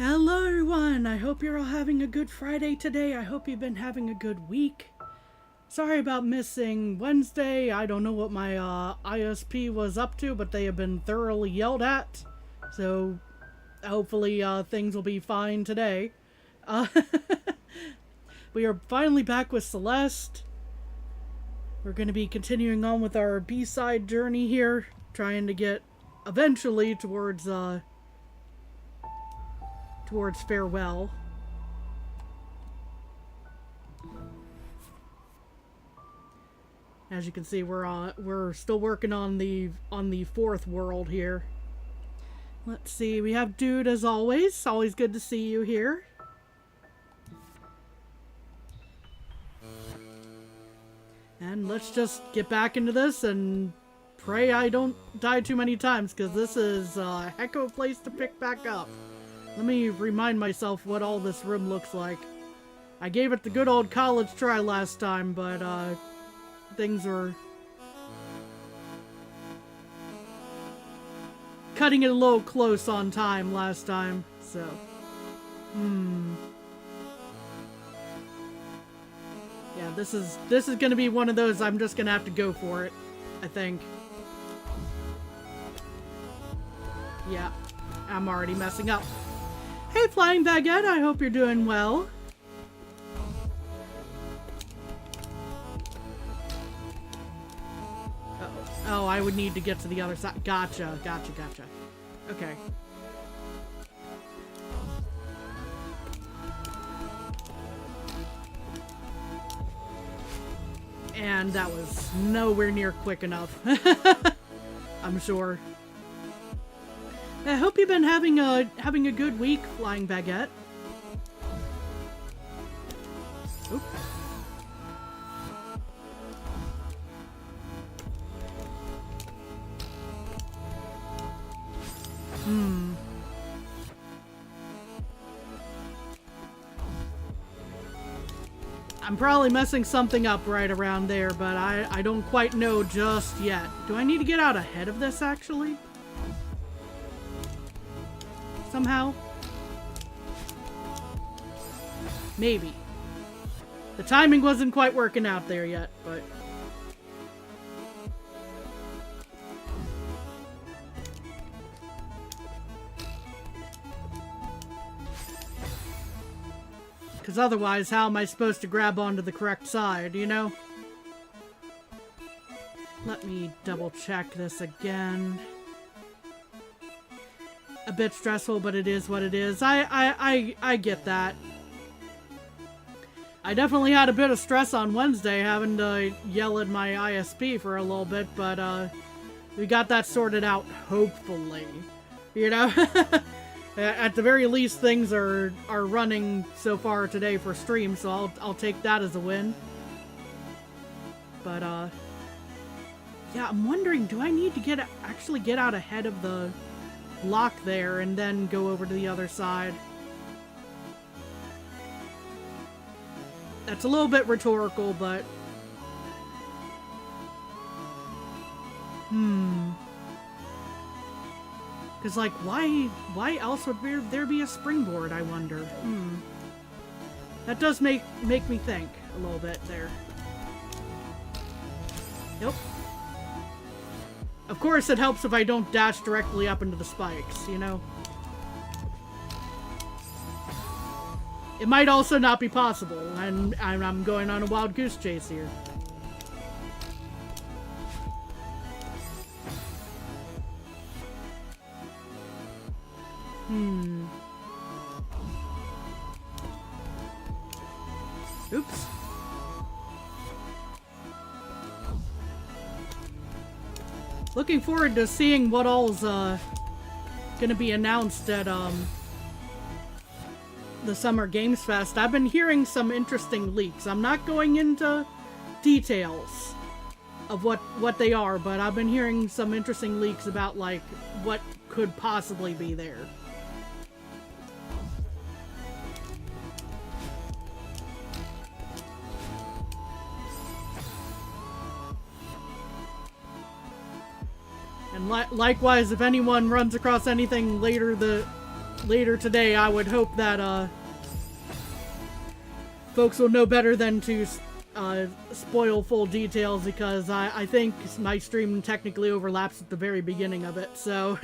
Hello everyone, I hope you're all having a good Friday today. I hope you've been having a good week. Sorry about missing Wednesday. I don't know what my ISP was up to, but they have been thoroughly yelled at. So hopefully things will be fine today. Uh, we are finally back with Celeste. We're going to be continuing on with our B-side journey here, trying to get eventually towards farewell. As you can see, we're still working on the fourth world here. Let's see, we have Dude as always. Always good to see you here. And let's just get back into this and pray I don't die too many times, because this is a heck of a place to pick back up. Let me remind myself what all this room looks like. I gave it the good old college try last time, but things were cutting it a little close on time last time, so yeah, this is gonna be one of those I'm just gonna have to go for it, I think. Yeah, I'm already messing up. Hey, Flying Baguette, I hope you're doing well. Uh-oh. Oh, I would need to get to the other side. Gotcha. Okay. And that was nowhere near quick enough. I'm sure. I hope you've been having a good week, Flying Baguette. Oop. I'm probably messing something up right around there, but I don't quite know just yet. Do I need to get out ahead of this, actually? Somehow? Maybe. The timing wasn't quite working out there yet, but... because otherwise, how am I supposed to grab onto the correct side, you know? Let me double check this again. A bit stressful, but it is what it is. I get that. I definitely had a bit of stress on Wednesday having to yell at my ISP for a little bit, but we got that sorted out, hopefully. You know? At the very least, things are running so far today for stream, so I'll take that as a win. But yeah, I'm wondering, do I need to actually get out ahead of the block there and then go over to the other side? That's a little bit rhetorical, but because, like, why else would there be a springboard, I wonder? That does make me think a little bit there. Yep. Of course, it helps if I don't dash directly up into the spikes, you know? It might also not be possible, and I'm going on a wild goose chase here. Oops. Looking forward to seeing what all's gonna be announced at the Summer Games Fest. I've been hearing some interesting leaks. I'm not going into details of what they are, but I've been hearing some interesting leaks about, like, what could possibly be there. And likewise, if anyone runs across anything later later today, I would hope that folks will know better than to spoil full details, because I think my stream technically overlaps at the very beginning of it, so...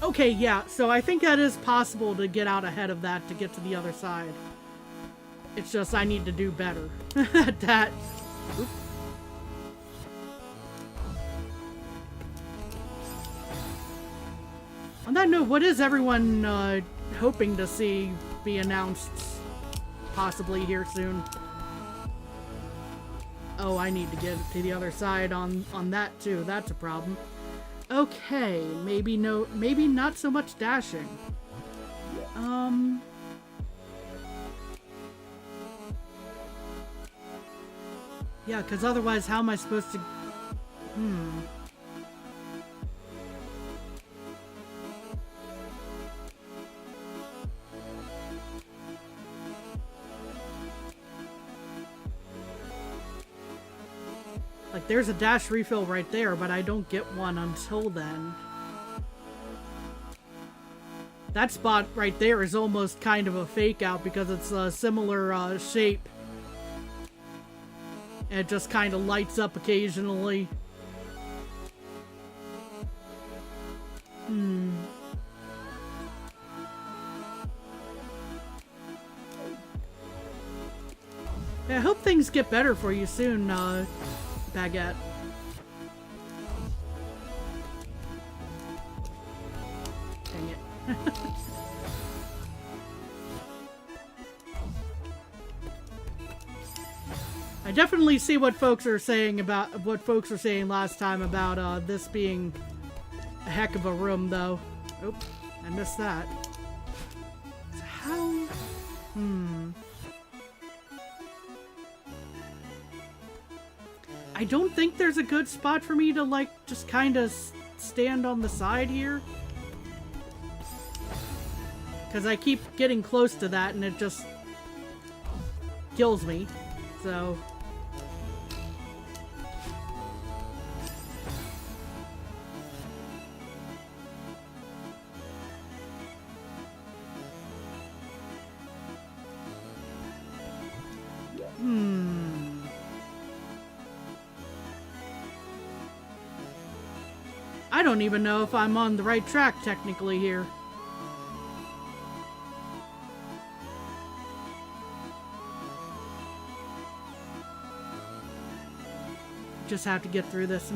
Okay, yeah, so I think that is possible to get out ahead of that to get to the other side. It's just I need to do better at that. Oop. On that note, what is everyone hoping to see be announced possibly here soon? Oh, I need to get to the other side on that too. That's a problem. Okay, maybe not so much dashing. Yeah, because otherwise how am I supposed to... Like, there's a dash refill right there, but I don't get one until then. That spot right there is almost kind of a fake out because it's a similar shape. And it just kind of lights up occasionally. I hope things get better for you soon, Baguette. Dang it. I definitely see what folks are saying last time about this being a heck of a room, though. Oop, I missed that. So how? I don't think there's a good spot for me to, like, just kind of stand on the side here. Because I keep getting close to that and it just kills me. So... I don't even know if I'm on the right track technically here. Just have to get through this.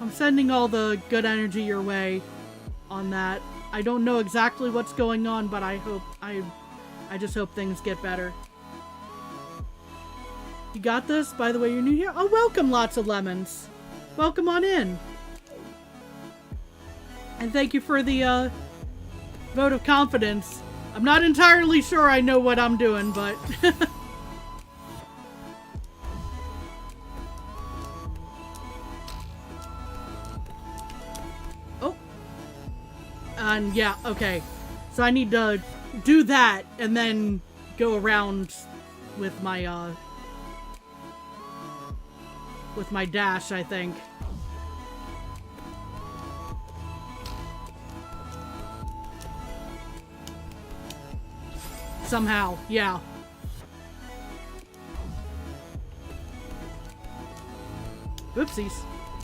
I'm sending all the good energy your way on that. I don't know exactly what's going on, but I just hope things get better. You got this? By the way, you're new here? Oh, welcome, Lots of Lemons. Welcome on in. And thank you for the vote of confidence. I'm not entirely sure I know what I'm doing, but... Oh. And yeah, okay. So I need to do that and then go around with my dash, I think. Somehow, yeah. Oopsies.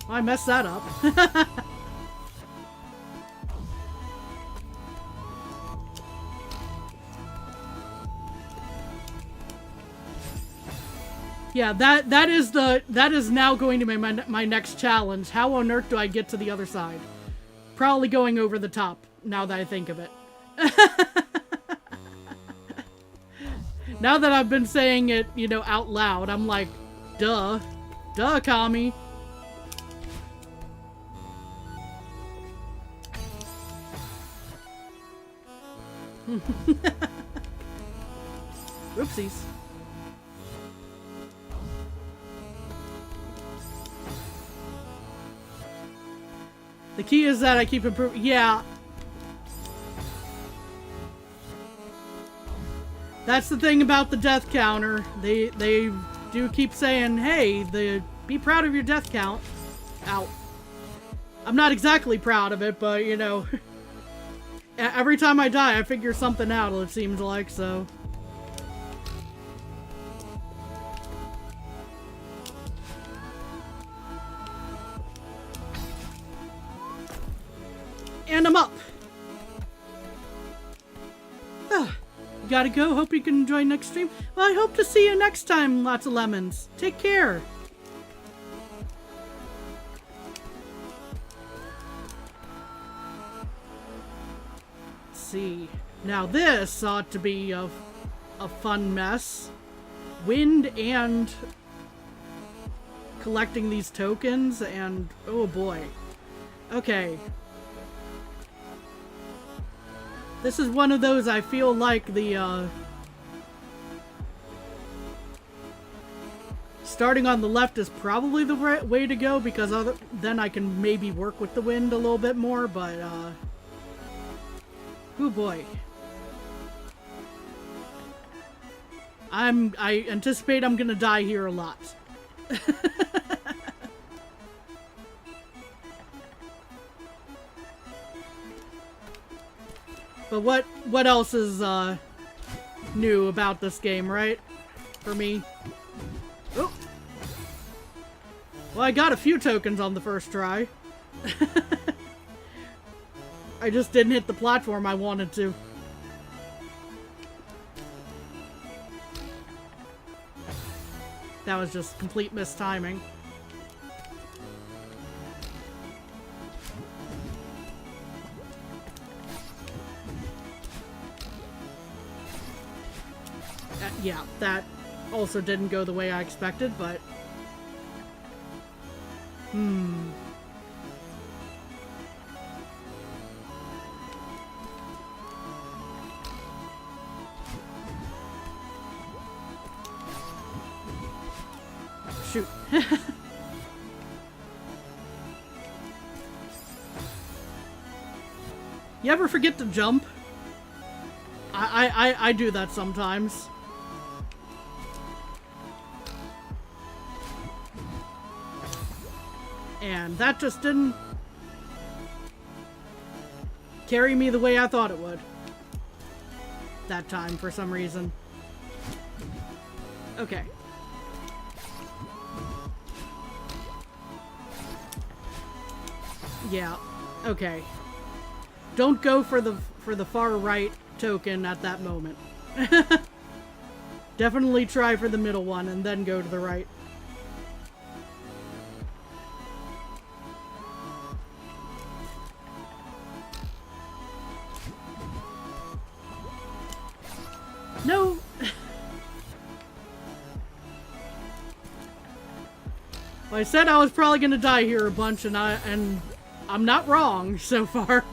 I messed that up. Yeah, that is now going to be my next challenge. How on earth do I get to the other side? Probably going over the top, now that I think of it. Now that I've been saying it, you know, out loud, I'm like, duh. Duh, Kami. Oopsies. The key is that I keep improving. Yeah. That's the thing about the death counter. They do keep saying, hey, be proud of your death count. Ow. I'm not exactly proud of it, but, you know, every time I die, I figure something out, it seems like, so. And I'm up. Gotta go. Hope you can enjoy next stream. Well, I hope to see you next time, Lots of Lemons. Take care. Let's see. Now this ought to be a fun mess. Wind and collecting these tokens and oh boy. Okay. This is one of those I feel like the, starting on the left is probably the right way to go because then I can maybe work with the wind a little bit more, but, oh boy. I anticipate I'm gonna die here a lot. But what else is new about this game, right? For me. Oh. Well, I got a few tokens on the first try. I just didn't hit the platform I wanted to. That was just complete mistiming. Yeah, that also didn't go the way I expected, but... Shoot. You ever forget to jump? I do that sometimes. And that just didn't carry me the way I thought it would. That time, for some reason. Okay. Yeah, okay. Don't go for the far right token at that moment. Definitely try for the middle one and then go to the right. No! Well, I said I was probably gonna die here a bunch, and I'm not wrong so far.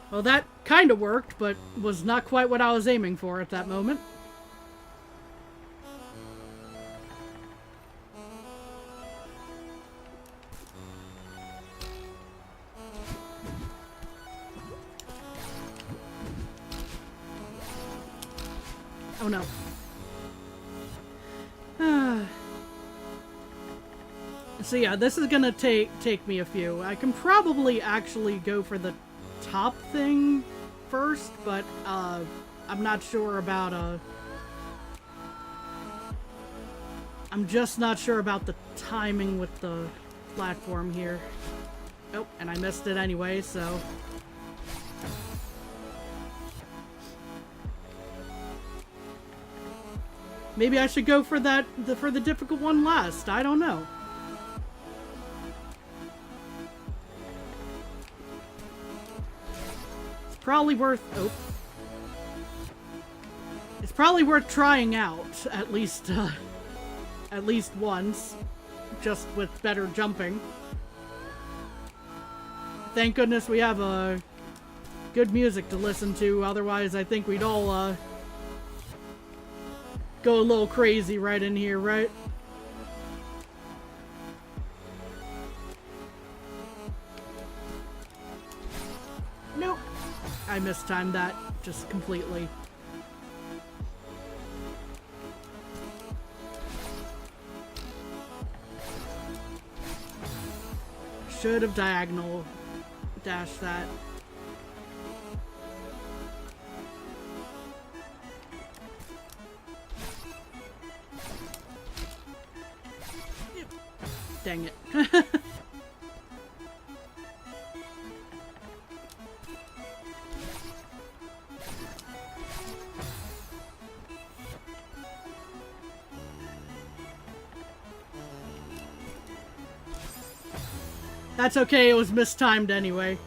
Well, that kind of worked, but was not quite what I was aiming for at that moment. Oh no. So yeah, this is gonna take me a few. I can probably actually go for the top thing first, but I'm not sure about I'm just not sure about the timing with the platform here. Oh, and I missed it anyway, so maybe I should go for the difficult one last. I don't know. Probably worth it's probably worth trying out at least once, just with better jumping. thank goodness we have good music to listen to. Otherwise, I think we'd all go a little crazy right in here, right? Nope. I mistimed that just completely. Should have diagonal dashed that. Dang it. That's okay, it was mistimed anyway.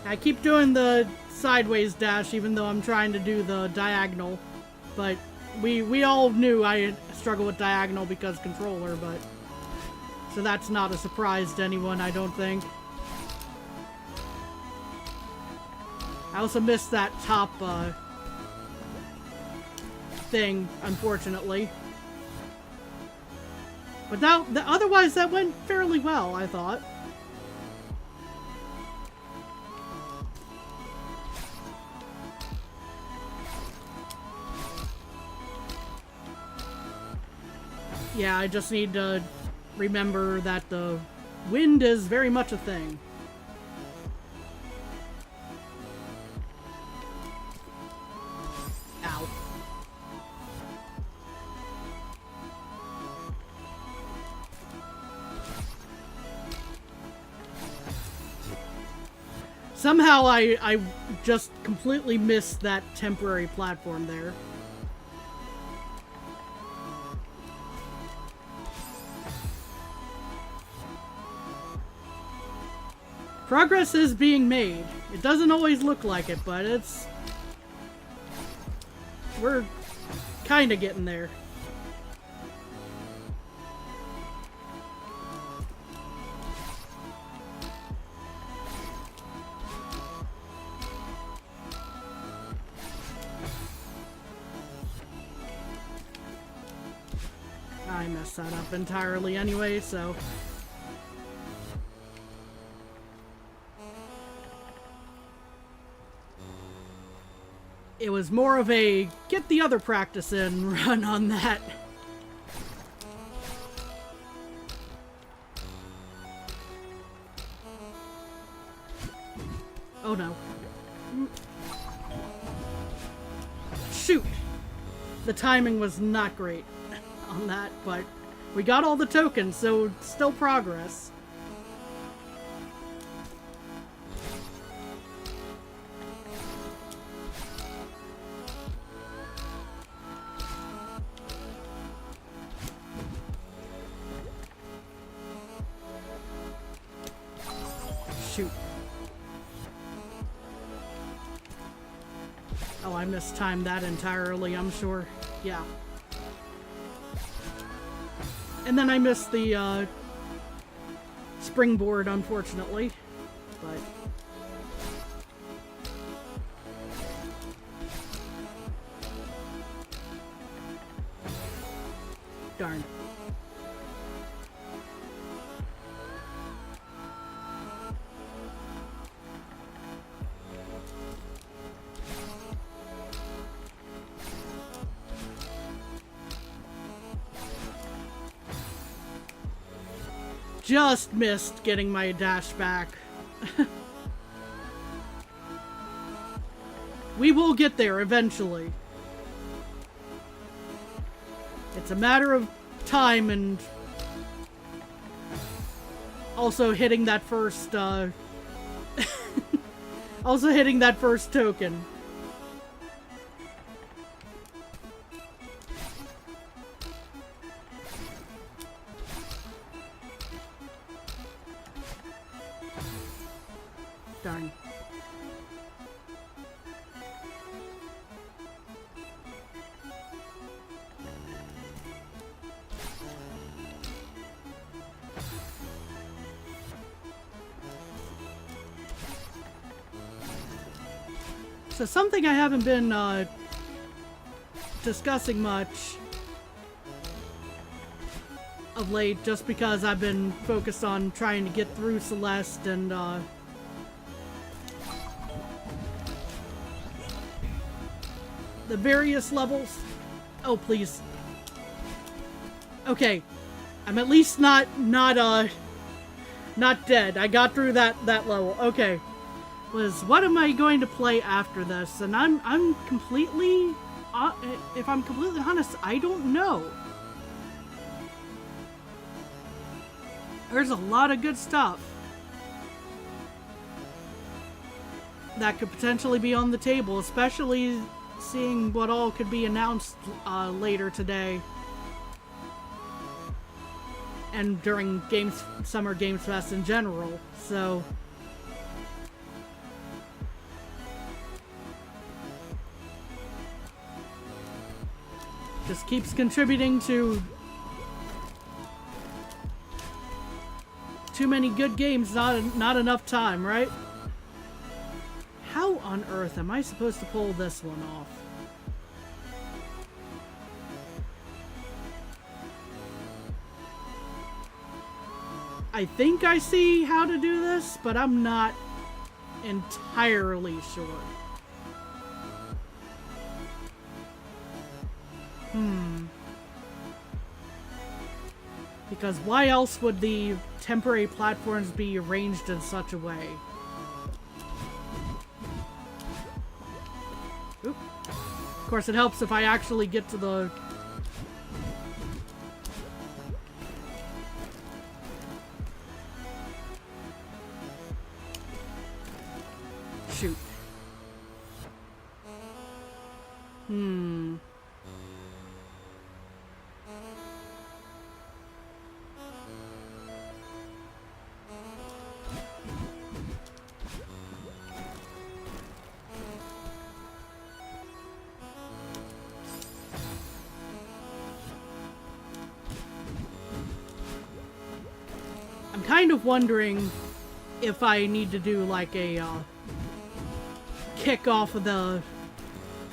I keep doing the sideways dash even though I'm trying to do the diagonal, but we all knew I struggle with diagonal because controller, but so that's not a surprise to anyone, I don't think. I also missed that top thing, unfortunately. But otherwise that went fairly well, I thought. Yeah, I just need to remember that the wind is very much a thing. Ow. Somehow I just completely missed that temporary platform there. Progress is being made. It doesn't always look like it, but we're kinda getting there. I messed that up entirely anyway, so... It was more of a get the other practice in run on that. Oh no. Shoot! The timing was not great on that, but we got all the tokens, so still progress. Shoot. Oh, I mistimed that entirely, I'm sure. Yeah. And then I missed the springboard, unfortunately. But... darn. Just missed getting my dash back. We will get there eventually. It's a matter of time and also hitting that first also hitting that first token. Darn. So something I haven't been discussing much of late, just because I've been focused on trying to get through Celeste and the various levels. Oh, please. Okay, I'm at least not dead. I got through that level. Okay. What am I going to play after this? And I'm completely, if I'm completely honest, I don't know. There's a lot of good stuff that could potentially be on the table, especially seeing what all could be announced later today and during Summer Games Fest in general. So just keeps contributing to too many good games, not enough time, right? How on earth am I supposed to pull this one off? I think I see how to do this, but I'm not entirely sure. Because why else would the temporary platforms be arranged in such a way? Oop. Of course, it helps if I actually get to the... Shoot. I'm kind of wondering if I need to do like a kick off of the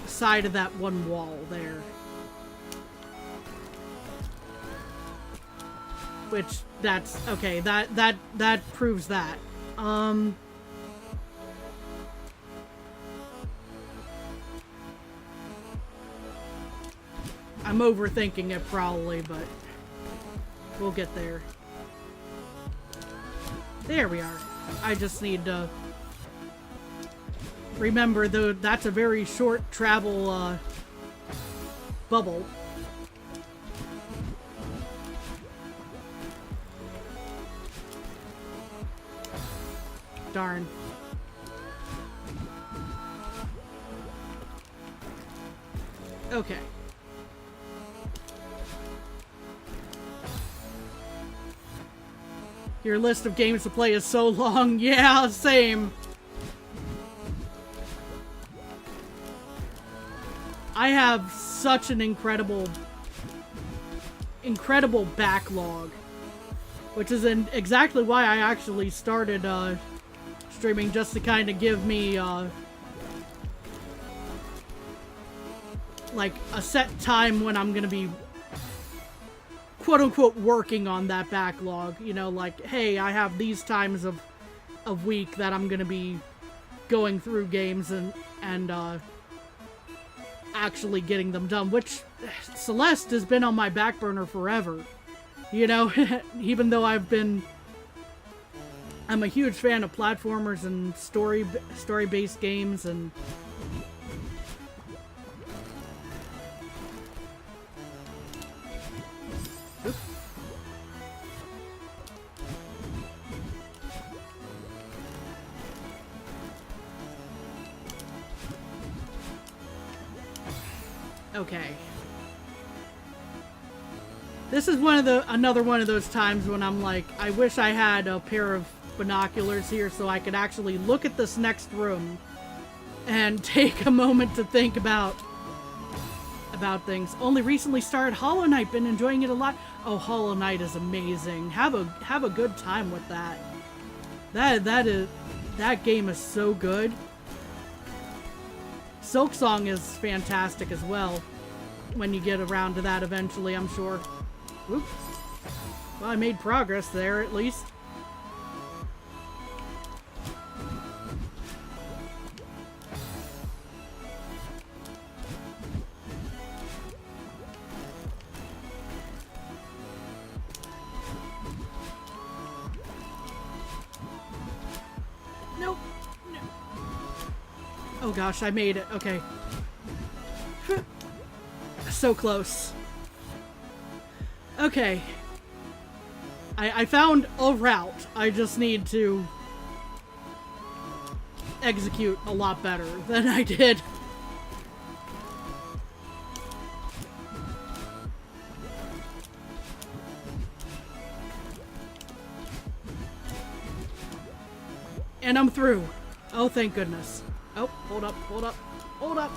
side of that one wall there. Which, that's okay, that proves that. I'm overthinking it probably, but we'll get there. There we are. I just need to remember, though, that's a very short travel bubble. Darn. Okay. Your list of games to play is so long. Yeah, same. I have such an incredible backlog, which is exactly why I actually started streaming, just to kind of give me like a set time when I'm gonna be quote-unquote working on that backlog. You know, like, hey, I have these times of week that I'm gonna be going through games and actually getting them done, which Celeste has been on my back burner forever. You know, even though I'm a huge fan of platformers and story-based games, and okay. This is another one of those times when I'm like, I wish I had a pair of enough binoculars here so I could actually look at this next room and take a moment to think about things. Only recently started Hollow Knight, been enjoying it a lot. Oh, Hollow Knight is amazing. Have a good time with that. That game is so good. Silksong is fantastic as well. When you get around to that eventually, I'm sure. Oops. Well, I made progress there at least. Nope. No. Oh gosh, I made it. Okay. So close. Okay. I found a route. I just need to execute a lot better than I did. And I'm through. Oh, thank goodness. Oh, hold up, hold up, hold up.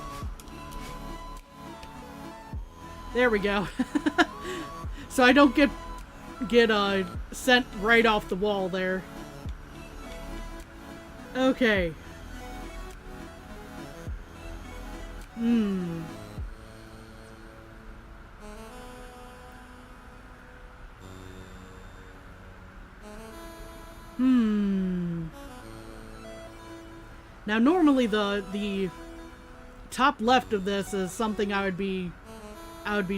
There we go. So I don't get sent right off the wall there. Okay. Now normally the top left of this is something I would be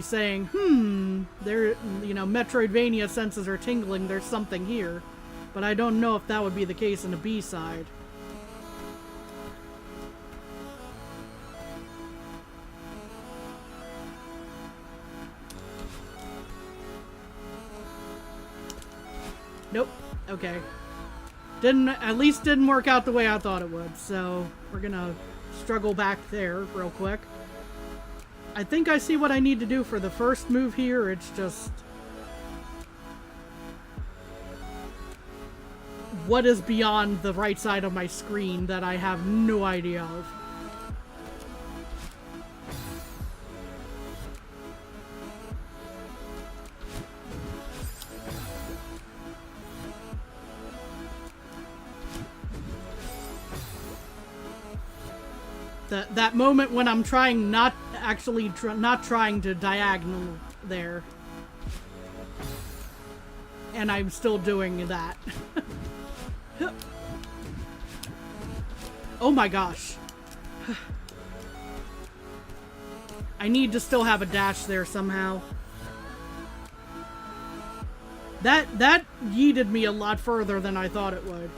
saying, there, you know, Metroidvania senses are tingling, there's something here. But I don't know if that would be the case in the B-side. Nope. Okay. At least didn't work out the way I thought it would, so we're gonna struggle back there real quick. I think I see what I need to do for the first move here. It's just what is beyond the right side of my screen that I have no idea of. That moment when I'm trying not trying to diagonal there. And I'm still doing that. Oh my gosh. I need to still have a dash there somehow. That yeeted me a lot further than I thought it would.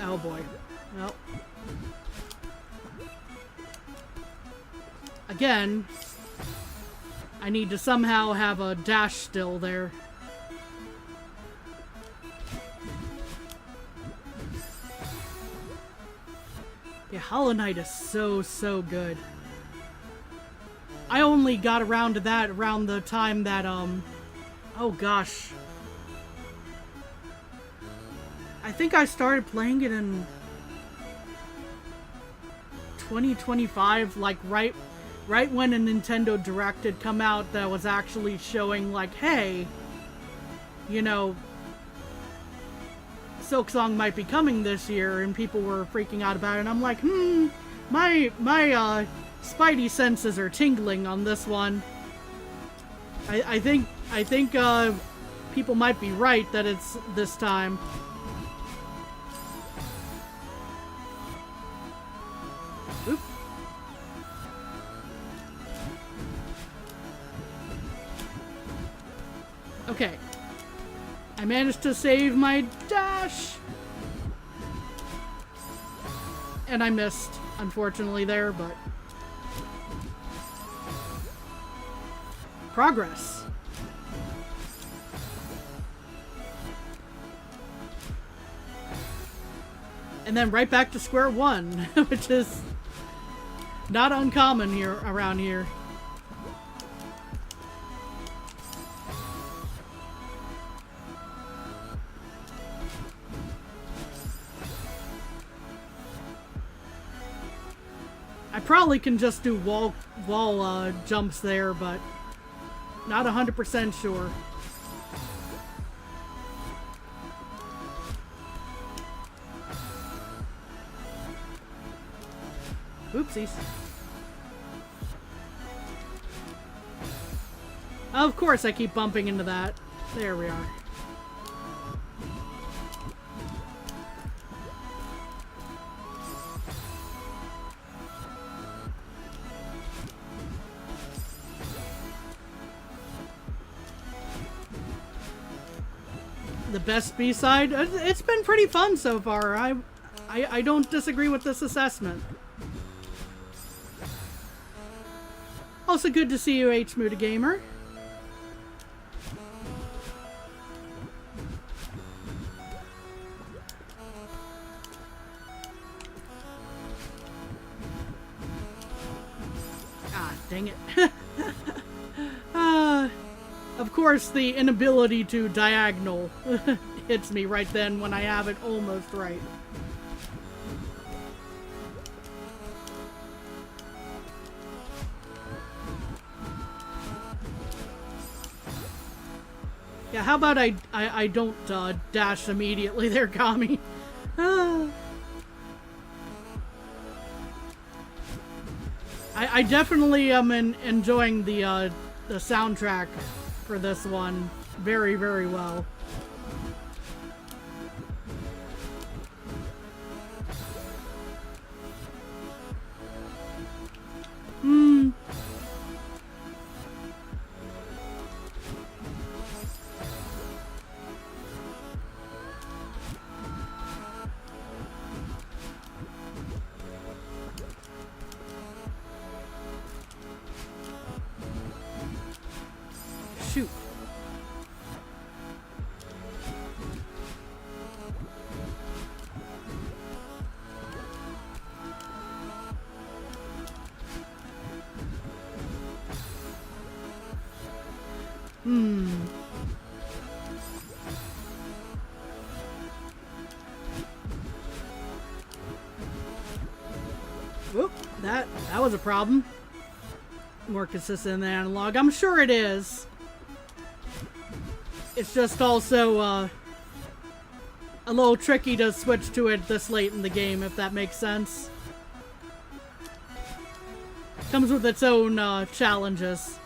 Oh boy. Well. Again, I need to somehow have a dash still there. Yeah, Hollow Knight is so good. I only got around to that around the time that, oh gosh. I think I started playing it in 2025, like right when a Nintendo Direct had come out that was actually showing like, hey, you know, Silksong might be coming this year, and people were freaking out about it, and I'm like, my spidey senses are tingling on this one. I think people might be right that it's this time. Oop. Okay. I managed to save my dash. And I missed, unfortunately, there, but progress. And then right back to square one, which is Not uncommon here around here. I probably can just do wall jumps there, but not 100% sure. Oopsies. Of course I keep bumping into that. There we are. The best B-side? It's been pretty fun so far. I don't disagree with this assessment. Also good to see you, H-Moody Gamer. Ah, dang it. Of course, the inability to diagonal hits me right then when I have it almost right. Yeah, how about I don't dash immediately there, Kami? I definitely am enjoying the soundtrack for this one very, very well. Shoot. Whoop, that was a problem. More consistent than analog. I'm sure it is. It's just also a little tricky to switch to it this late in the game, if that makes sense. Comes with its own challenges.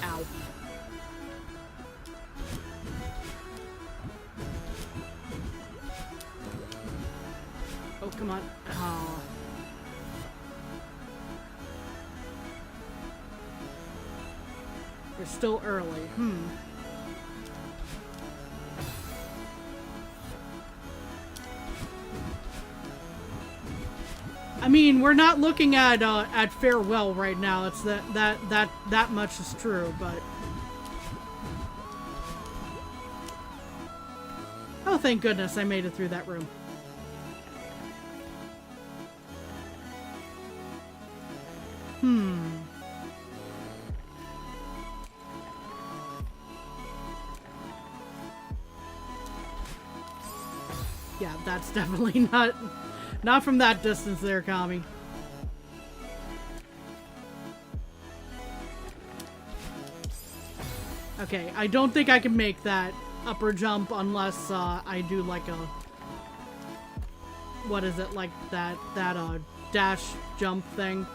Ow. Oh, come on. Oh. We're still early. I mean, we're not looking at farewell right now. It's that much is true, but oh, thank goodness I made it through that room. Yeah, that's definitely not from that distance there, Kami. Okay, I don't think I can make that upper jump unless I do like a, what is it, like that dash jump thing.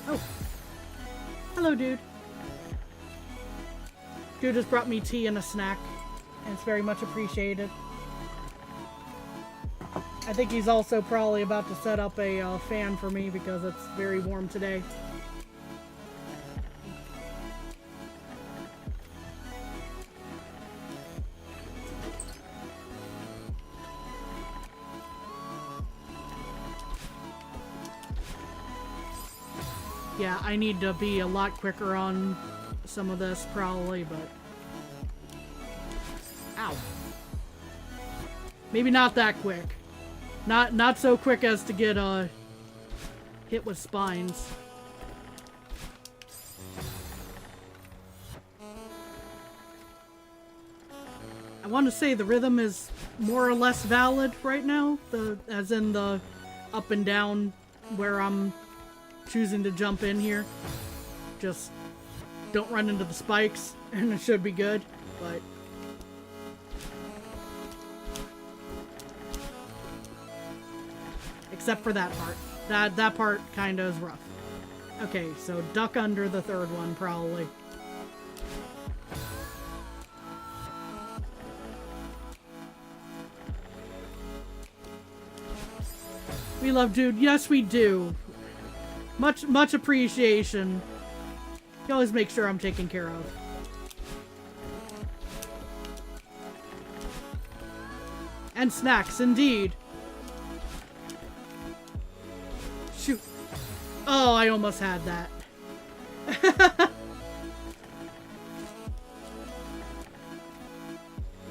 Oh. Hello, dude. Dude just brought me tea and a snack, and it's very much appreciated. I think he's also probably about to set up a fan for me because it's very warm today. Yeah, I need to be a lot quicker on some of this, probably, but... Ow. Maybe not that quick. Not so quick as to get, hit with spines. I want to say the rhythm is more or less valid right now, as in the up and down where I'm choosing to jump in here. Just don't run into the spikes and it should be good, but except for that part. That part kind of is rough. Okay, so duck under the third one probably. We love Dude. Yes, we do. Much appreciation. You always make sure I'm taken care of. And snacks, indeed. Shoot. Oh, I almost had that.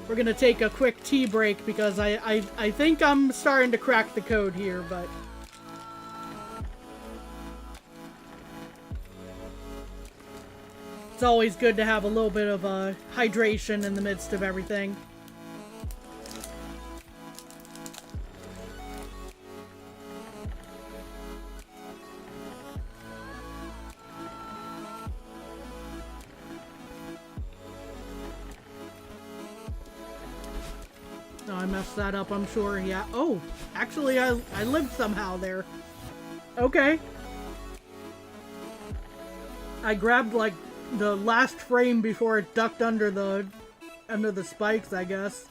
We're gonna take a quick tea break because I think I'm starting to crack the code here, but... It's always good to have a little bit of hydration in the midst of everything. Oh, I messed that up, I'm sure. Yeah. Oh, actually, I lived somehow there. Okay. I grabbed, like, the last frame before it ducked under the spikes, I guess.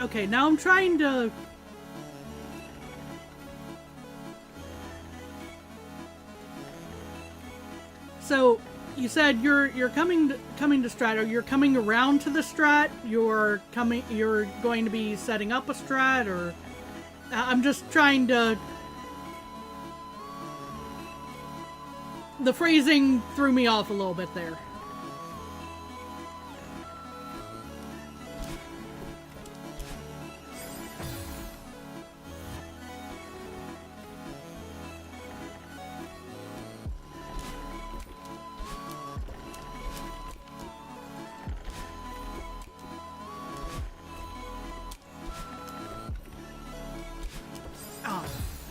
Okay, now I'm trying to... So, you said you're coming to strat, or you're coming around to the strat, you're going to be setting up a strat, or... I'm just trying to... The phrasing threw me off a little bit there.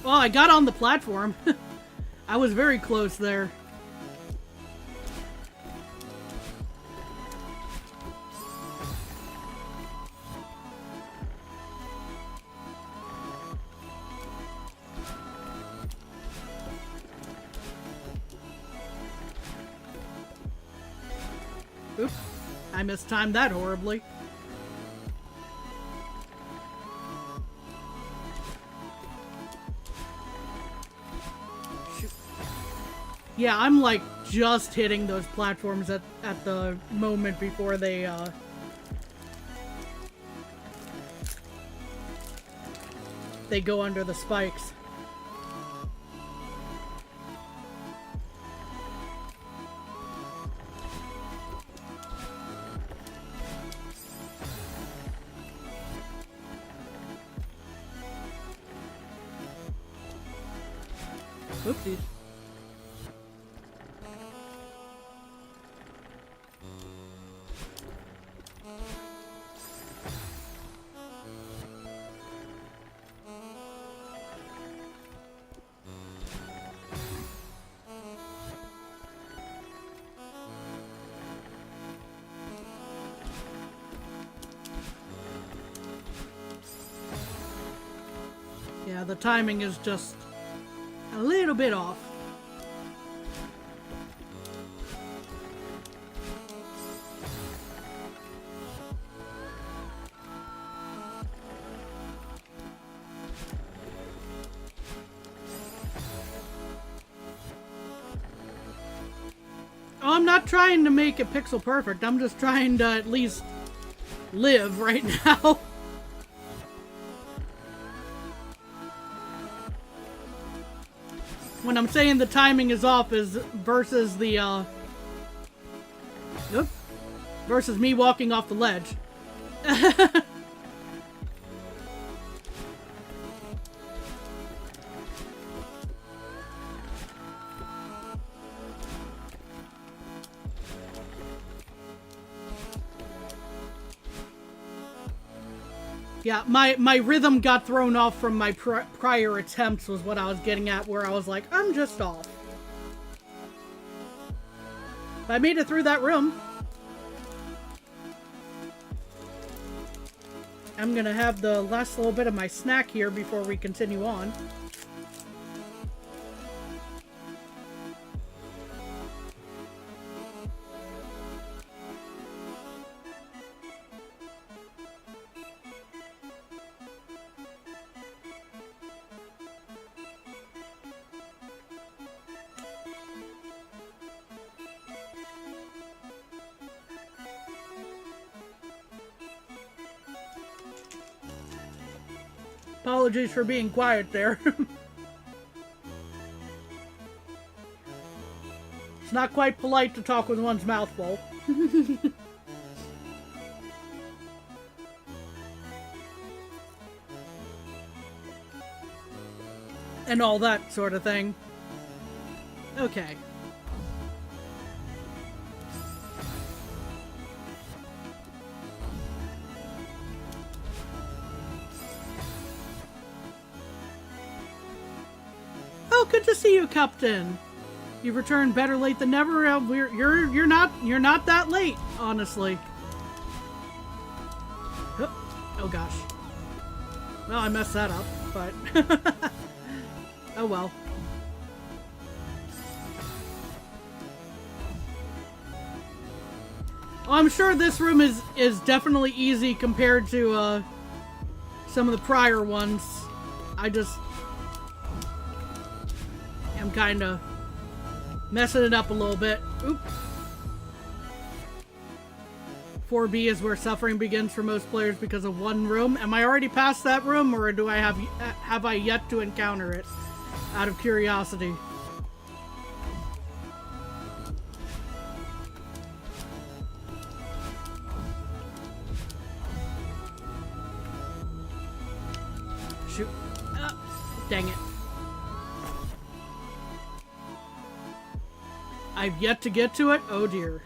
Well, I got on the platform. I was very close there. Oops. I mistimed that horribly. Yeah, I'm like just hitting those platforms at the moment before they go under the spikes. Oopsies. Yeah, the timing is just a little bit off. Oh, I'm not trying to make it pixel perfect. I'm just trying to at least live right now. When I'm saying the timing is off is versus the, versus me walking off the ledge. Yeah, my rhythm got thrown off from my prior attempts was what I was getting at, where I was like, I'm just off. But I made it through that room. I'm gonna have the last little bit of my snack here before we continue on. Apologies for being quiet there. It's not quite polite to talk with one's mouth full. And all that sort of thing. Okay. Oh, good to see you, Captain. You've returned better late than never. You're not that late, honestly. Oh gosh. Well, I messed that up, but oh well. Well, I'm sure this room is definitely easy compared to some of the prior ones. I just am kind of messing it up a little bit. Oop. 4B is where suffering begins for most players because of one room. Am I already past that room, or do I have I yet to encounter it? Out of curiosity. Shoot. Dang it. I've yet to get to it? Oh dear.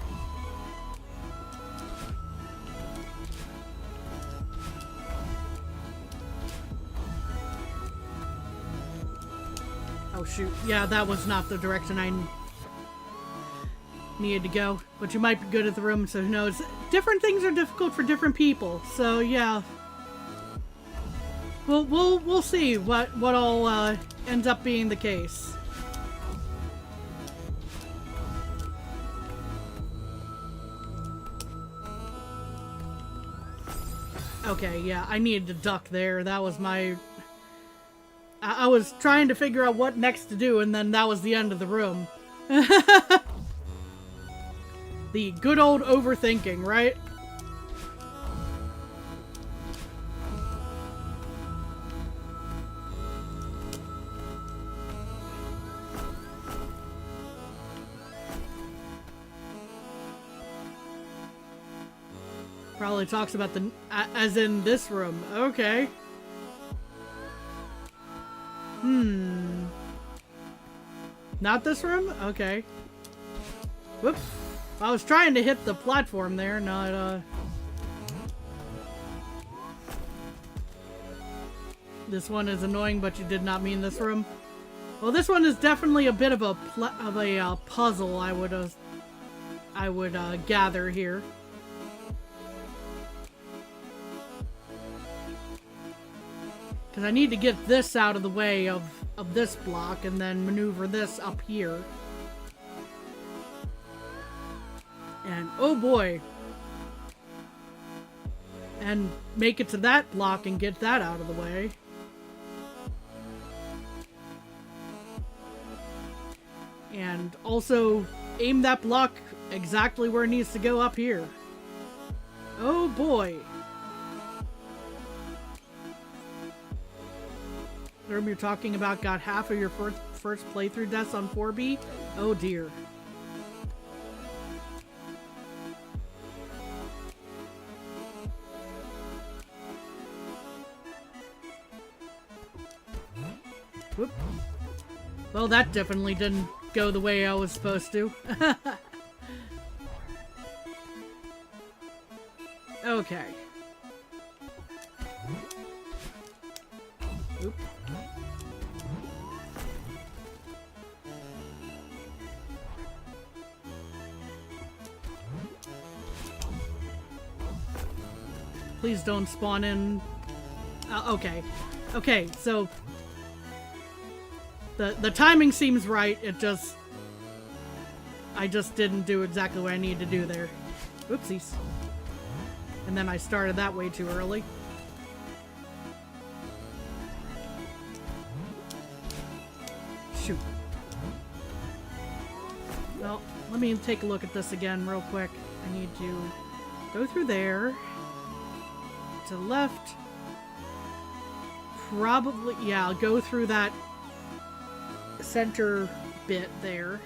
Oh shoot. Yeah, that was not the direction I needed to go. But you might be good at the room, so who knows. Different things are difficult for different people, so yeah. We'll see what all ends up being the case. Okay, yeah, I needed to duck there. That was my... I was trying to figure out what next to do, and then that was the end of the room. The good old overthinking, right? Probably talks about the... as in this room. Okay. Not this room? Okay. Whoop. I was trying to hit the platform there, not, This one is annoying, but you did not mean this room. Well, this one is definitely a bit of a puzzle, I would gather here. Because I need to get this out of the way of of this block and then maneuver this up here. And oh boy. And make it to that block and get that out of the way. And also aim that block exactly where it needs to go up here. Oh boy. The room you're talking about got half of your first playthrough deaths on 4B? Oh dear. Whoop. Well, that definitely didn't go the way I was supposed to. Okay. Oop. Please don't spawn in. Okay. Okay, so the timing seems right. I just didn't do exactly what I needed to do there. Oopsies. And then I started that way too early. Shoot. Well, let me take a look at this again real quick. I need to go through there. To the left. Probably, yeah, I'll go through that center bit there.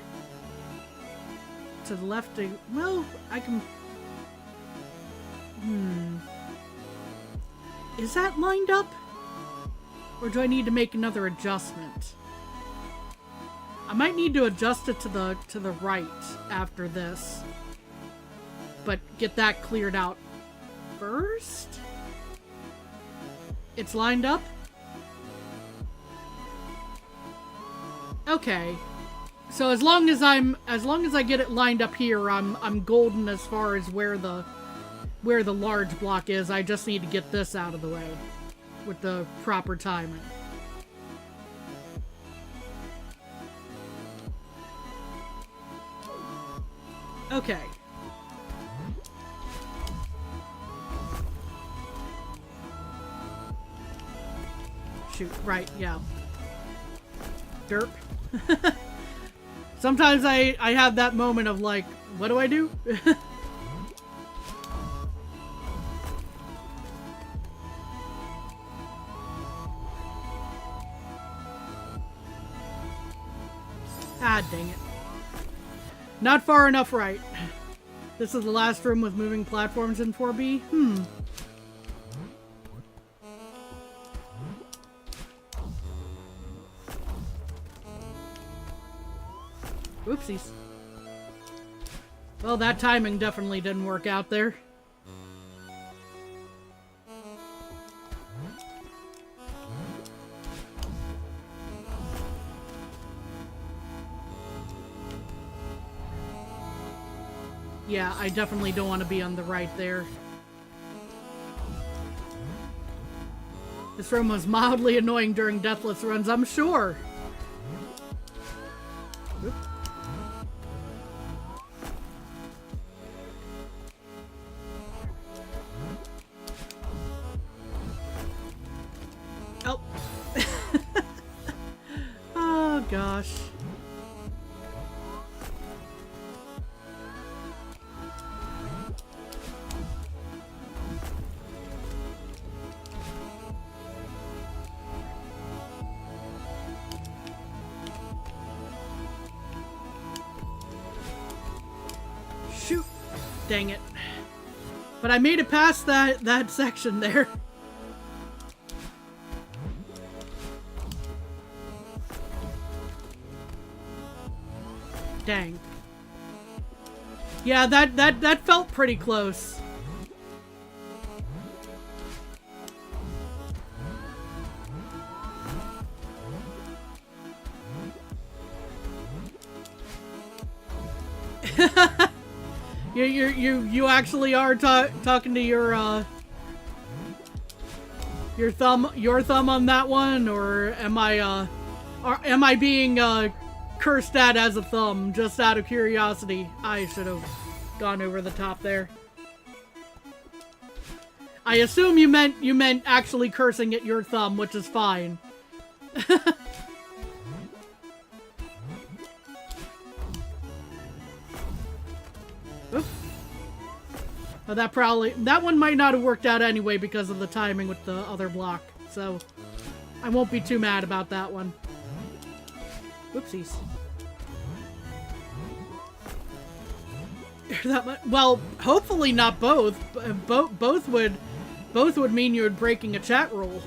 To the left, well, I can... Is that lined up? Or do I need to make another adjustment? I might need to adjust it to the right after this. But get that cleared out first? It's lined up? Okay. So as long as I get it lined up here, I'm golden as far as where the large block is. I just need to get this out of the way with the proper timing. Okay. Shoot, right, yeah. Derp. Sometimes I have that moment of like, what do I do? Ah, dang it. Not far enough right. This is the last room with moving platforms in 4B? Oopsies. Well, that timing definitely didn't work out there. Yeah, I definitely don't want to be on the right there. This room was mildly annoying during Deathless runs, I'm sure. Oop. Oh. Oh, gosh. Shoot. Dang it. But I made it past that section there. Dang. Yeah, that felt pretty close. You actually are talking to your thumb on that one, or am I Or am I being cursed at as a thumb, just out of curiosity? I should have gone over the top there. I assume you meant actually cursing at your thumb, which is fine. Oops. Oh, that one might not have worked out anyway because of the timing with the other block, so I won't be too mad about that one. Whoopsies. Well, hopefully not both. Both would mean you're breaking a chat rule.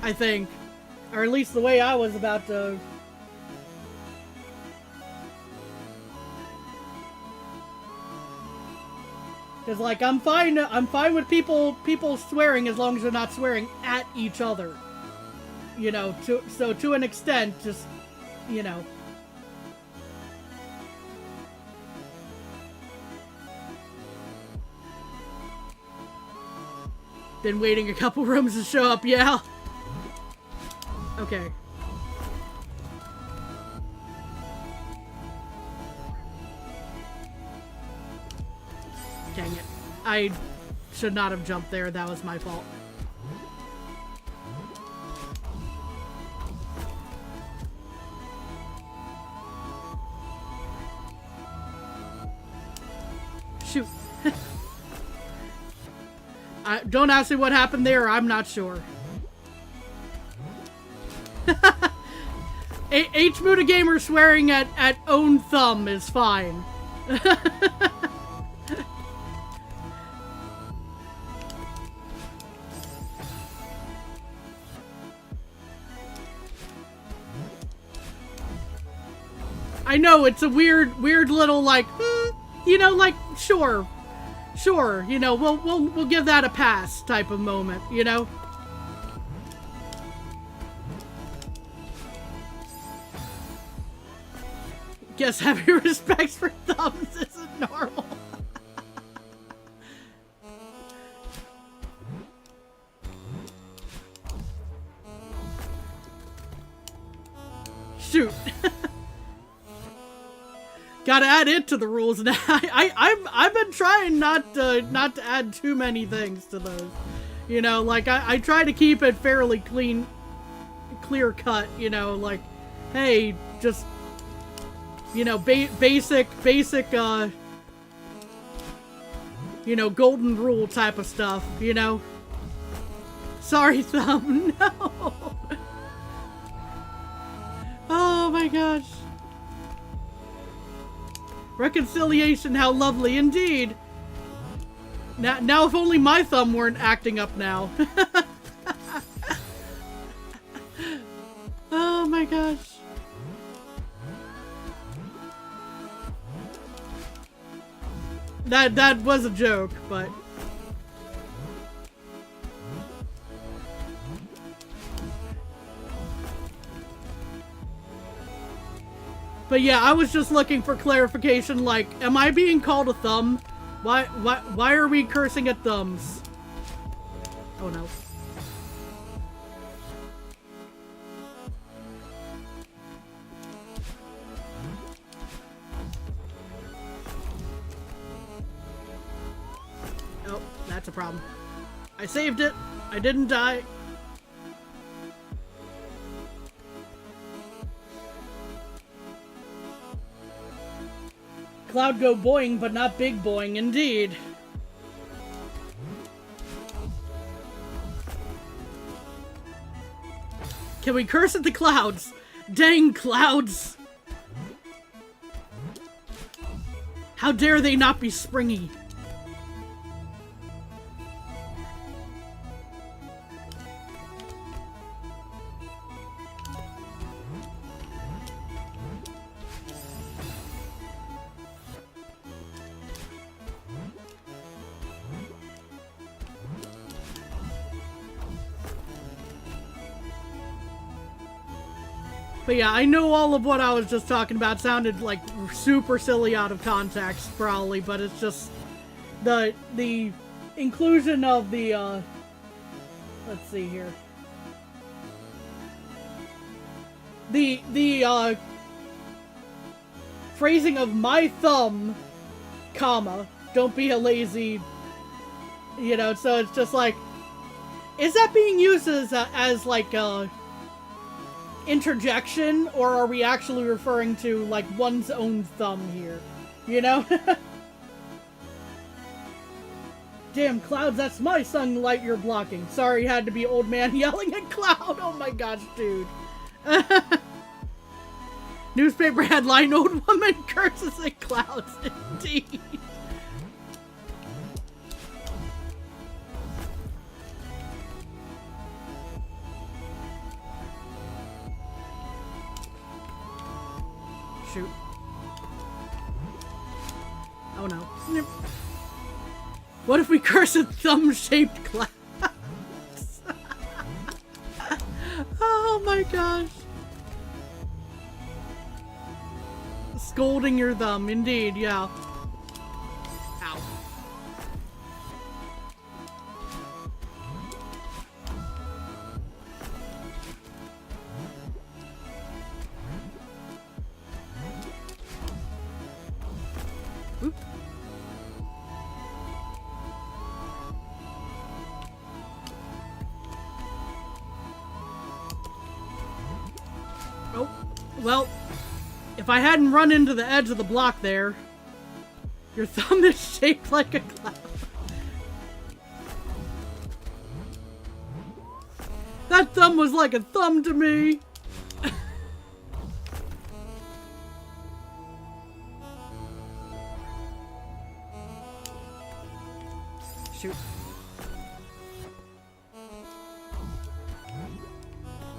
I think. Or at least the way I was about to... Because, like, I'm fine with people swearing as long as they're not swearing at each other. You know, so to an extent, just, you know. Been waiting a couple rooms to show up, yeah. Okay. Dang it. I should not have jumped there. That was my fault. Shoot. Don't ask me what happened there. I'm not sure. H Muda Gamer swearing at own thumb is fine. I know it's a weird little like, you know, like sure, you know, we'll give that a pass type of moment, you know. Guess having respect for thumbs isn't normal. Shoot. Gotta add it to the rules now. I've been trying not to add too many things to those. You know, like I try to keep it fairly clear cut. You know, like, hey, just, you know, basic, you know, golden rule type of stuff. You know. Sorry, thumb. No. Oh my gosh. Reconciliation, how lovely indeed. Now if only my thumb weren't acting up now. Oh my gosh. That was a joke, but... But yeah, I was just looking for clarification, like, am I being called a thumb? Why are we cursing at thumbs? Oh no. Oh, that's a problem. I saved it. I didn't die. Cloud go boing, but not big boing, indeed. Can we curse at the clouds? Dang clouds! How dare they not be springy? But yeah, I know all of what I was just talking about sounded like super silly out of context, probably, but it's just the inclusion of the, let's see here. The phrasing of my thumb, comma, don't be a lazy, you know, so it's just like, is that being used as like, interjection, or are we actually referring to, like, one's own thumb here? You know? Damn, Clouds, that's my sunlight you're blocking. Sorry, had to be old man yelling at Cloud. Oh my gosh, dude. Newspaper headline, old woman curses at Clouds. Indeed. Shoot. Oh no. Snip. What if we curse a thumb-shaped cloud? Oh my gosh. Scolding your thumb, indeed, yeah. Ow. Oop. Oh, well, if I hadn't run into the edge of the block there, your thumb is shaped like a cloud. That thumb was like a thumb to me. Shoot.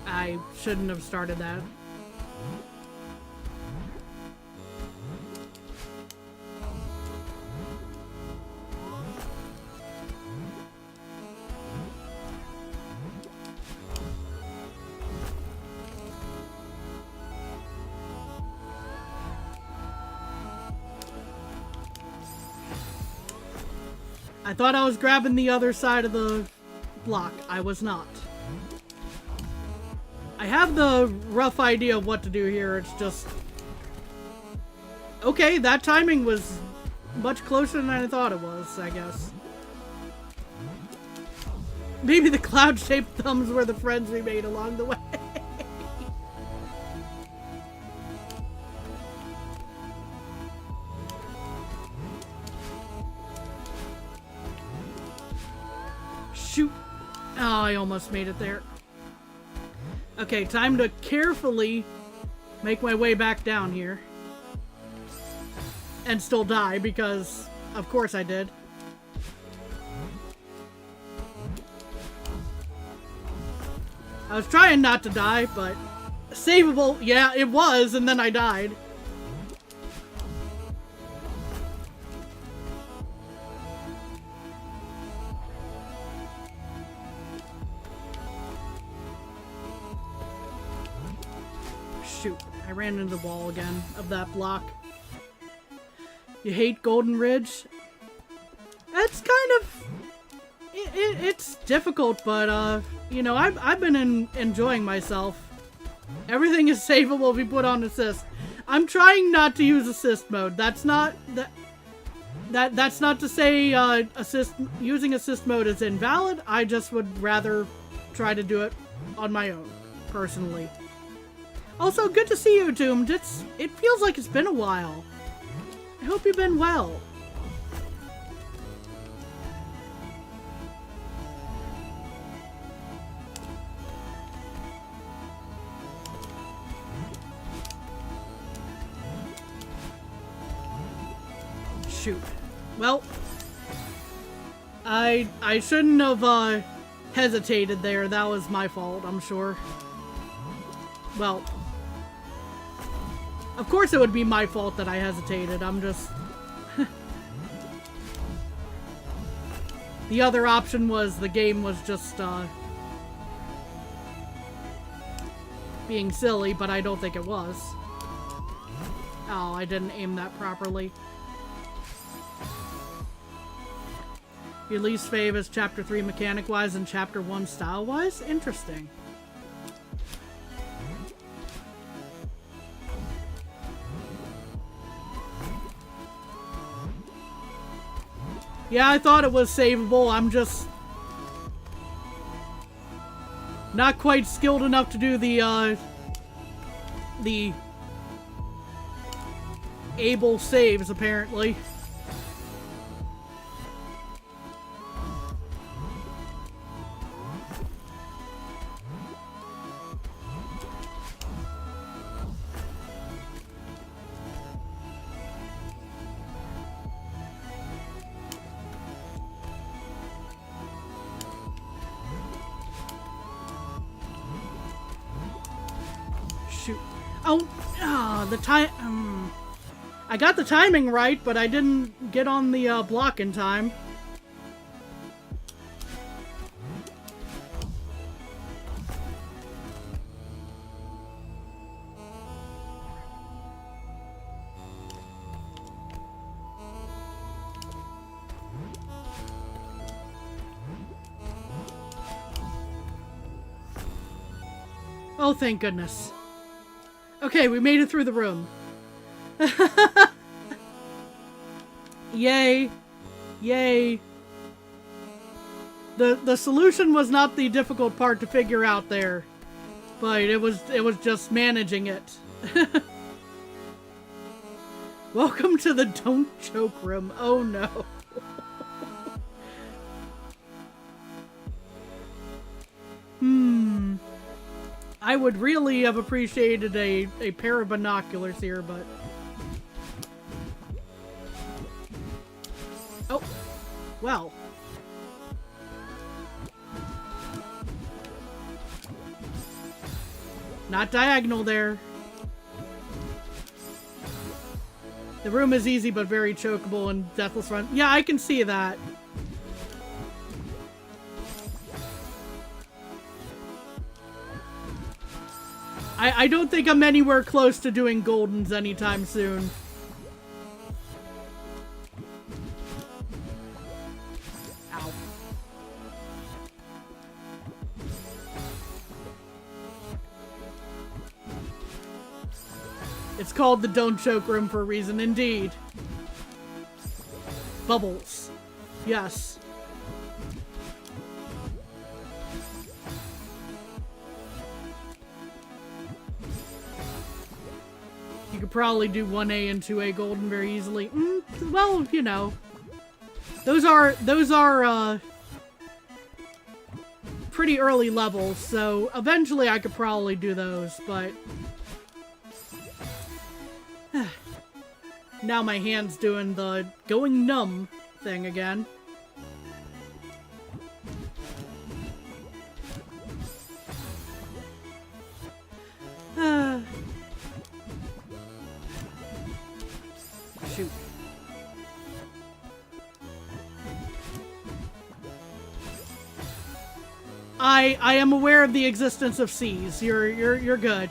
I shouldn't have started that. I thought I was grabbing the other side of the block. I was not. I have the rough idea of what to do here. It's just... Okay, that timing was much closer than I thought it was, I guess. Maybe the cloud-shaped thumbs were the friends we made along the way. Shoot. Oh, I almost made it there. Okay, time to carefully make my way back down here. And still die, because of course I did. I was trying not to die, but savable, yeah, it was, and then I died. Shoot, I ran into the wall again of that block. You hate Golden Ridge? That's kind of... It's difficult, but, you know, I've been enjoying myself. Everything is savable if you put on assist. I'm trying not to use assist mode. That's not... That's not to say, using assist mode is invalid. I just would rather try to do it on my own, personally. Also, good to see you, Doomed. It feels like it's been a while. I hope you've been well. Shoot. Well, I shouldn't have hesitated there. That was my fault, I'm sure. Well, of course it would be my fault that I hesitated. I'm just... The other option was the game was just, being silly, but I don't think it was. Oh, I didn't aim that properly. Your least fave is Chapter 3 mechanic-wise and Chapter 1 style-wise? Interesting. Yeah, I thought it was savable. I'm just not quite skilled enough to do the able saves, apparently. Shoot. Oh, the time... I got the timing right, but I didn't get on the block in time. Oh, thank goodness. Okay, we made it through the room. Yay. Yay. The solution was not the difficult part to figure out there, but it was just managing it. Welcome to the don't choke room. Oh no. I would really have appreciated a pair of binoculars here, but... Oh. Well. Not diagonal there. The room is easy but very chokeable and Deathless Run. Yeah, I can see that. I don't think I'm anywhere close to doing Goldens anytime soon. Ow. It's called the Don't Choke Room for a reason, indeed. Bubbles. Yes. You could probably do 1A and 2A Golden very easily. Well, you know. Those are pretty early levels, so eventually I could probably do those, but... Now my hand's doing the going numb thing again. Shoot. I am aware of the existence of C's. You're good.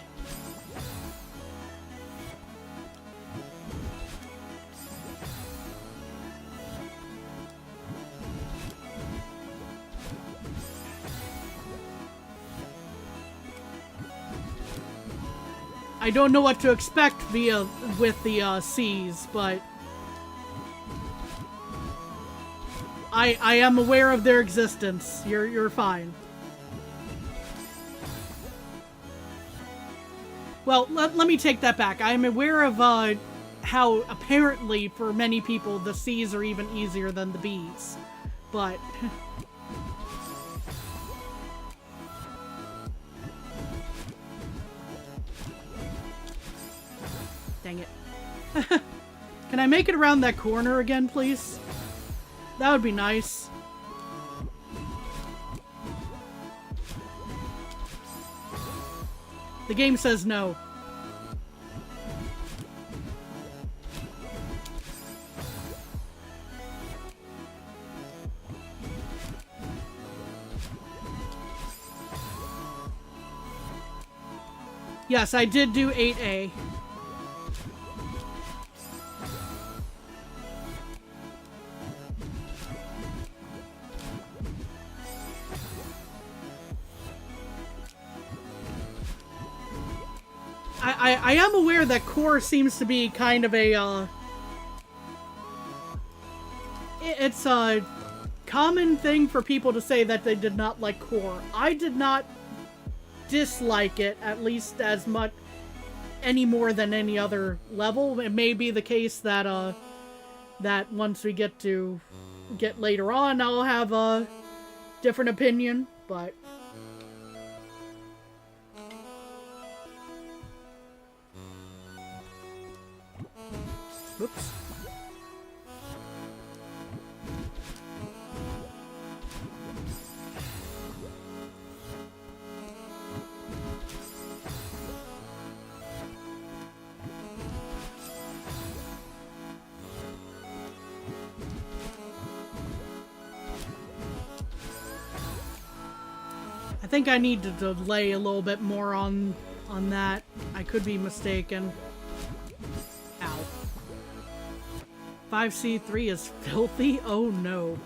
I don't know what to expect with the C's, but I am aware of their existence. You're fine. Well, let me take that back. I am aware of how apparently for many people the C's are even easier than the B's, but dang it. Can I make it around that corner again, please? That would be nice. The game says no. Yes, I did do 8A. I am aware that core seems to be kind of a, it's a common thing for people to say that they did not like core. I did not dislike it, at least as much, any more than any other level. It may be the case that, that once we get later on, I'll have a different opinion, but... Oops. I think I need to delay a little bit more on that. I could be mistaken. Ow. 5C3 is filthy? Oh no.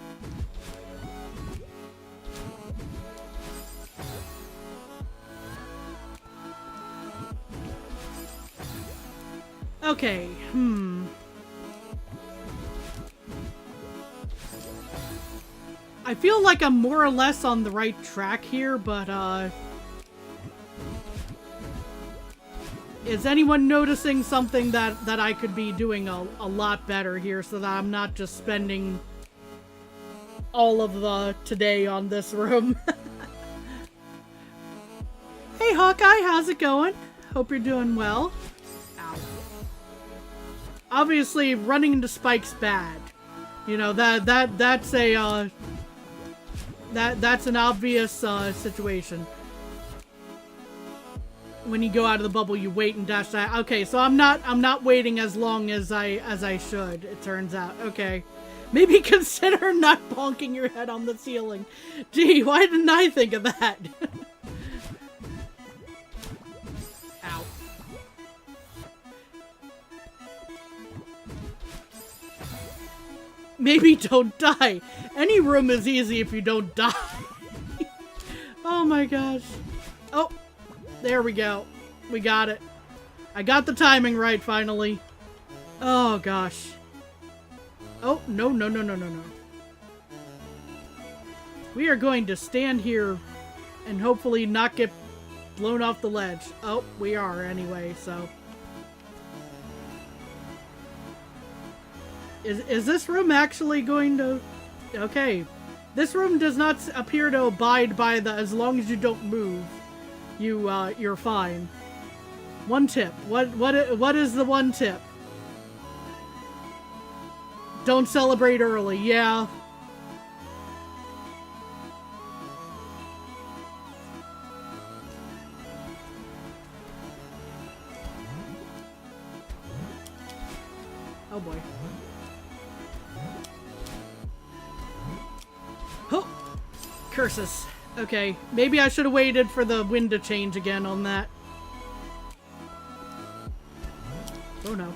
Okay, I feel like I'm more or less on the right track here, but, is anyone noticing something that I could be doing a lot better here so that I'm not just spending all of the today on this room? Hey Hawkeye, how's it going? Hope you're doing well. Ow. Obviously, running into spikes bad. You know, that's a, that's an obvious, situation. When you go out of the bubble, you wait and dash that. Okay, so I'm not waiting as long as I should, it turns out. Okay. Maybe consider not bonking your head on the ceiling. Gee, why didn't I think of that? Ow. Maybe don't die. Any room is easy if you don't die. Oh my gosh. Oh, there we go. We got it. I got the timing right finally. Oh gosh. Oh, no, no, no, no, no, no. We are going to stand here and hopefully not get blown off the ledge. Oh, we are anyway, so. Is this room actually going to... Okay. This room does not appear to abide by the as long as you don't move, you're fine. One tip. What is the one tip? Don't celebrate early. Yeah. Oh boy. Oh! Curses. Okay, maybe I should have waited for the wind to change again on that. Oh no.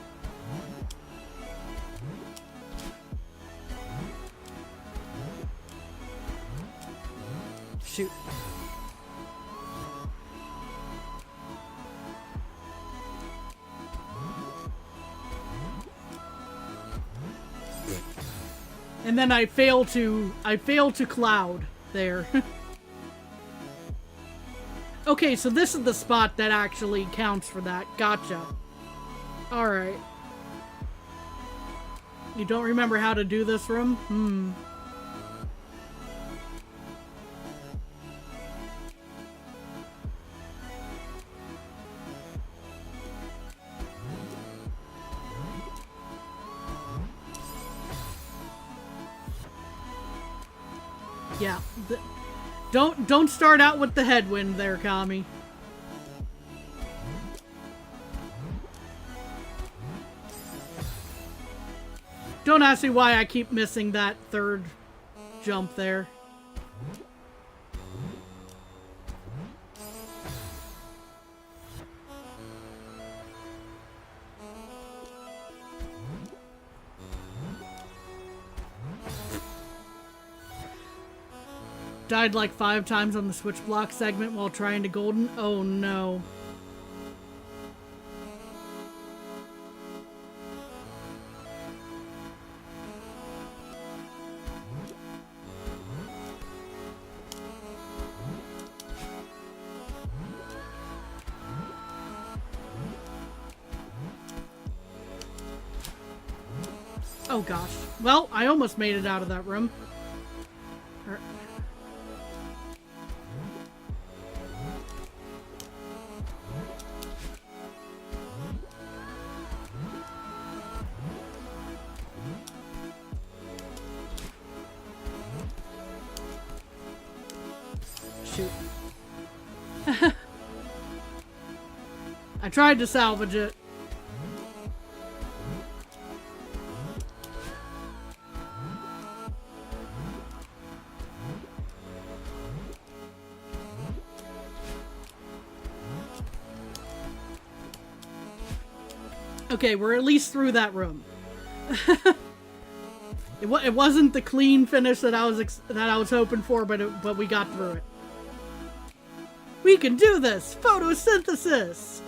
Shoot. And then I fail to cloud there. Okay, so this is the spot that actually counts for that. Gotcha. Alright. You don't remember how to do this room? Hmm. Yeah. Don't start out with the headwind there, Kami. Don't ask me why I keep missing that third jump there. Died like 5 times on the switch block segment while trying to golden. Oh no. Oh gosh. Well, I almost made it out of that room. Shoot. I tried to salvage it. Okay, we're at least through that room. It wasn't the clean finish that I was hoping for, but we got through it. We can do this! Photosynthesis!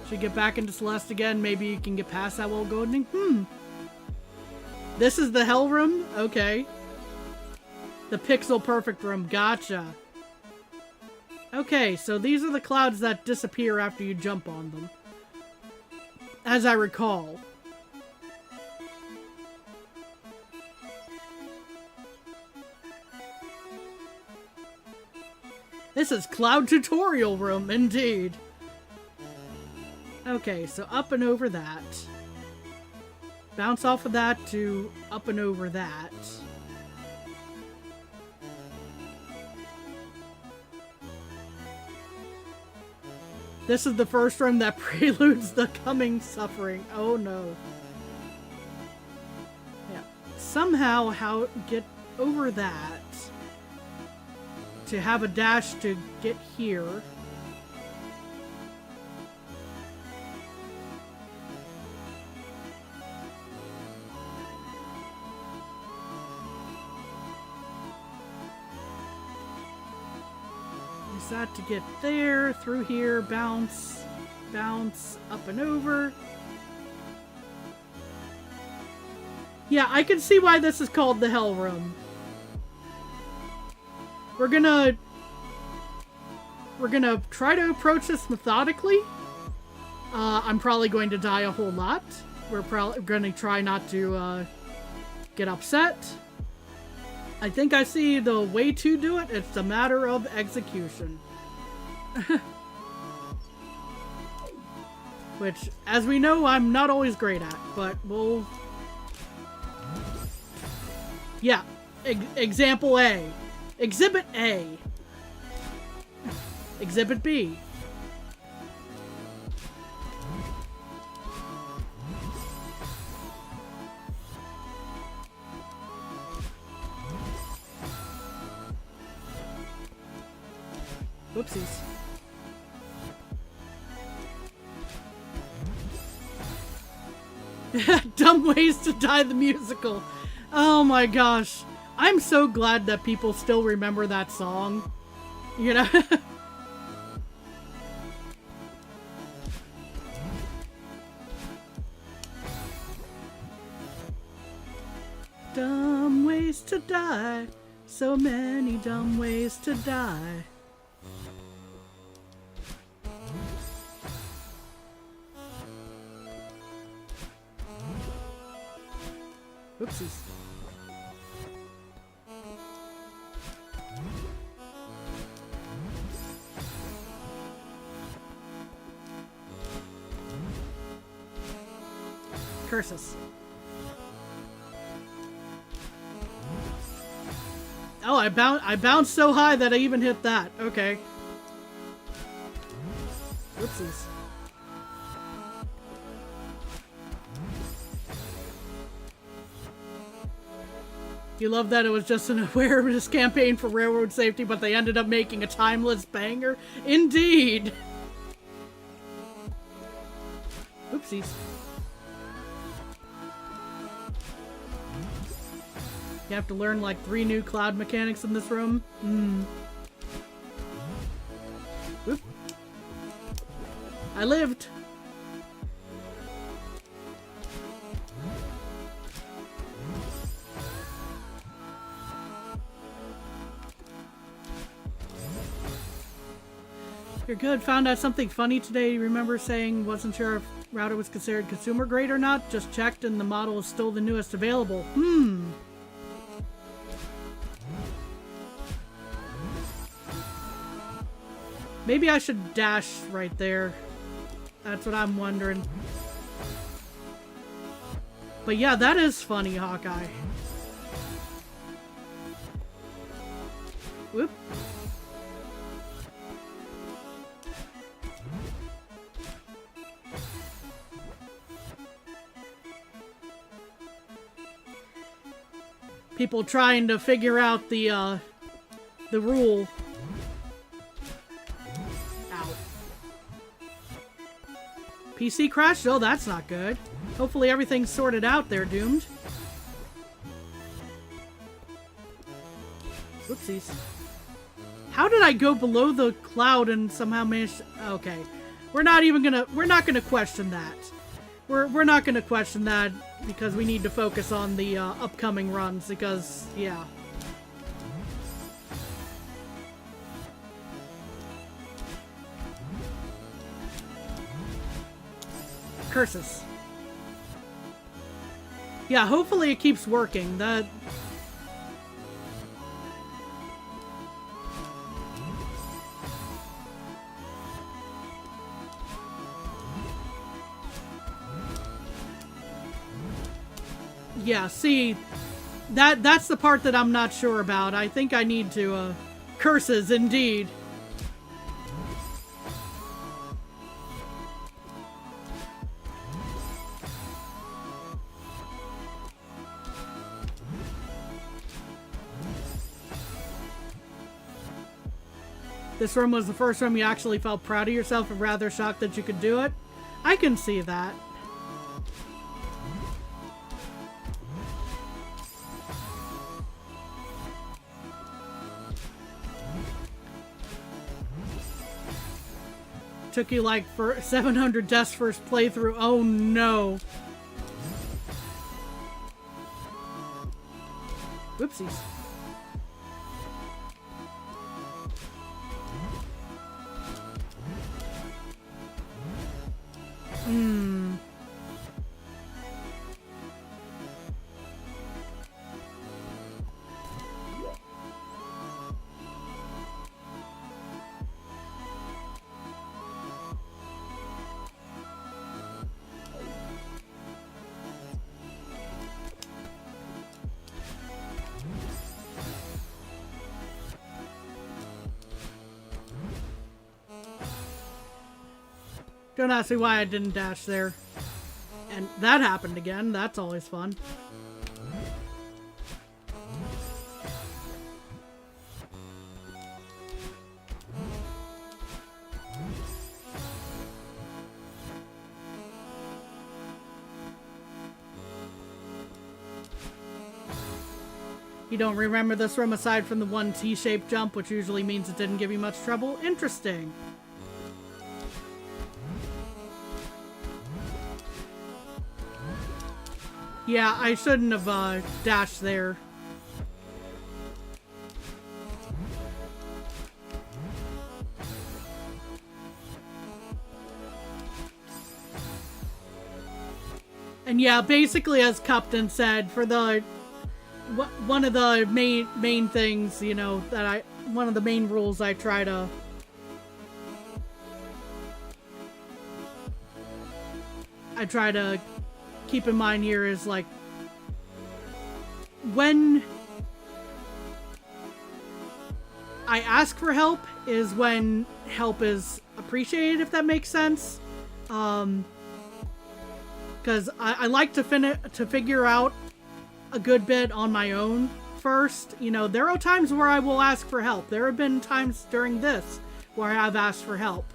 Should get back into Celeste again. Maybe you can get past that while goldening. This is the hell room? Okay. The pixel perfect room. Gotcha. Okay, so these are the clouds that disappear after you jump on them. As I recall. This is Cloud Tutorial Room, indeed. Okay, so up and over that. Bounce off of that to up and over that. This is the first room that preludes the coming suffering. Oh no. Yeah. Somehow, how get over that to have a dash to get here. Use that to get there, through here, bounce, bounce, up and over. Yeah, I can see why this is called the Hell Room. We're gonna try to approach this methodically. I'm probably going to die a whole lot. We're probably gonna try not to get upset. I think I see the way to do it. It's a matter of execution. Which, as we know, I'm not always great at, but we'll... Yeah, example A. Exhibit A. Exhibit B. Whoopsies. Dumb Ways to Die the musical. Oh my gosh. I'm so glad that people still remember that song. You know? Dumb ways to die. So many dumb ways to die. Oopsies. Curses. Oh, I bounced so high that I even hit that. Okay. Whoopsies. You love that it was just an awareness campaign for railroad safety, but they ended up making a timeless banger? Indeed! Oopsies. You have to learn like 3 new cloud mechanics in this room? Oop. I lived! You're good. Found out something funny today. Remember saying wasn't sure if router was considered consumer grade or not. Just checked and the model is still the newest available. Maybe I should dash right there. That's what I'm wondering. But yeah, that is funny, Hawkeye. Whoop. People trying to figure out the rule. Ow. PC crashed? Oh, that's not good. Hopefully everything's sorted out there, Doomed. Whoopsies. How did I go below the cloud and somehow manage to... Okay. We're not gonna question that. We're not gonna question that because we need to focus on the upcoming runs because, yeah. Curses. Yeah, hopefully it keeps working. That... Yeah, see, that's the part that I'm not sure about. I think I need to, curses, indeed. This room was the first room you actually felt proud of yourself and rather shocked that you could do it. I can see that. Took you like for 700 deaths first playthrough. Oh no. Whoopsies. Don't ask me why I didn't dash there. And that happened again. That's always fun. You don't remember this room aside from the one T-shaped jump, which usually means it didn't give you much trouble? Interesting. Yeah, I shouldn't have dashed there. And yeah, basically as Cupton said, for the one of the main things, you know, that one of the main rules I try to keep in mind here is, like, when I ask for help is when help is appreciated, if that makes sense. Because I like to figure out a good bit on my own first. You know, there are times where I will ask for help. There have been times during this where I've asked for help.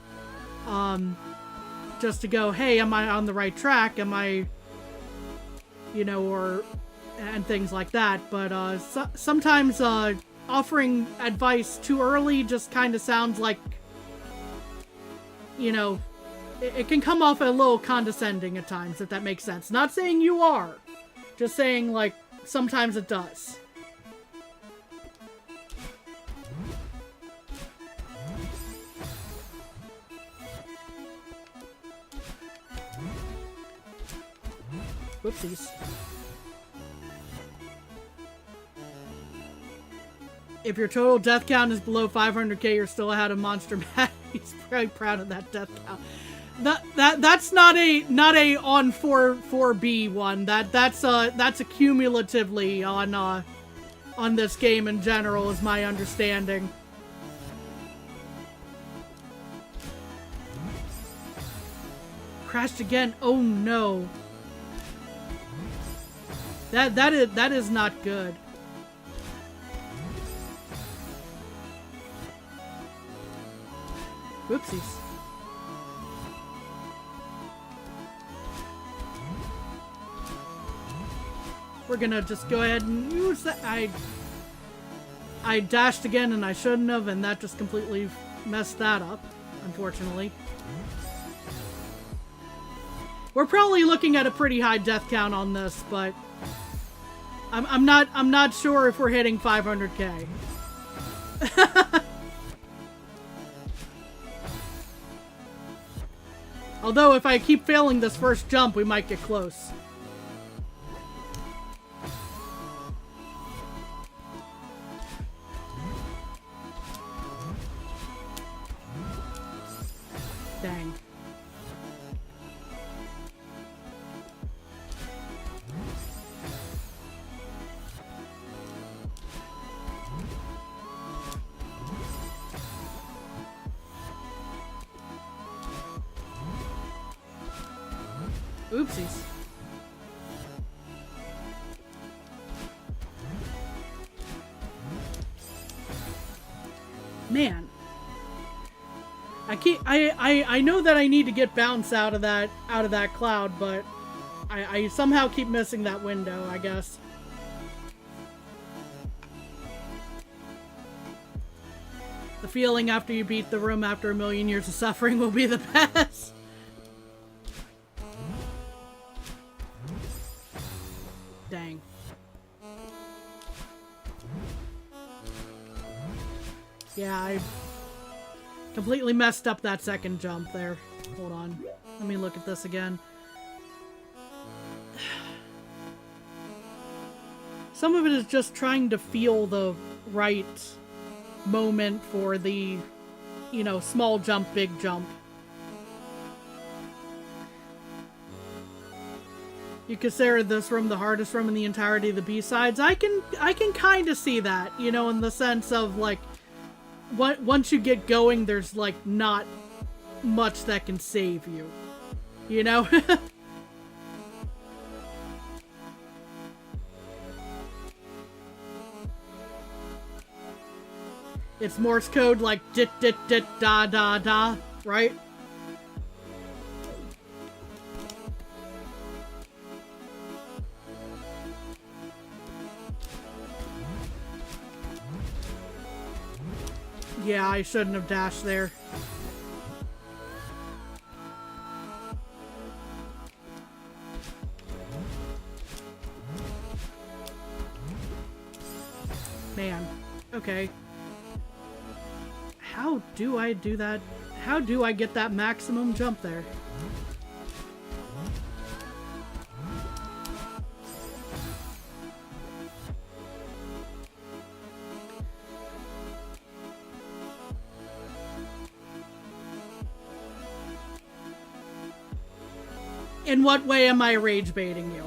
Just to go, hey, am I on the right track? Am I... You know, and things like that. But sometimes offering advice too early just kind of sounds like, you know, it can come off a little condescending at times, if that makes sense. Not saying you are, just saying, like, sometimes it does. Whoopsies. If your total death count is below 500k, you're still ahead of Monster Matt. He's very proud of that death count. That's not a on 4B one. That's a cumulatively on this game in general, is my understanding. Crashed again. Oh no. That is not good. Whoopsies. We're gonna just go ahead and use that. I dashed again and I shouldn't have, and that just completely messed that up, unfortunately. We're probably looking at a pretty high death count on this, but I'm not sure if we're hitting 500k. Although if I keep failing this first jump, we might get close. Dang. Oopsies. Man. I know that I need to get bounce out of that cloud, but I somehow keep missing that window, I guess. The feeling after you beat the room after a million years of suffering will be the best. Dang. Yeah, I completely messed up that second jump there. Hold on. Let me look at this again. Some of it is just trying to feel the right moment for the, you know, small jump, big jump. You consider this room the hardest room in the entirety of the B-sides. I can kind of see that, you know, in the sense of, like, once you get going, there's, like, not much that can save you. You know? It's Morse code, like, dit, dit, dit, da, da, da, right? Yeah, I shouldn't have dashed there. Man. Okay. How do I do that? How do I get that maximum jump there? In what way am I rage baiting you?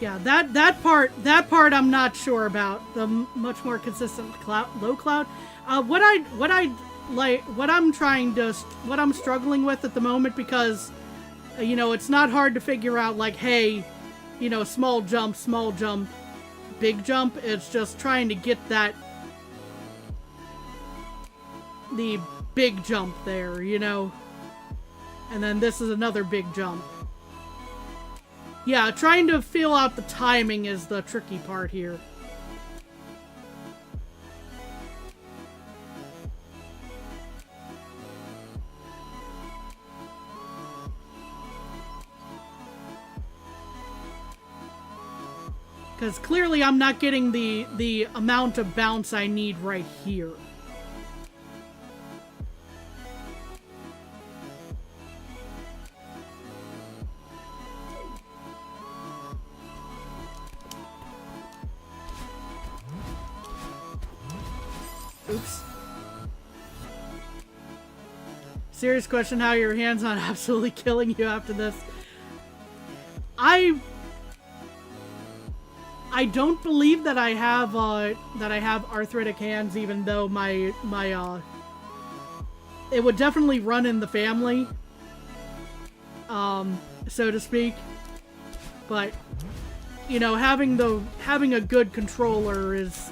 Yeah, that part I'm not sure about. The much more consistent low cloud. What I'm struggling with at the moment, because you know, it's not hard to figure out, like, hey, you know, small jump, big jump. It's just trying to get the big jump there, you know. And then this is another big jump. Yeah, trying to feel out the timing is the tricky part here. Because clearly I'm not getting the amount of bounce I need right here. Oops. Serious question, how are your hands on absolutely killing you after this? I don't believe that I have arthritic hands, even though my it would definitely run in the family, so to speak. But you know, having a good controller is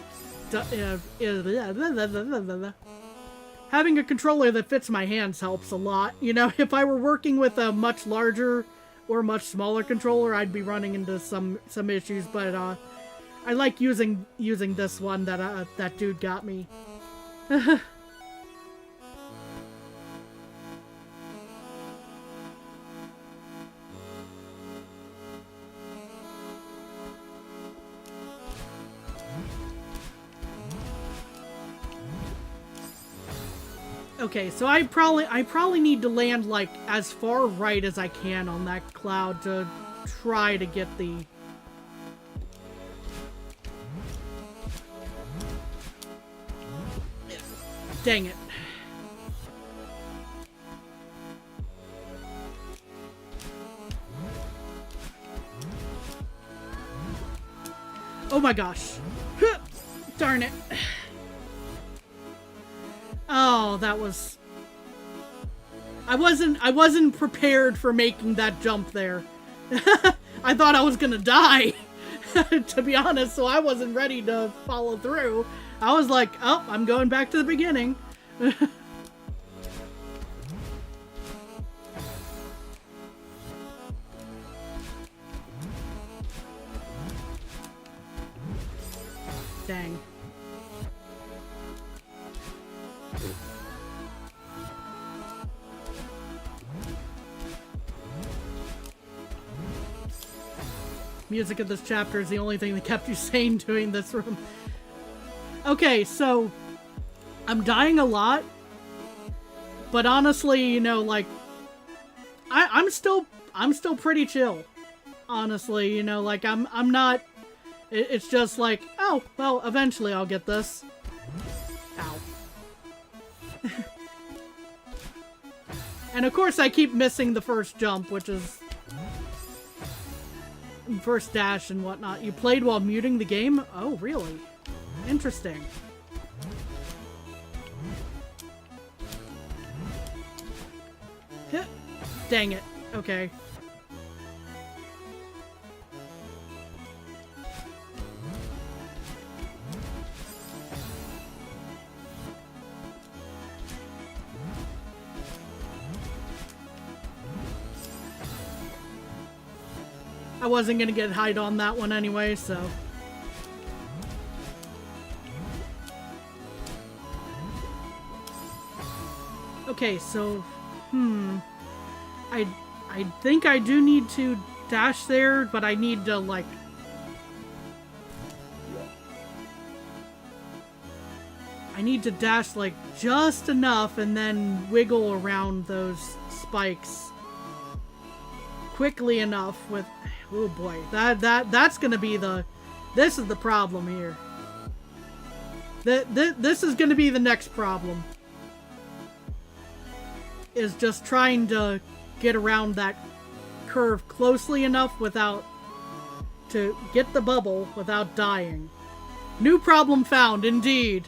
having a controller that fits my hands helps a lot. You know, if I were working with a much larger or much smaller controller, I'd be running into some issues. But I like using this one that that dude got me. Okay, so I probably need to land like as far right as I can on that cloud to try to get the... Dang it. Oh my gosh. Darn it. Oh, that was... I wasn't prepared for making that jump there. I thought I was gonna die, to be honest, so I wasn't ready to follow through. I was like, oh, I'm going back to the beginning. Dang. Music of this chapter is the only thing that kept you sane doing this room. Okay, so I'm dying a lot, but honestly, you know, like I'm still pretty chill. Honestly, you know, like I'm not. It's just like, oh well, eventually I'll get this. Ow. And of course, I keep missing the first jump, which is. First dash and whatnot. You played while muting the game? Oh, really? Interesting. Dang it. Okay. I wasn't gonna get hide on that one anyway, so... Okay, so... I think I do need to dash there, but I need to, like... I need to dash, like, just enough and then wiggle around those spikes quickly enough with... Oh boy, that's gonna be the... This is the problem here. This is gonna be the next problem. Is just trying to get around that curve closely enough without to get the bubble without dying. New problem found, indeed.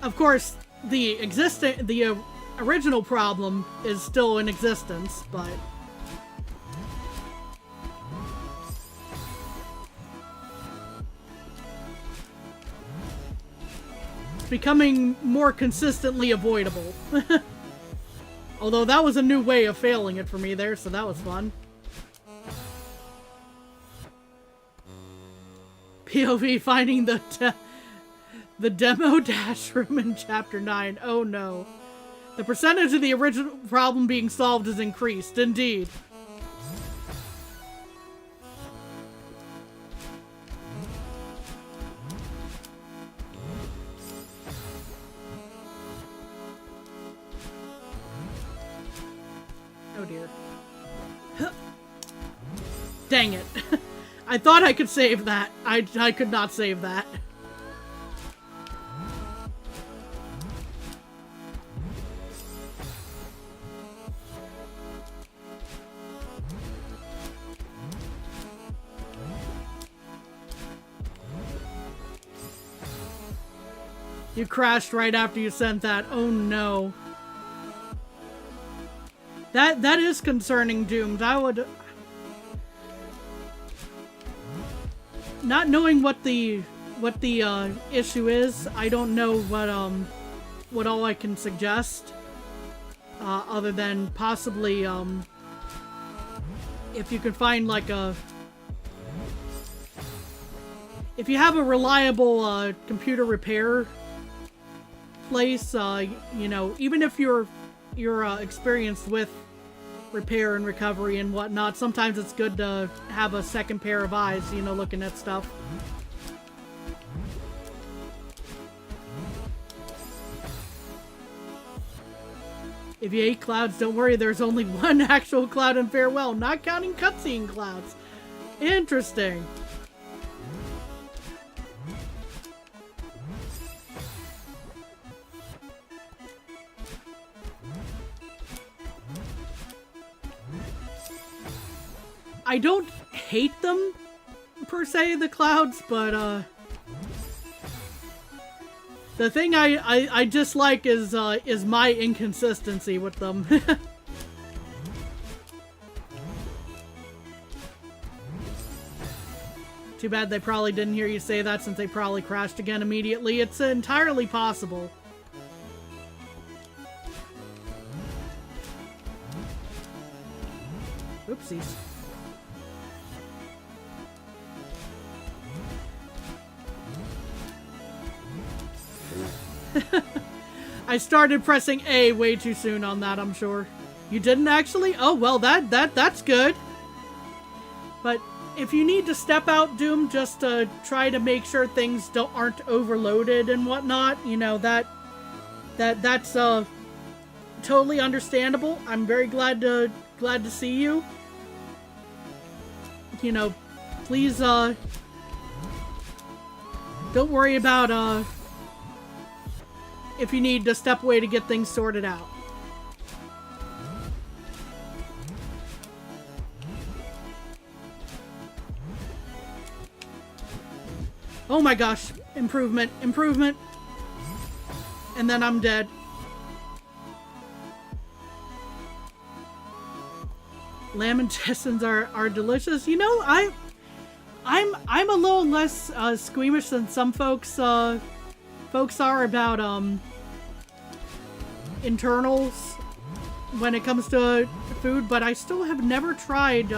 Of course, the original problem is still in existence, but it's becoming more consistently avoidable. Although that was a new way of failing it for me there, so that was fun. POV finding the demo dash room in Chapter 9. Oh no. The percentage of the original problem being solved is increased, indeed. Oh dear. Dang it. I thought I could save that. I could not save that. You crashed right after you sent that. Oh no. That is concerning, Doomed. I would... Not knowing what the issue is, I don't know what all I can suggest. Other than possibly, if you can find like if you have a reliable computer repair place, you know, even if you're experienced with repair and recovery and whatnot, sometimes it's good to have a second pair of eyes, you know, looking at stuff. If you hate clouds, don't worry, there's only one actual cloud in Farewell, not counting cutscene clouds. Interesting. I don't hate them, per se, the clouds, but, the thing I dislike is my inconsistency with them. Too bad they probably didn't hear you say that since they probably crashed again immediately. It's entirely possible. Oopsies. I started pressing A way too soon on that, I'm sure. You didn't actually? Oh, well, that's good. But if you need to step out, Doom, just to try to make sure things aren't overloaded and whatnot, you know, that's totally understandable. I'm very glad to see you. You know, please don't worry about if you need to step away to get things sorted out. Oh my gosh. Improvement. Improvement. And then I'm dead. Lamb intestines are delicious. You know, I'm a little less squeamish than some folks are about internals when it comes to food, but I still have never tried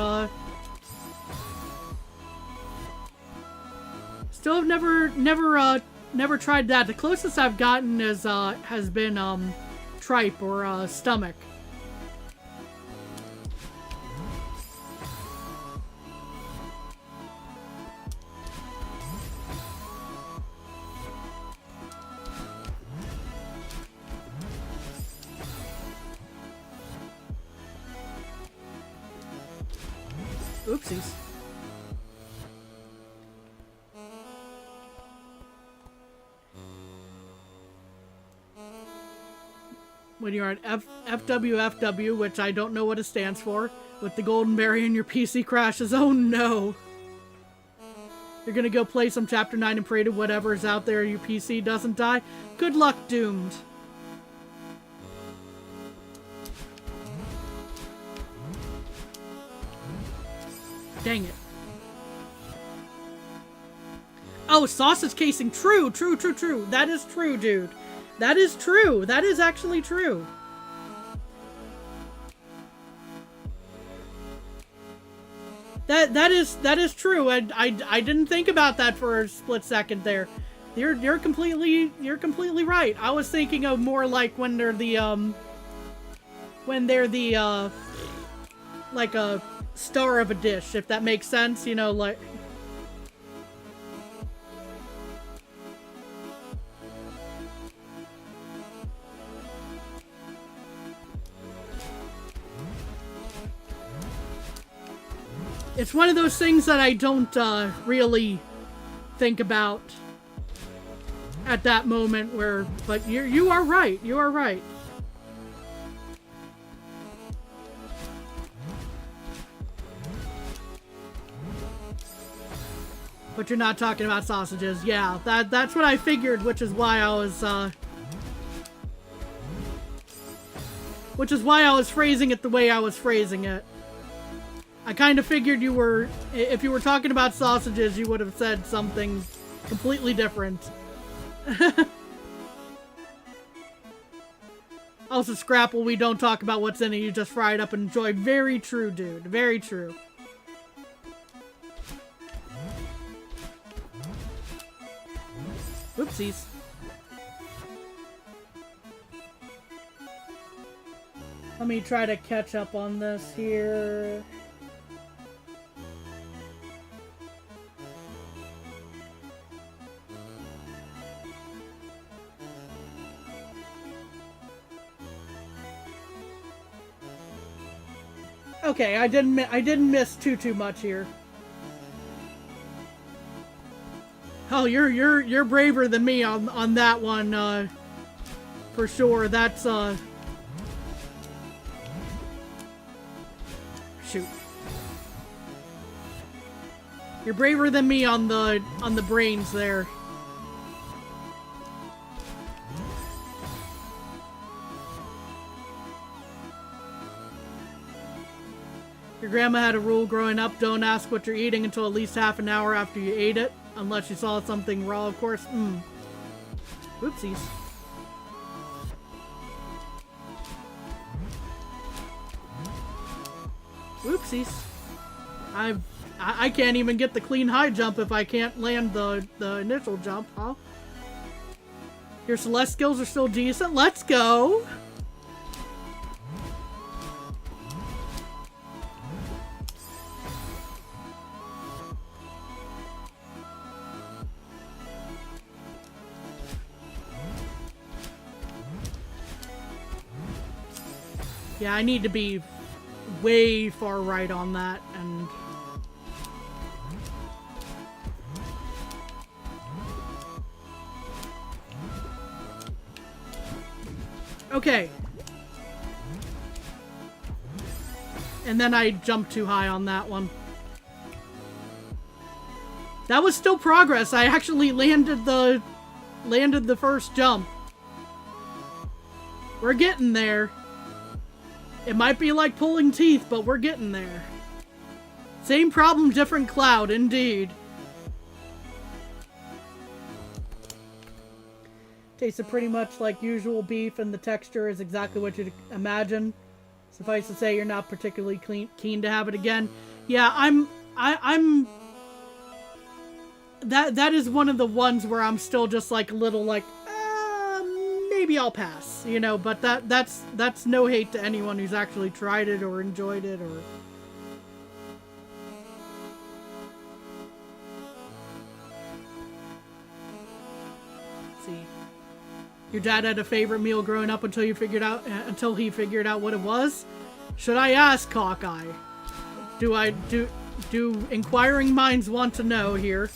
never tried that. The closest I've gotten is has been tripe or stomach. Oopsies. When you're on FWFW, which I don't know what it stands for, with the golden berry and your PC crashes, oh no! You're gonna go play some Chapter 9 and pray to whatever's out there your PC doesn't die? Good luck, doomed. Dang it. Oh, sausage casing. True. That is true, dude. That is true. That is actually true. That is true. I didn't think about that for a split second there. You're completely right. I was thinking of more like when they're the like a star of a dish, if that makes sense, you know, like. It's one of those things that I don't really think about at that moment where, but you are right. You are right. But you're not talking about sausages. Yeah, that's what I figured, which is why I was phrasing it the way I was phrasing it. I kind of figured if you were talking about sausages, you would have said something completely different. Also, Scrapple, we don't talk about what's in it, you just fry it up and enjoy. Very true, dude. Very true. Oopsies. Let me try to catch up on this here. Okay, I didn't miss too much here. Oh, you're braver than me on that one, for sure. That's shoot. You're braver than me on the brains there. Your grandma had a rule growing up, don't ask what you're eating until at least half an hour after you ate it. Unless you saw something raw, of course. Oopsies. Oopsies. I can't even get the clean high jump if I can't land the initial jump, huh? Your Celeste skills are still decent. Let's go! Yeah, I need to be way far right on that, and... Okay. And then I jumped too high on that one. That was still progress. I actually landed the first jump. We're getting there. It might be like pulling teeth, but we're getting there. Same problem, different cloud, indeed. Tasted pretty much like usual beef, and the texture is exactly what you'd imagine. Suffice to say, you're not particularly keen to have it again. Yeah, I'm... That is one of the ones where I'm still just like a little like... maybe I'll pass, you know, but that's no hate to anyone who's actually tried it or enjoyed it or... Let's see. Your dad had a favorite meal growing up until he figured out what it was? Should I ask, Hawkeye? do inquiring minds want to know here?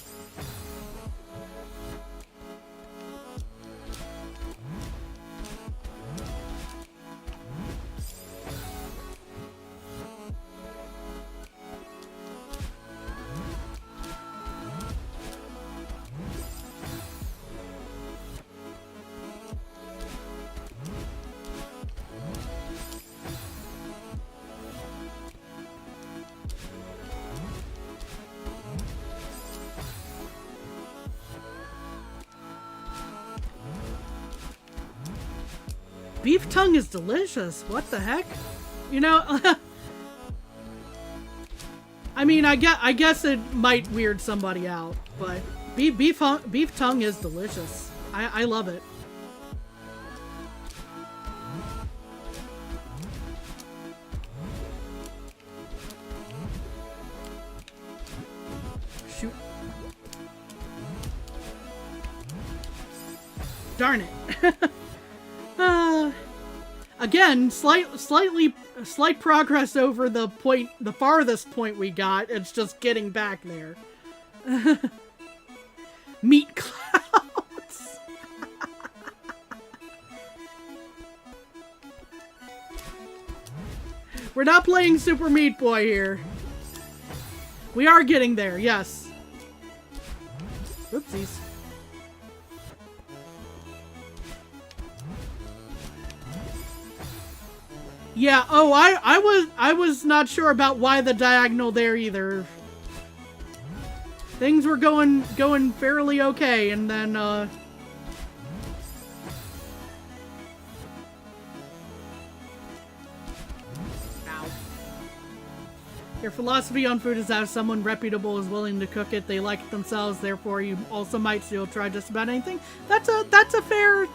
Beef tongue is delicious. What the heck? You know, I mean, I guess it might weird somebody out, but beef tongue is delicious. I love it. Shoot. Darn it. Again, slight progress over the farthest point we got. It's just getting back there. Meat clouds. We're not playing Super Meat Boy here. We are getting there, yes. Oopsies. Yeah, oh, I was not sure about why the diagonal there either. Things were going fairly okay, and then Ow. Your philosophy on food is that if someone reputable is willing to cook it, they like it themselves, therefore you also might still try just about anything. That's a fair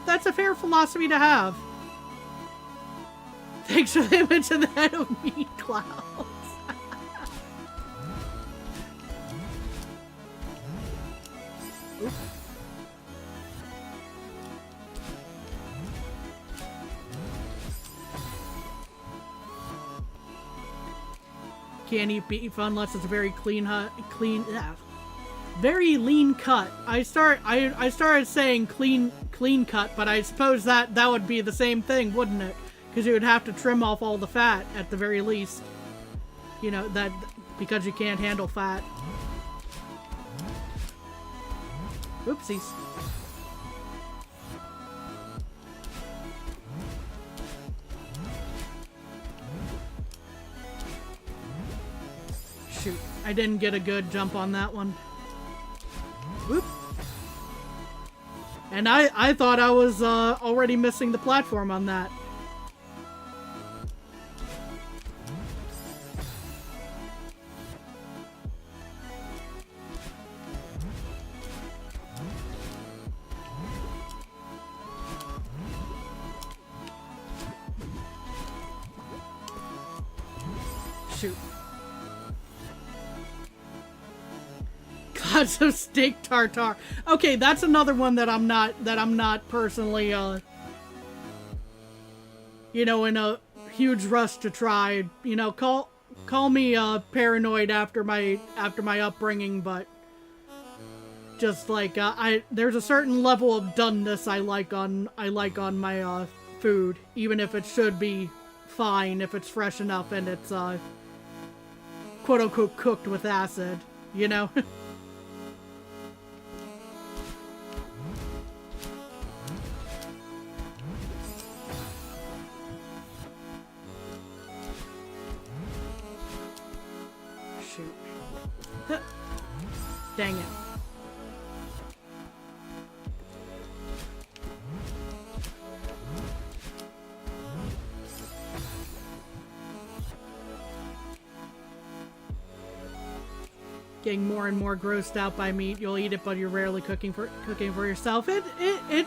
philosophy to have. Thanks for the image of the head of meat clouds. Can't eat beef unless it's a very very lean cut. I started saying clean cut, but I suppose that would be the same thing, wouldn't it? Because you would have to trim off all the fat at the very least. You know, that because you can't handle fat. Oopsies. Shoot, I didn't get a good jump on that one. Whoop. And I thought I was already missing the platform on that. Shoot. Lots of steak tartare. Okay, that's another one that I'm not personally you know, in a huge rush to try. You know, call me paranoid after my upbringing, but just like there's a certain level of doneness I like on my food, even if it should be fine if it's fresh enough and it's quote unquote cooked with acid, you know? Shoot. Dang it. Getting more and more grossed out by meat. You'll eat it, but you're rarely cooking for yourself. It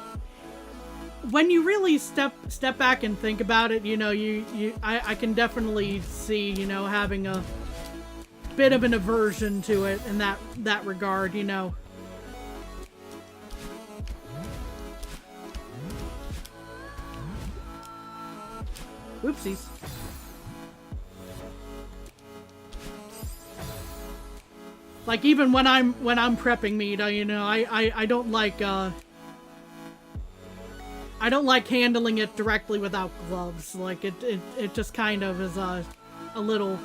when you really step back and think about it, you know, I can definitely see, you know, having a bit of an aversion to it in that regard, you know. Oopsies. Like, even when I'm prepping meat, you know, I don't like, I don't like handling it directly without gloves. Like, it just kind of is, a little...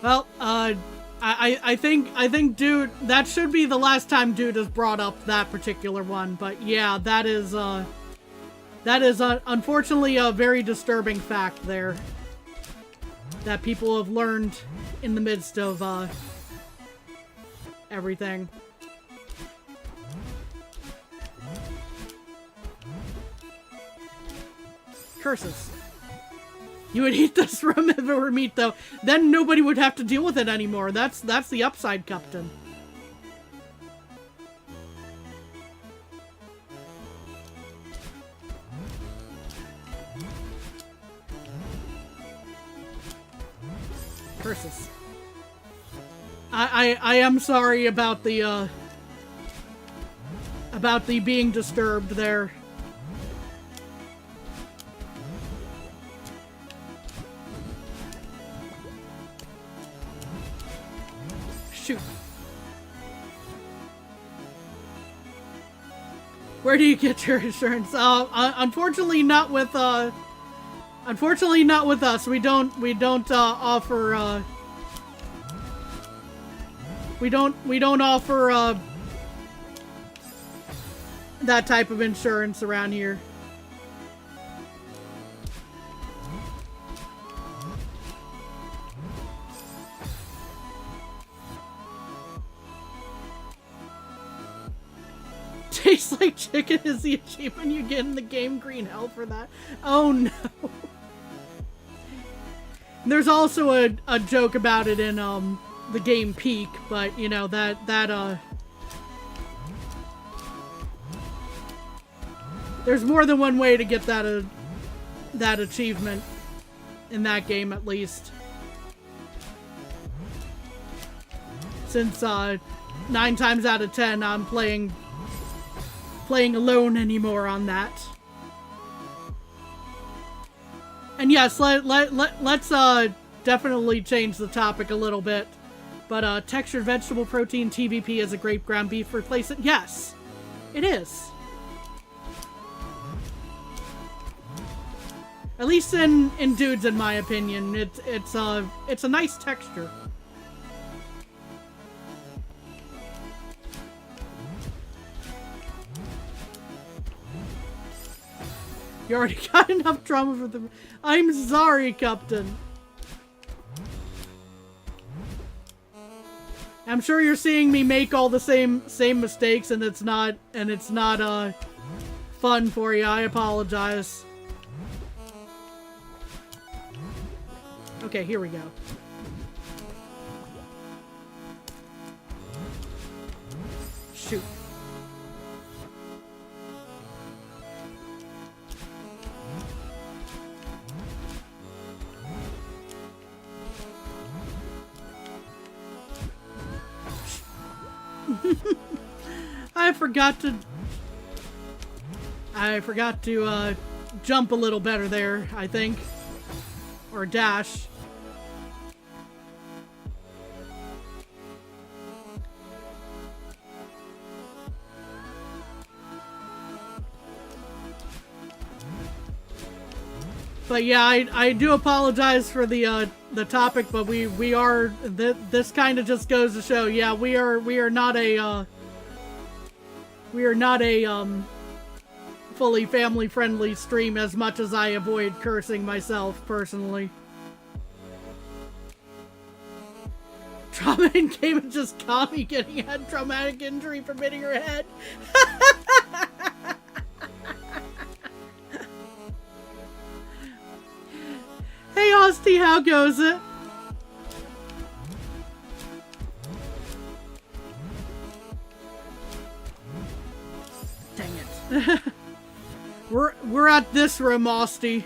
Well, I think Dude, that should be the last time Dude has brought up that particular one, but yeah, that is unfortunately a very disturbing fact there. That people have learned in the midst of, everything. Curses. You would eat this room if it were meat, though. Then nobody would have to deal with it anymore. That's the upside, Captain. Curses. I am sorry about the being disturbed there. Shoot. Where do you get your insurance? Unfortunately not with us. We don't offer we don't offer that type of insurance around here. Tastes like chicken is the achievement you get in the game. Green hell for that. Oh no. There's also a joke about it in the game Peak, but you know that there's more than one way to get that achievement in that game, at least. Since 9 times out of 10 I'm playing alone anymore on that. And yes, let's definitely change the topic a little bit. But textured vegetable protein TVP is a great ground beef replacement. Yes, it is. At least in Dudes, in my opinion, it's a nice texture. You already got enough trauma for the... I'm sorry, Captain. I'm sure you're seeing me make all the same mistakes, and it's not fun for you. I apologize. Okay, here we go. Shoot. I forgot to jump a little better there, I think. Or dash. But yeah, I do apologize for the topic, but we are this kind of just goes to show, yeah, we are not a fully family friendly stream, as much as I avoid cursing myself personally. Trauma in game and just Kami getting a traumatic injury from hitting her head. Hey, Hosty, how goes it? Dang it. We're at this room, Hosty.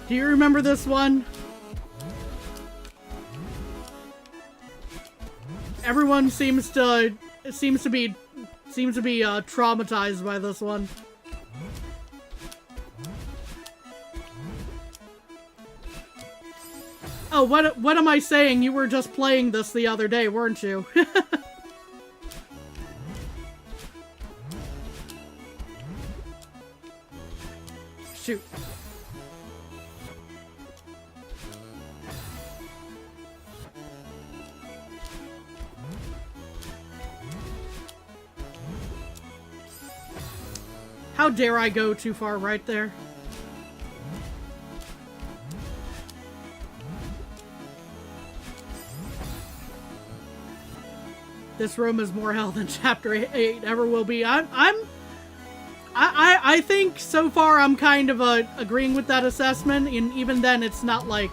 Do you remember this one? Everyone seems to be traumatized by this one. Oh, what am I saying? You were just playing this the other day, weren't you? Shoot. How dare I go too far right there? This room is more hell than Chapter 8 ever will be. I think so far I'm kind of agreeing with that assessment, and even then it's not like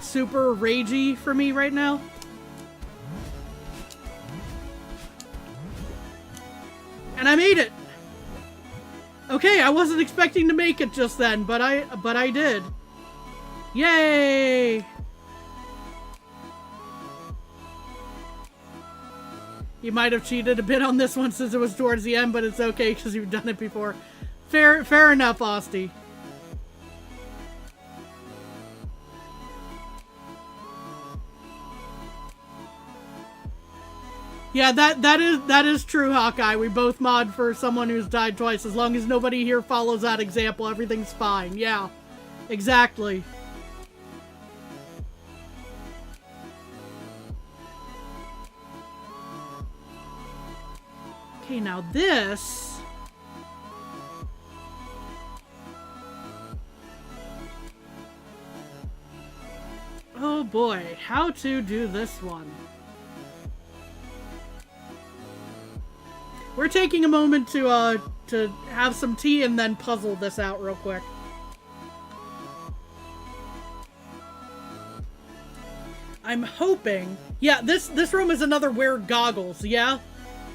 super ragey for me right now. And I made it! Okay, I wasn't expecting to make it just then, but I did. Yay! You might have cheated a bit on this one since it was towards the end, but it's okay because you've done it before. Fair enough, Austie. Yeah, that is true, Hawkeye. We both mod for someone who's died twice. As long as nobody here follows that example, everything's fine. Yeah, exactly. Okay, now this... Oh boy, how to do this one. We're taking a moment to have some tea and then puzzle this out real quick. I'm hoping... Yeah, this room is another wear goggles, yeah?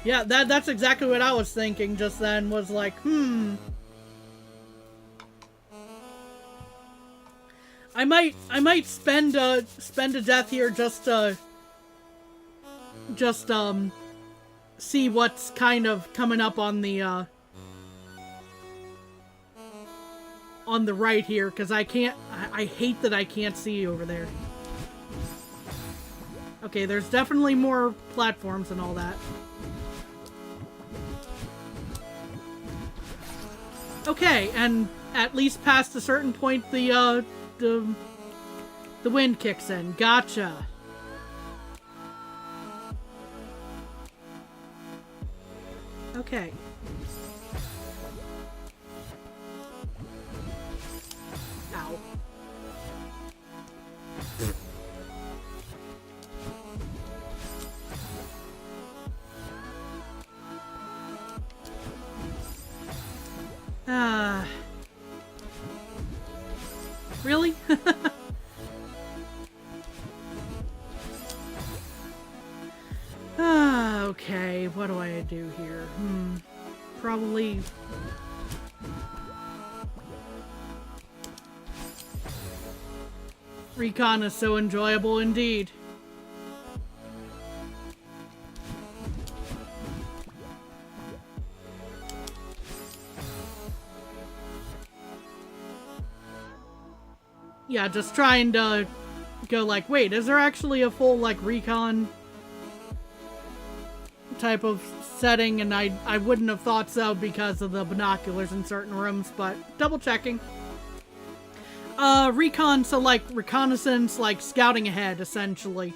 Yeah, that's exactly what I was thinking just then, was like, I might spend a death here just to see what's kind of coming up on the right here, because I hate that I can't see over there. Okay, there's definitely more platforms and all that. Okay, and at least past a certain point, the wind kicks in. Gotcha. Okay. Ow. Really? Okay, what do I do here? Probably... Recon is so enjoyable indeed. Yeah, just trying to go like, wait, is there actually a full, like, recon type of setting? And I wouldn't have thought so because of the binoculars in certain rooms, but double checking. Recon, so like reconnaissance, like scouting ahead, essentially.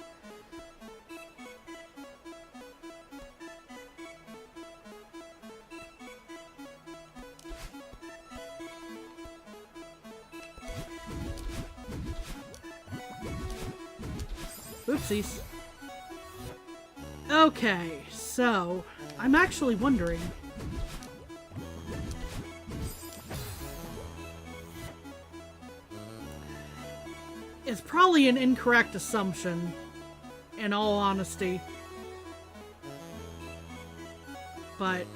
Oopsies. Okay, so I'm actually wondering. It's probably an incorrect assumption, in all honesty. But...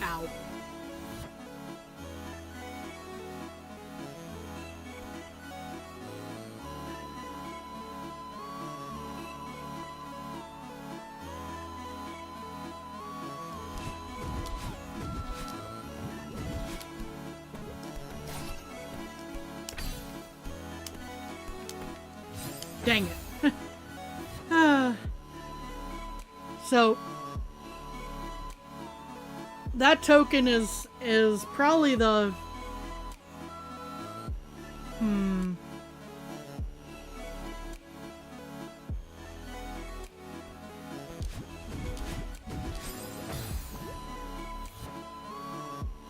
Ow. Dang it. So that token is probably the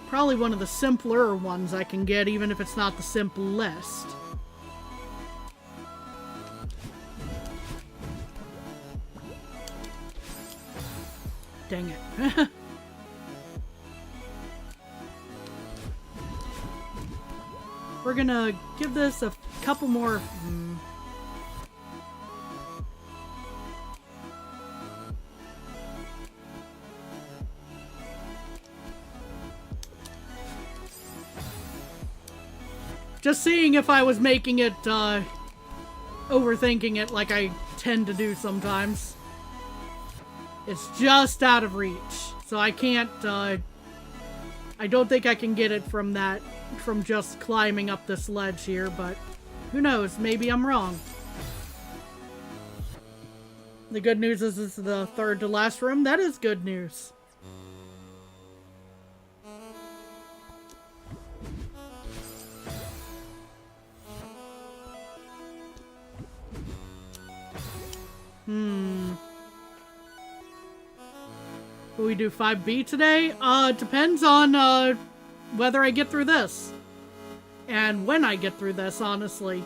probably one of the simpler ones I can get, even if it's not the simplest. Dang it. We're gonna give this a couple more... Just seeing if I was making it, overthinking it like I tend to do sometimes. It's just out of reach. So I can't, I don't think I can get it from just climbing up this ledge here, but who knows, maybe I'm wrong. The good news is this is the third to last room. That is good news. Will we do 5B today? Depends on, whether I get through this. And when I get through this, honestly.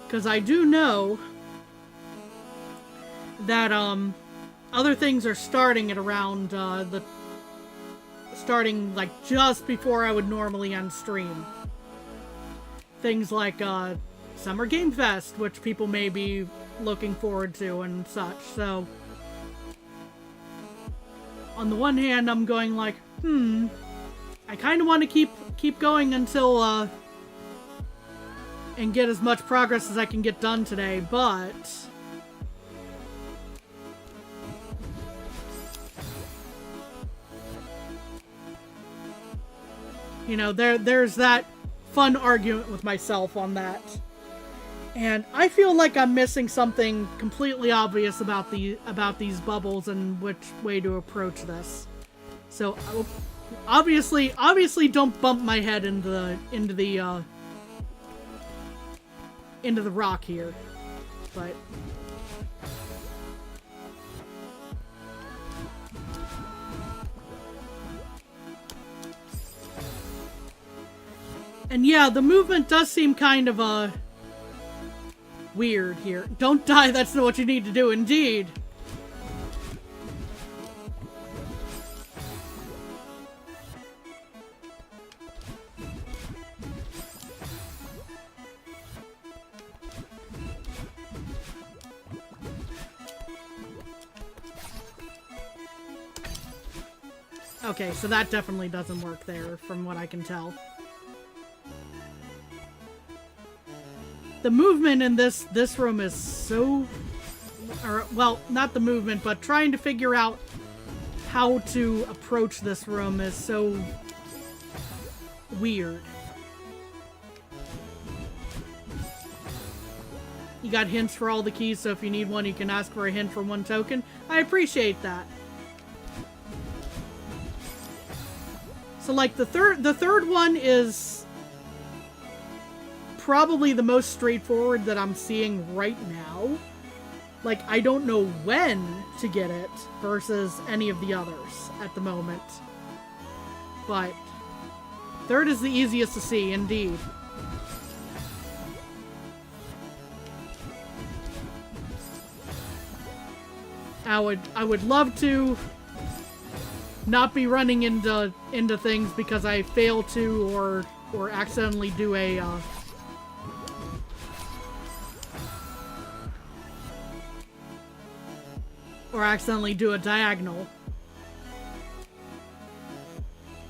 Because I do know that, other things are starting at around, starting, like, just before I would normally end stream. Things like, Summer Game Fest, which people may be looking forward to and such, so... On the one hand, I'm going like, I kind of want to keep going until, and get as much progress as I can get done today, but... You know, there's that fun argument with myself on that. And I feel like I'm missing something completely obvious about these bubbles and which way to approach this. So obviously don't bump my head into the rock here. But and yeah, the movement does seem kind of weird here. Don't die, that's not what you need to do, indeed. Okay, so that definitely doesn't work there, from what I can tell. The movement in this room is so... Or, well, not the movement, but trying to figure out how to approach this room is so... weird. You got hints for all the keys, so if you need one, you can ask for a hint for one token. I appreciate that. So, like, the third one is... probably the most straightforward that I'm seeing right now. Like, I don't know when to get it versus any of the others at the moment. But third is the easiest to see, indeed. I would love to not be running into things because I fail to or accidentally do a or accidentally do a diagonal.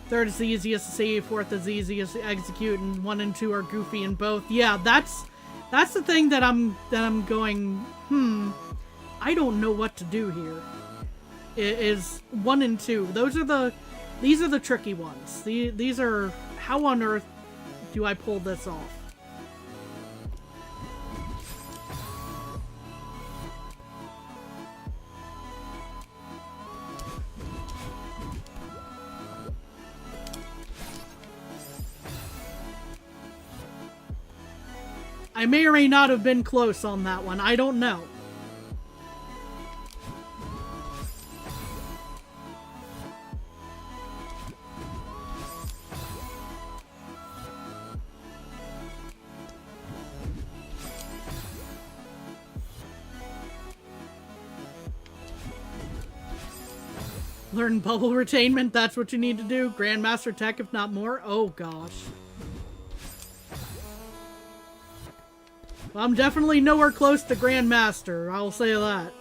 Third is the easiest to see, fourth is the easiest to execute, and 1 and 2 are goofy in both. Yeah, that's the thing that I'm going, I don't know what to do here. It is 1 and 2. These are the tricky ones. These are, how on earth do I pull this off? I may or may not have been close on that one. I don't know. Learn bubble retainment, that's what you need to do. Grandmaster tech, if not more. Oh, gosh. Well, I'm definitely nowhere close to Grandmaster, I'll say that.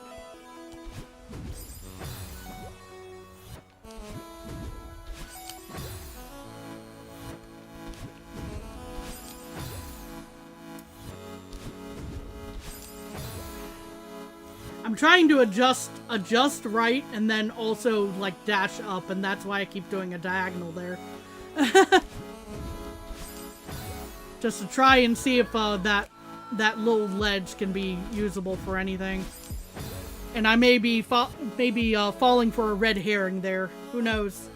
I'm trying to adjust right, and then also, like, dash up, and that's why I keep doing a diagonal there. Just to try and see if that little ledge can be usable for anything. And I may be falling for a red herring there. Who knows?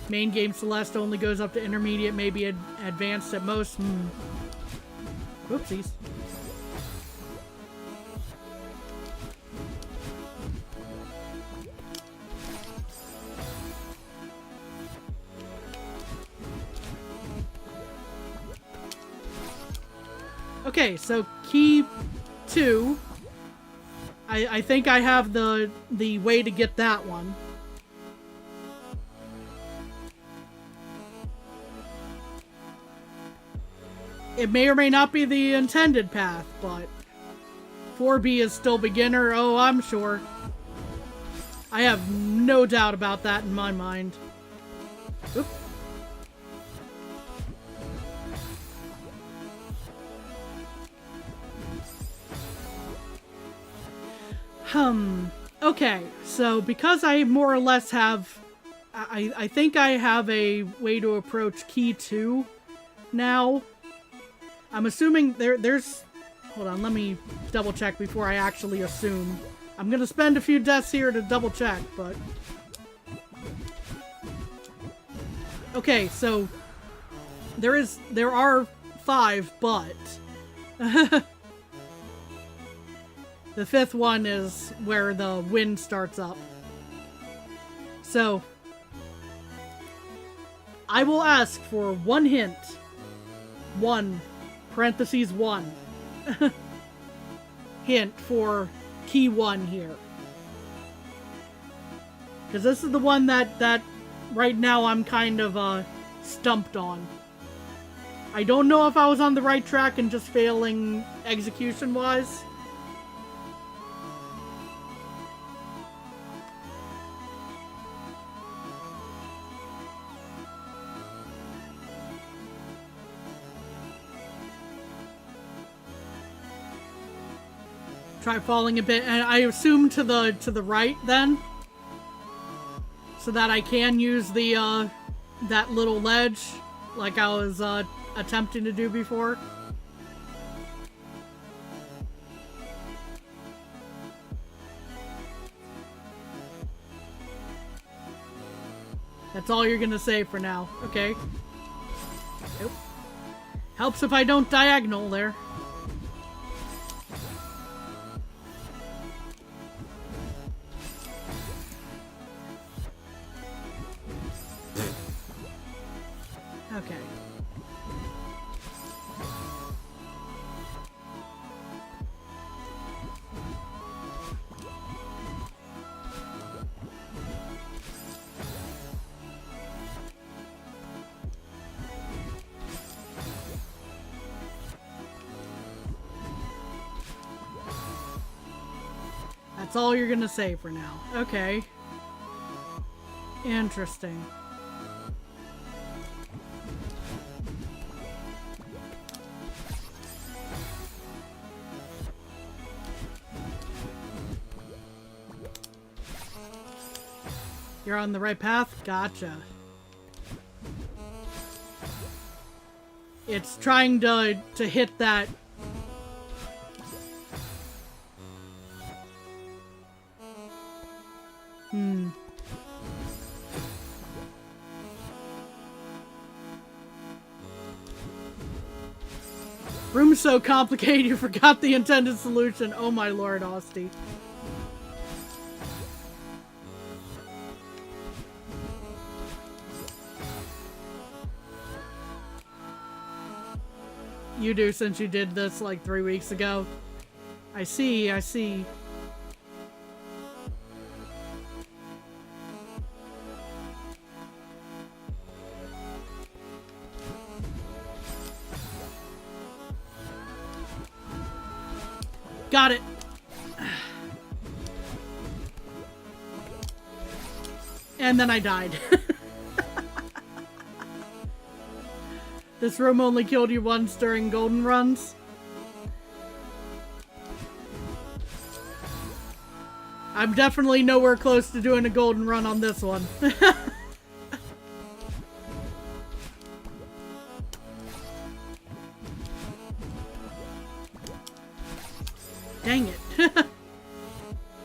Main game Celeste only goes up to intermediate, maybe advanced at most. Oopsies. Okay, so key 2. I think I have the way to get that one. It may or may not be the intended path, but 4B is still beginner. Oh, I'm sure. I have no doubt about that in my mind. Oop. Okay, so because I more or less have... I think I have a way to approach key 2 now. I'm assuming there's... Hold on, let me double check before I actually assume. I'm gonna spend a few deaths here to double check, but... Okay, so... There are 5, but... The 5th one is where the wind starts up. So... I will ask for 1 hint. 1... parentheses 1 hint for key 1 here, because this is the one that right now I'm kind of stumped on. I don't know if I was on the right track and just failing execution wise. Try falling a bit, and I assume to the right then, so that I can use the that little ledge like I was attempting to do before. That's all you're gonna say for now. Okay. Nope. Helps if I don't diagonal there. Okay. That's all you're gonna say for now. Okay. Interesting. You're on the right path? Gotcha. It's trying to hit that. Room's so complicated you forgot the intended solution. Oh my lord, Austie. You do, since you did this like 3 weeks ago. I see, I see. Got it. And then I died. This room only killed you once during golden runs. I'm definitely nowhere close to doing a golden run on this one. Dang it.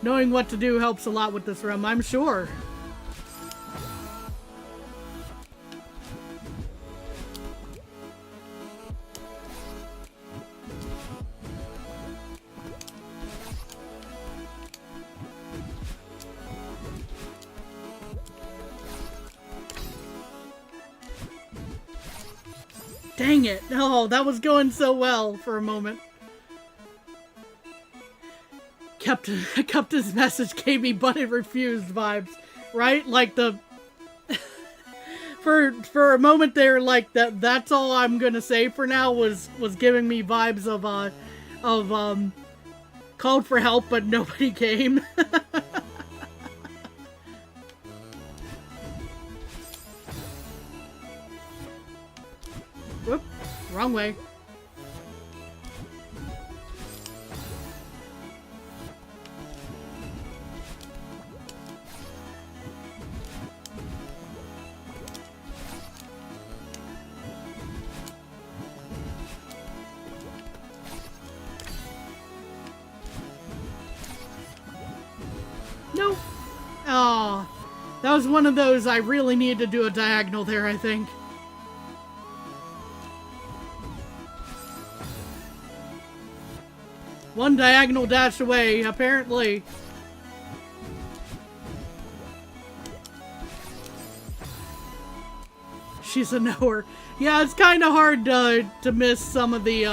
Knowing what to do helps a lot with this room, I'm sure. Dang it. Oh, that was going so well for a moment. Captain's message gave me but it refused vibes, right? Like the for a moment there, like that's all I'm gonna say for now was giving me vibes of called for help but nobody came. Whoop, wrong way. Nope. Oh, that was one of those I really needed to do a diagonal there, I think. One diagonal dash away, apparently. She's a knower. Yeah, it's kind of hard to miss some of the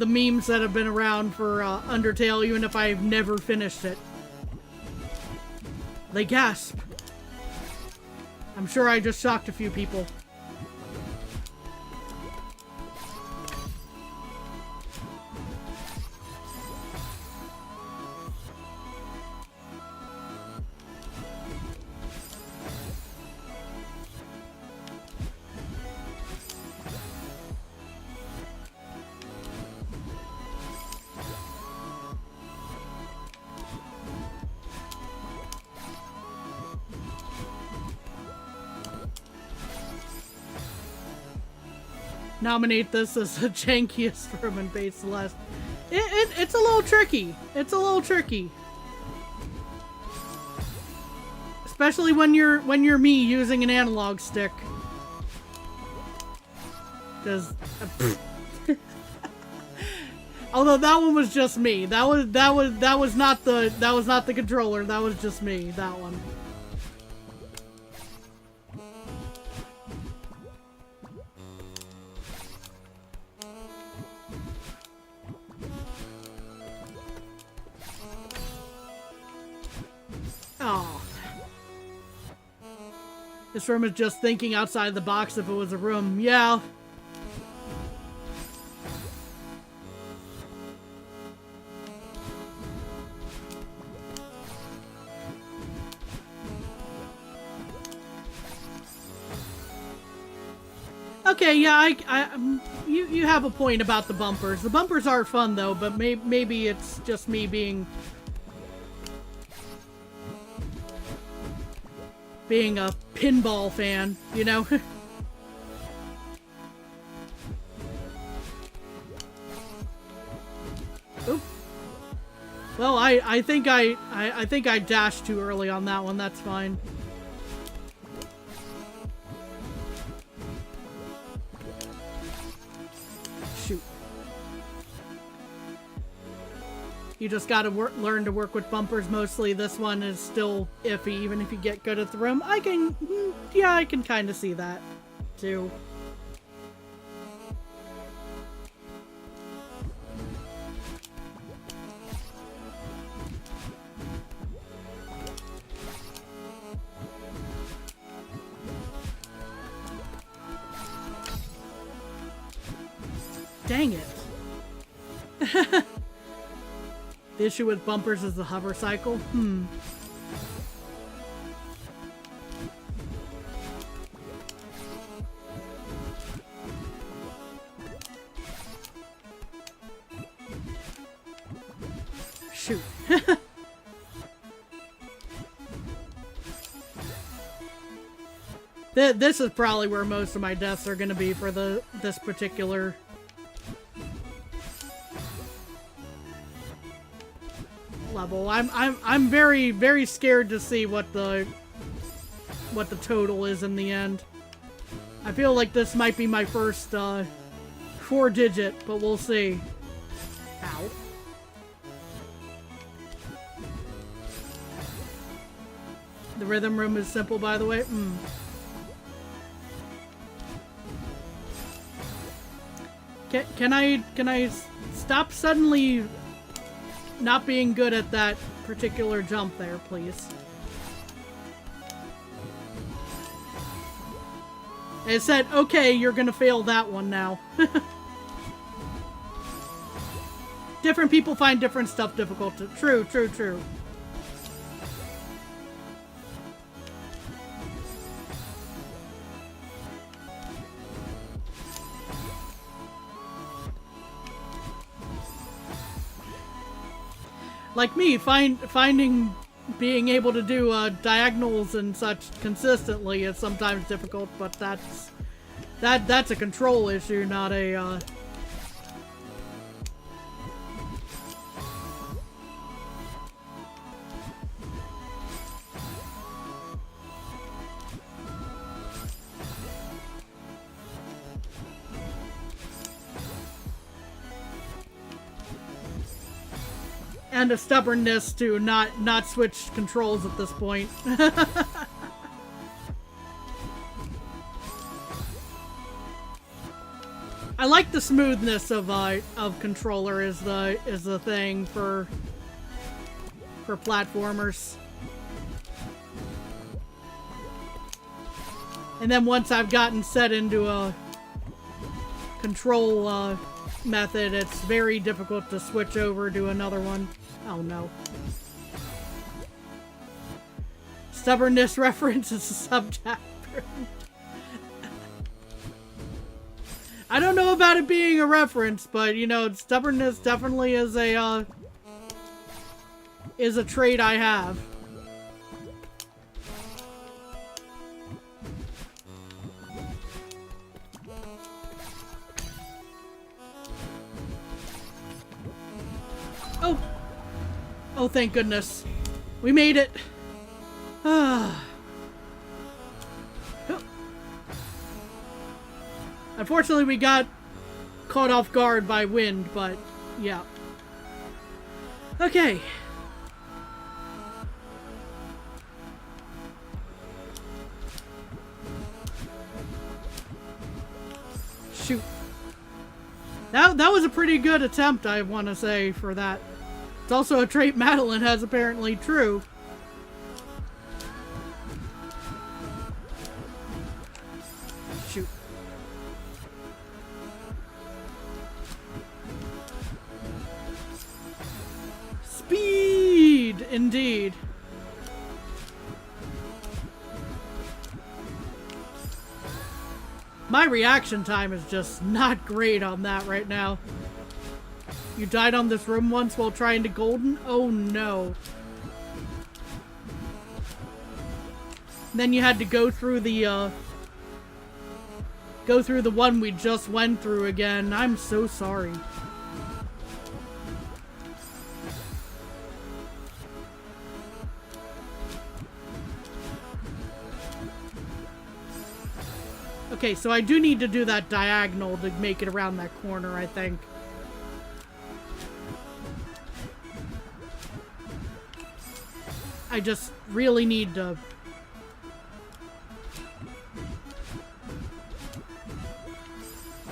memes that have been around for Undertale, even if I've never finished it. They gasp. I'm sure I just shocked a few people. Nominate this as the jankiest room in base Celeste. It's a little tricky. It's a little tricky. Especially when you're me using an analog stick. Because although that one was just me. That was not the controller. That was just me. That one. Oh. This room is just thinking outside the box if it was a room. Yeah. Okay, yeah, you have a point about the bumpers. The bumpers are fun though, but maybe it's just me being a pinball fan, you know? Oop. Well, I think I dashed too early on that one. That's fine. Shoot. You just gotta learn to work with bumpers mostly. This one is still iffy, even if you get good at the room. I can kind of see that, too. Dang it. The issue with bumpers is the hover cycle. Shoot. This is probably where most of my deaths are going to be for this particular level. I'm very, very scared to see what the total is in the end. I feel like this might be my first 4-digit, but we'll see. Ow. The rhythm room is simple, by the way. Can I stop suddenly not being good at that particular jump there, please? It said, okay, you're gonna fail that one now. Different people find different stuff difficult to... True. Like me, finding being able to do diagonals and such consistently is sometimes difficult, but that's a control issue, not a and a stubbornness to not switch controls at this point. I like the smoothness of controller is the thing for platformers. And then once I've gotten set into a control method, it's very difficult to switch over to another one. Oh no. Stubbornness reference is a subchapter. I don't know about it being a reference, but you know, stubbornness definitely is a trait I have. Oh, thank goodness. We made it. Unfortunately, we got caught off guard by wind, but yeah. Okay. Shoot. That was a pretty good attempt, I want to say, for that. It's also a trait Madeline has, apparently. True. Shoot. Speed, indeed. My reaction time is just not great on that right now. You died on this room once while trying to golden? Oh no. Then you had to go through the one we just went through again. I'm so sorry. Okay, so I do need to do that diagonal to make it around that corner, I think. I just really need to...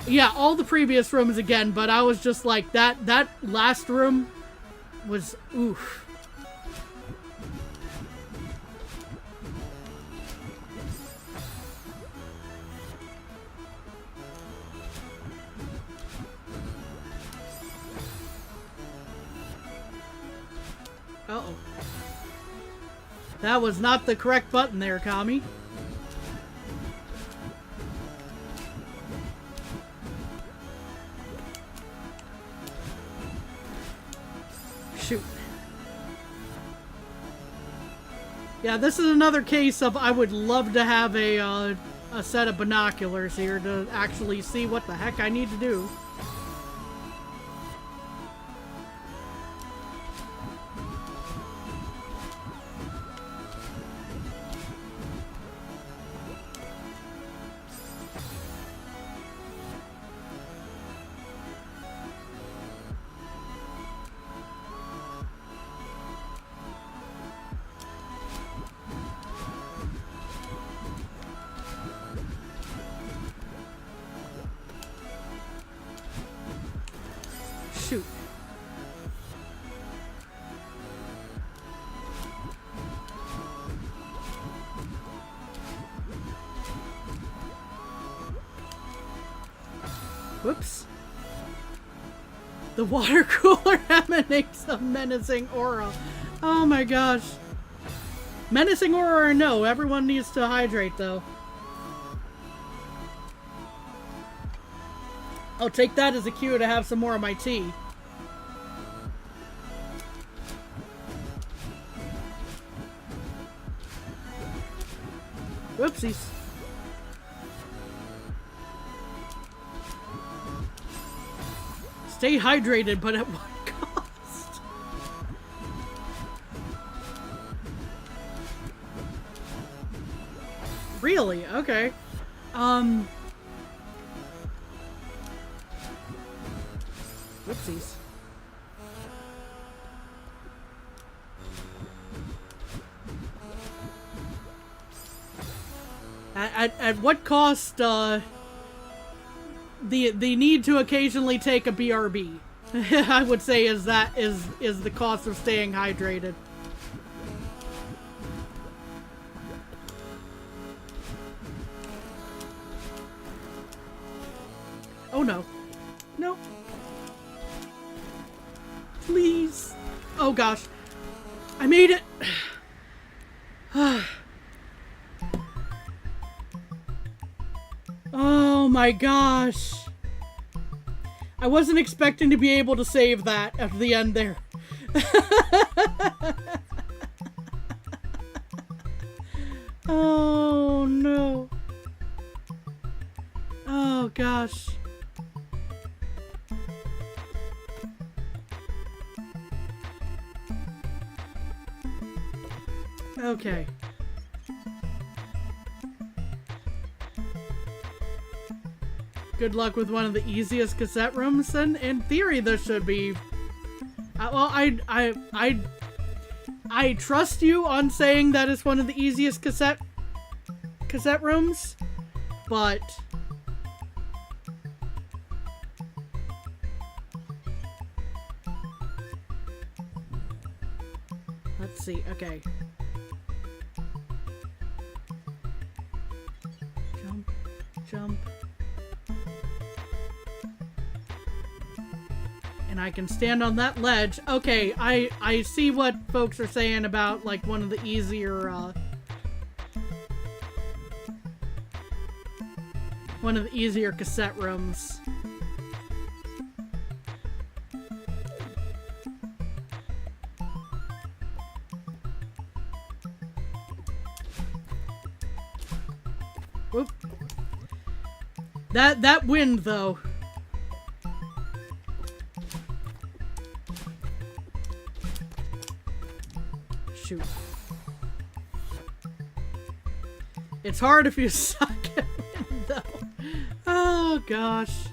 Yeah, all the previous rooms again, but I was just like, that last room was oof. Uh-oh. That was not the correct button there, Kami. Shoot. Yeah, this is another case of I would love to have a set of binoculars here to actually see what the heck I need to do. Shoot. Whoops. The water cooler emanates a menacing aura. Oh my gosh. Menacing aura or no, everyone needs to hydrate though. I'll take that as a cue to have some more of my tea. Whoopsies. Stay hydrated, but at what cost? Really? Okay. Whoopsies. At what cost, the need to occasionally take a BRB, I would say is the cost of staying hydrated. Oh no. No. Please. Oh gosh. I made it. Oh my gosh. I wasn't expecting to be able to save that at the end there. Oh no. Oh gosh. Okay. Good luck with one of the easiest cassette rooms, and in theory this should be... well, I trust you on saying that it's one of the easiest cassette rooms, but... Let's see, okay. Jump, jump. And I can stand on that ledge. Okay, I see what folks are saying about, like, one of the easier, cassette rooms. Whoop. That wind, though. Shoot. It's hard if you suck at wind, though. Oh, gosh.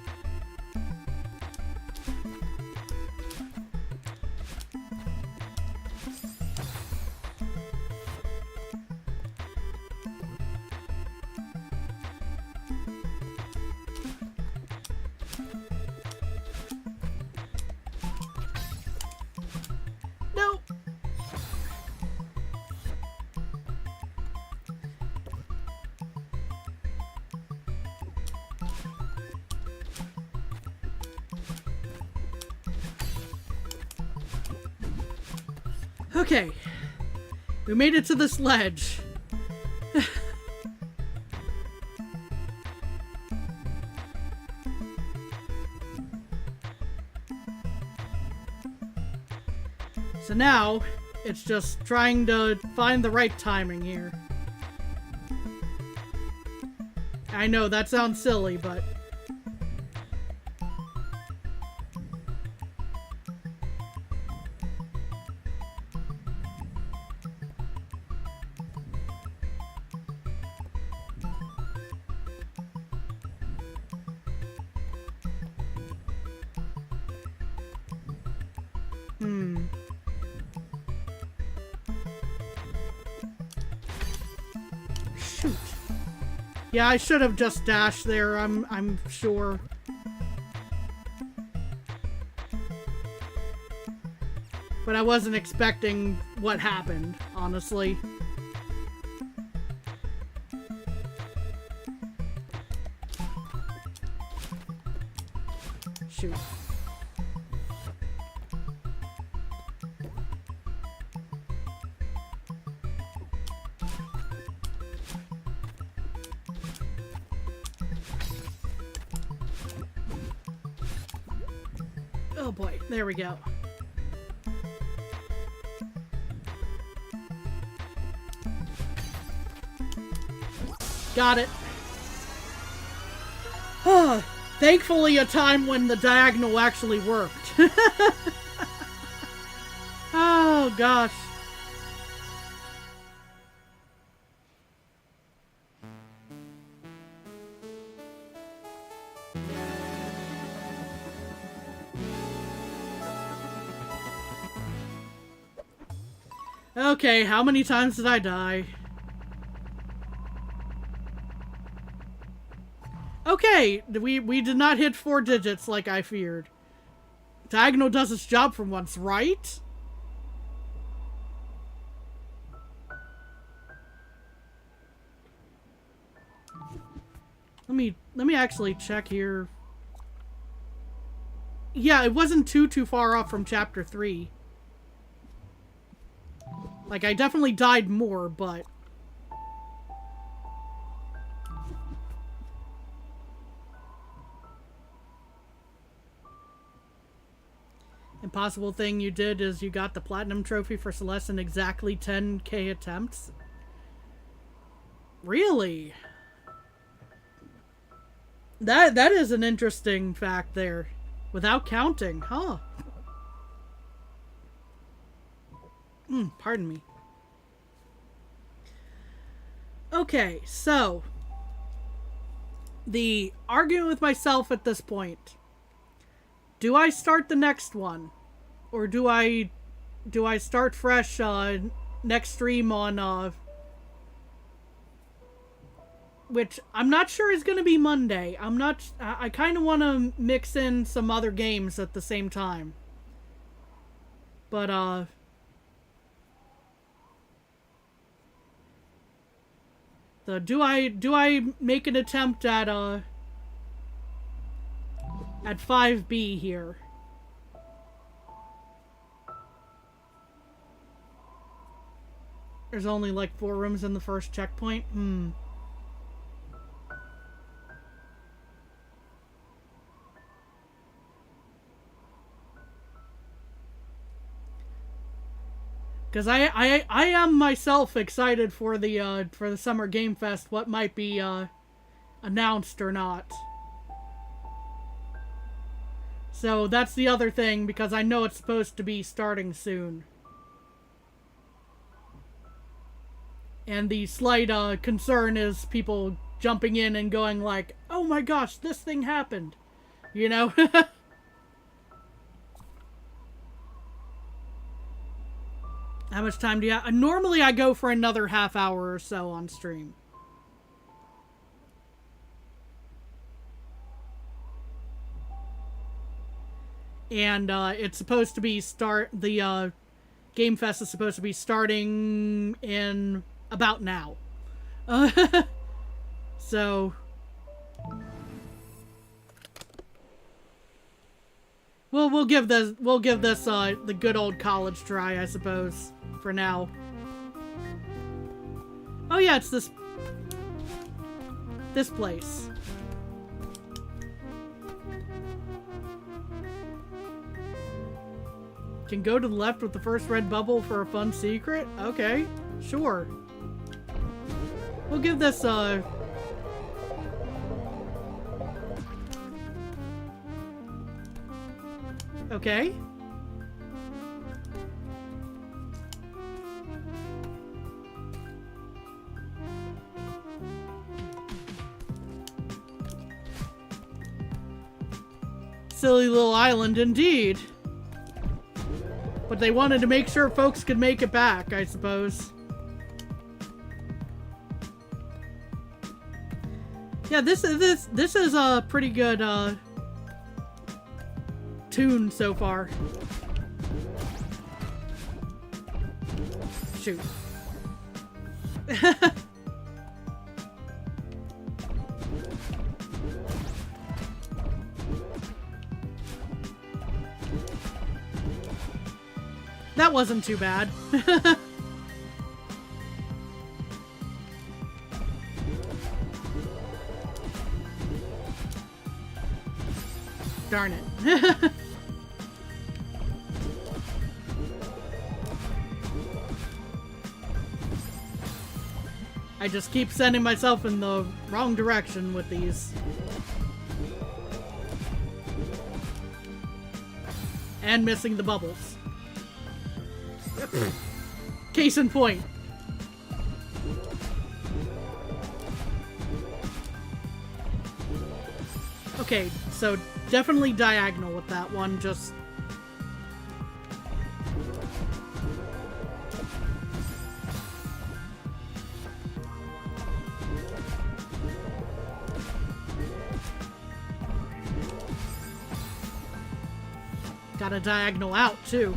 Okay. We made it to this ledge. So now, it's just trying to find the right timing here. I know, that sounds silly, but... Shoot. Yeah, I should have just dashed there, I'm sure. But I wasn't expecting what happened, honestly. Shoot. Oh boy, there we go. Got it. Thankfully a time when the diagonal actually worked. Oh gosh. Okay, how many times did I die? Okay, we did not hit 4 digits like I feared. Diagonal does its job for once, right? Let me actually check here. Yeah, it wasn't too far off from chapter 3. Like, I definitely died more, but... Impossible thing you did is you got the platinum trophy for Celeste in exactly 10k attempts. Really? That is an interesting fact there. Without counting, huh? Pardon me. Okay, so the argument with myself at this point. Do I start the next one? Or do I start fresh next stream on which I'm not sure is going to be Monday. I kind of want to mix in some other games at the same time. But do I make an attempt at 5B here? There's only like 4 rooms in the first checkpoint. Because I am myself excited for the Summer Game Fest, what might be announced or not. So that's the other thing, because I know it's supposed to be starting soon. And the slight concern is people jumping in and going like, oh my gosh, this thing happened. You know? How much time do you have? Normally I go for another half hour or so on stream. And it's supposed to be the Game Fest is supposed to be starting in about now. So we'll give this the good old college try, I suppose. for now. Oh yeah, it's this place. Can go to the left with the first red bubble for a fun secret? Okay, sure. We'll give this okay. Silly little island indeed. But they wanted to make sure folks could make it back, I suppose. Yeah, this is a pretty good tune so far. Shoot. That wasn't too bad. Darn it. I just keep sending myself in the wrong direction with these. And missing the bubbles. Case in point. Okay, so definitely diagonal with that one, just... Got a diagonal out, too.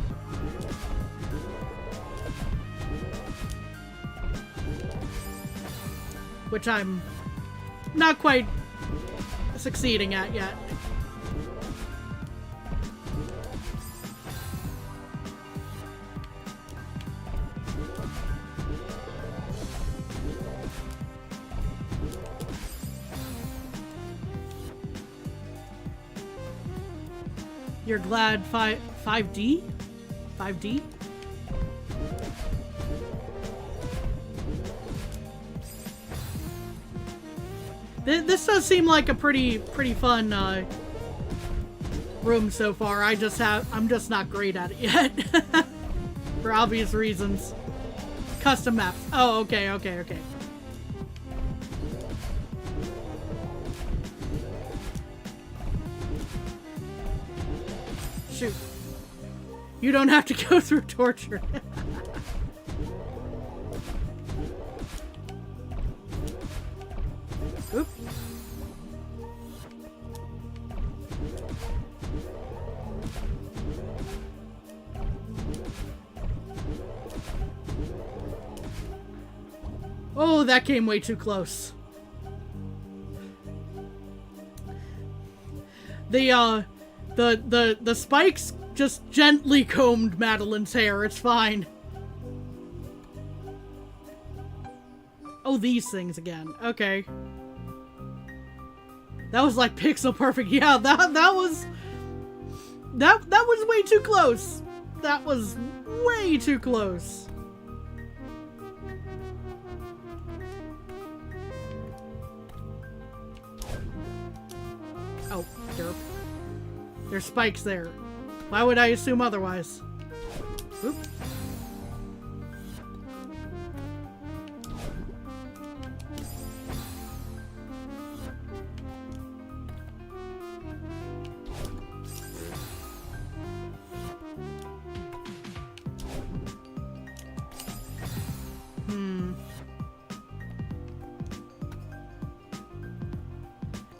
Which I'm not quite succeeding at yet. You're glad 5D? 5D? This does seem like a pretty fun room so far. I'm just not great at it yet. For obvious reasons. Custom maps. Oh, okay. Shoot. You don't have to go through torture. Oop. Oh, that came way too close. The spikes just gently combed Madeline's hair. It's fine. Oh, these things again. Okay. That was like pixel perfect. Yeah, that was way too close. That was way too close. Oh, derp. There's spikes there. Why would I assume otherwise? Oop.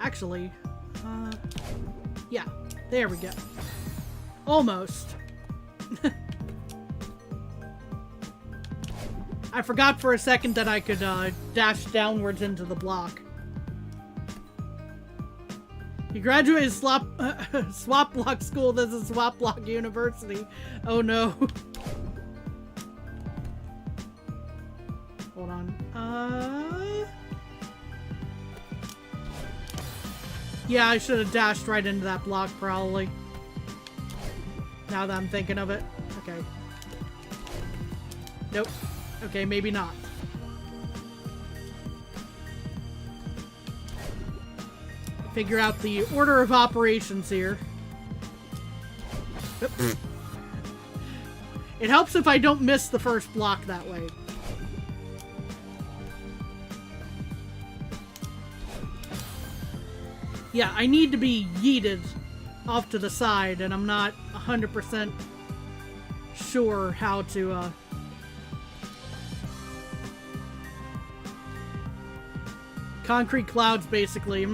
Actually, yeah, there we go. Almost. I forgot for a second that I could dash downwards into the block. You graduated swap block school. This is swap block university. Oh no. Hold on. Yeah, I should have dashed right into that block, probably. Now that I'm thinking of it. Okay. Nope. Okay, maybe not. Figure out the order of operations here. Oops. It helps if I don't miss the first block that way. Yeah, I need to be yeeted off to the side, and I'm not 100% sure how to, concrete clouds, basically.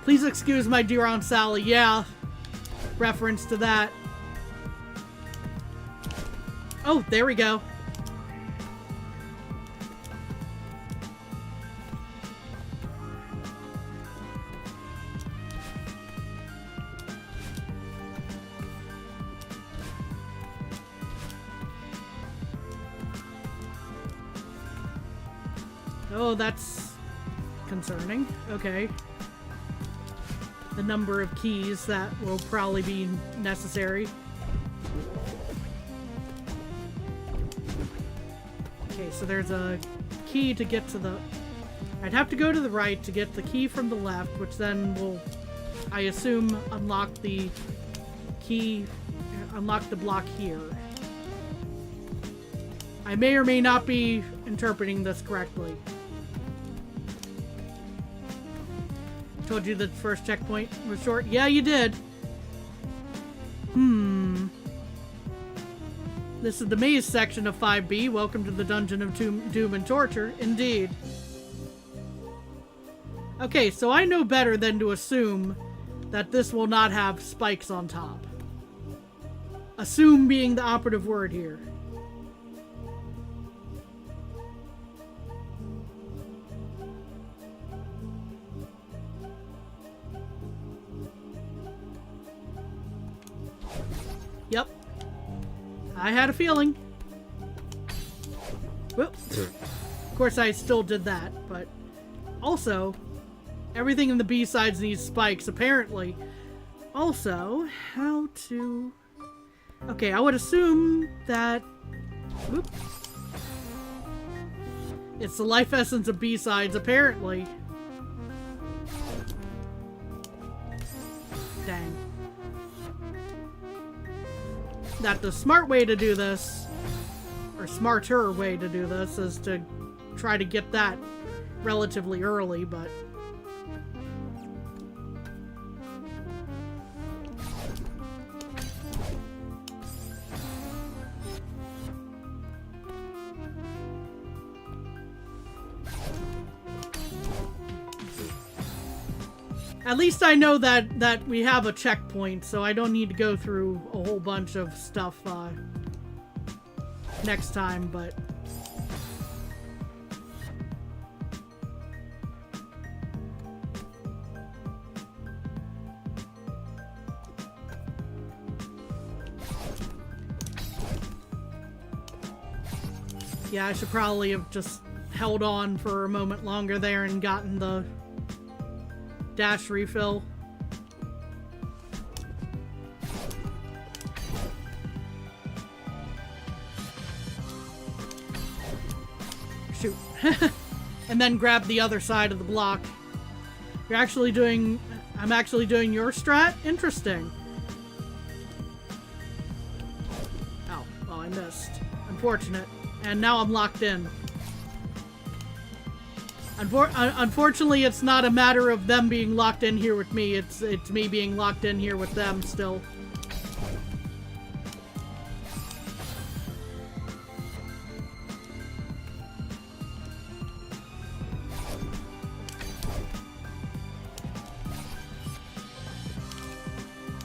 Please excuse my dear Aunt Sally. Yeah. Reference to that. Oh, there we go. Oh, that's concerning. Okay. The number of keys that will probably be necessary. Okay, so there's a key to get to the... I'd have to go to the right to get the key from the left, which then will, I assume, unlock the key... unlock the block here. I may or may not be interpreting this correctly. Told you that the first checkpoint was short. Yeah, you did. This is the maze section of 5B. Welcome to the Dungeon of Doom and Torture. Indeed. Okay, so I know better than to assume that this will not have spikes on top. Assume being the operative word here. Yep. I had a feeling. Whoops. Of course, I still did that, but also, everything in the B-sides needs spikes, apparently. Also, how to... Okay, I would assume that... Whoops. It's the life essence of B-sides, apparently. Dang. That the smart way to do this, or smarter way to do this, is to try to get that relatively early, but... At least I know that we have a checkpoint, so I don't need to go through a whole bunch of stuff next time, but... Yeah, I should probably have just held on for a moment longer there and gotten the dash refill. Shoot. And then grab the other side of the block. You're actually doing... I'm actually doing your strat? Interesting. Oh, well, I missed. Unfortunate. And now I'm locked in. Unfortunately, it's not a matter of them being locked in here with me. It's me being locked in here with them still.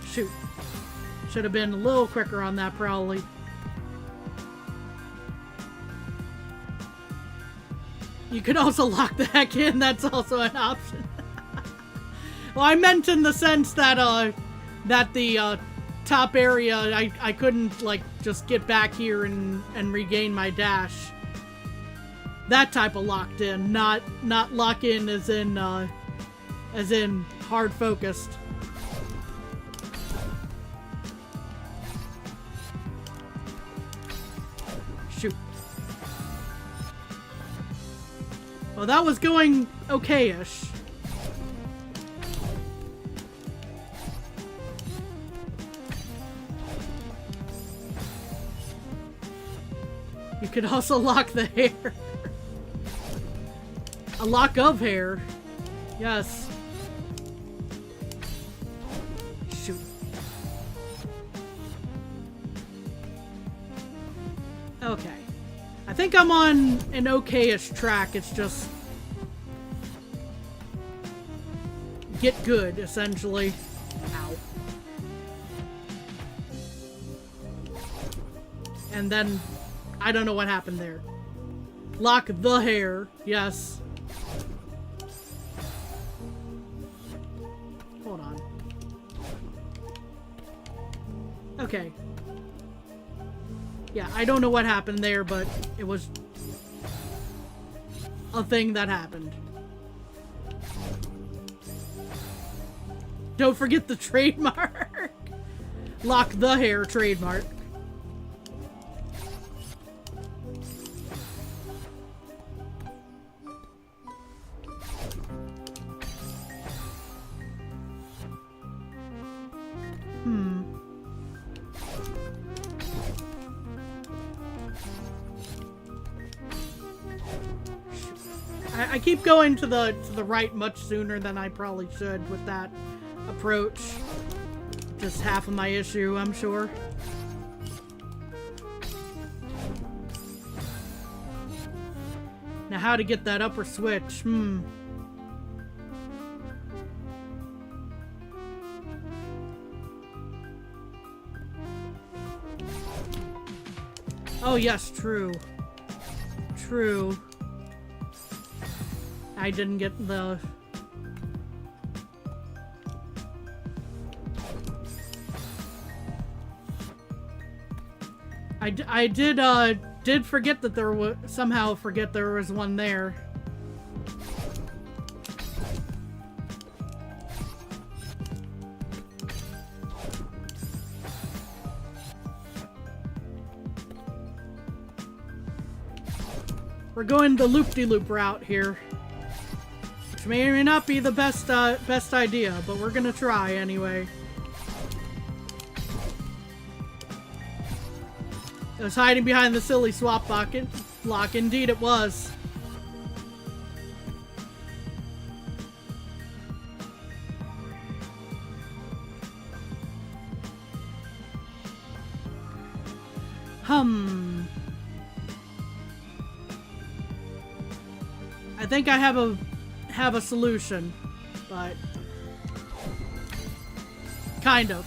Shoot. Should have been a little quicker on that, probably. You could also lock the heck in. That's also an option. Well, I meant in the sense that the top area, I couldn't like just get back here and regain my dash. that type of locked in, not lock in as in hard focused. Shoot. Well, that was going okay-ish. You could also lock the hair. A lock of hair. Yes. Shoot. Okay. I think I'm on an okay-ish track. It's just... get good, essentially. Ow. And then... I don't know what happened there. Lock the hair. Yes. Hold on. Okay. Yeah, I don't know what happened there, but it was a thing that happened. Don't forget the trademark. Lock the hair trademark. I keep going to the right much sooner than I probably should with that approach. Just half of my issue, I'm sure. Now how to get that upper switch? Oh yes, true. True. I didn't get the... I did forget that there was... somehow forget there was one there. We're going the loop-de-loop route here. Which may or may not be the best idea, but we're gonna try anyway. It was hiding behind the silly swap block. Indeed it was. I think I have a solution, but kind of.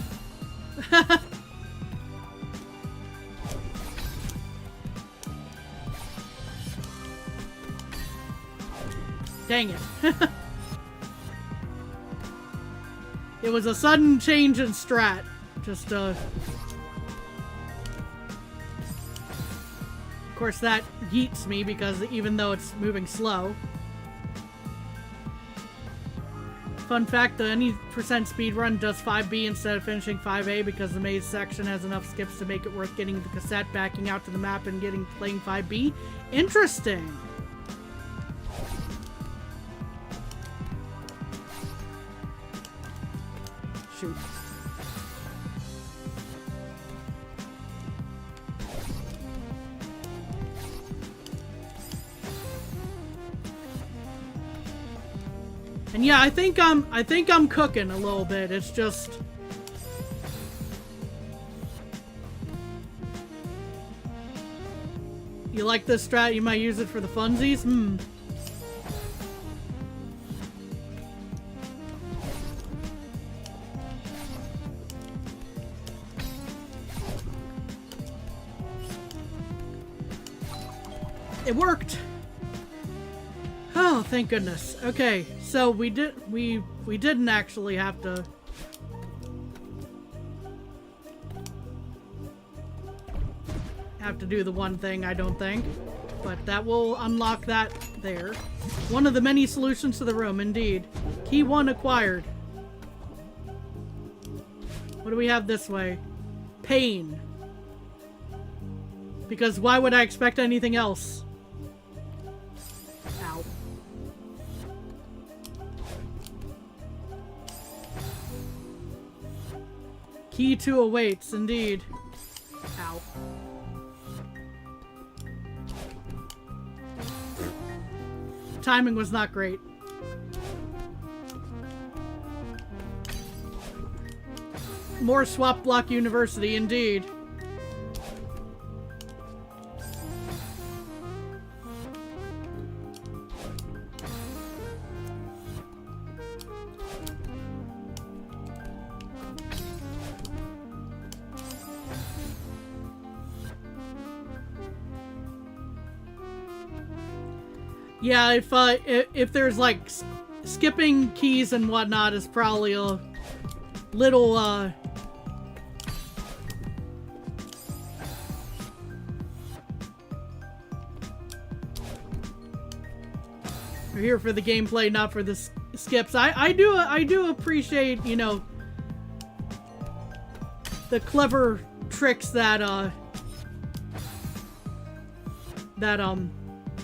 Dang it. It was a sudden change in strat. Just of course that yeets me because even though it's moving slow. Fun fact, any percent speed run does 5B instead of finishing 5A because the maze section has enough skips to make it worth getting the cassette, backing out to the map, and playing 5B. Interesting! Shoot. And yeah, I think I'm cooking a little bit. It's just you like this strat, you might use it for the funsies? It worked. Oh, thank goodness. Okay, so we didn't actually have to do the one thing, I don't think. but that will unlock that there. One of the many solutions to the room, indeed. Key 1 acquired. What do we have this way? Pain. Because why would I expect anything else? Ow. Key 2 awaits, indeed. Ow. Timing was not great. More Swap Block University, indeed. Yeah, if there's like skipping keys and whatnot is probably a little we're here for the gameplay, not for the skips. I do appreciate, you know, the clever tricks that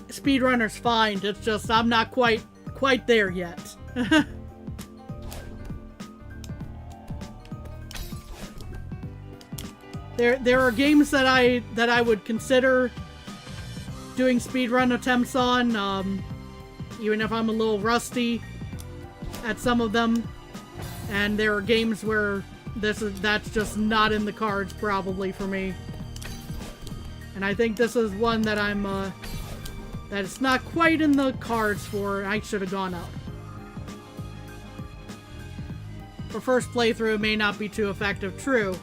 speedrunners find. It's just I'm not quite there yet. There are games that I would consider doing speedrun attempts on, even if I'm a little rusty at some of them. And there are games where that's just not in the cards probably for me. And I think this is one that that it's not quite in the cards for. I should have gone up. For first playthrough, it may not be too effective. True.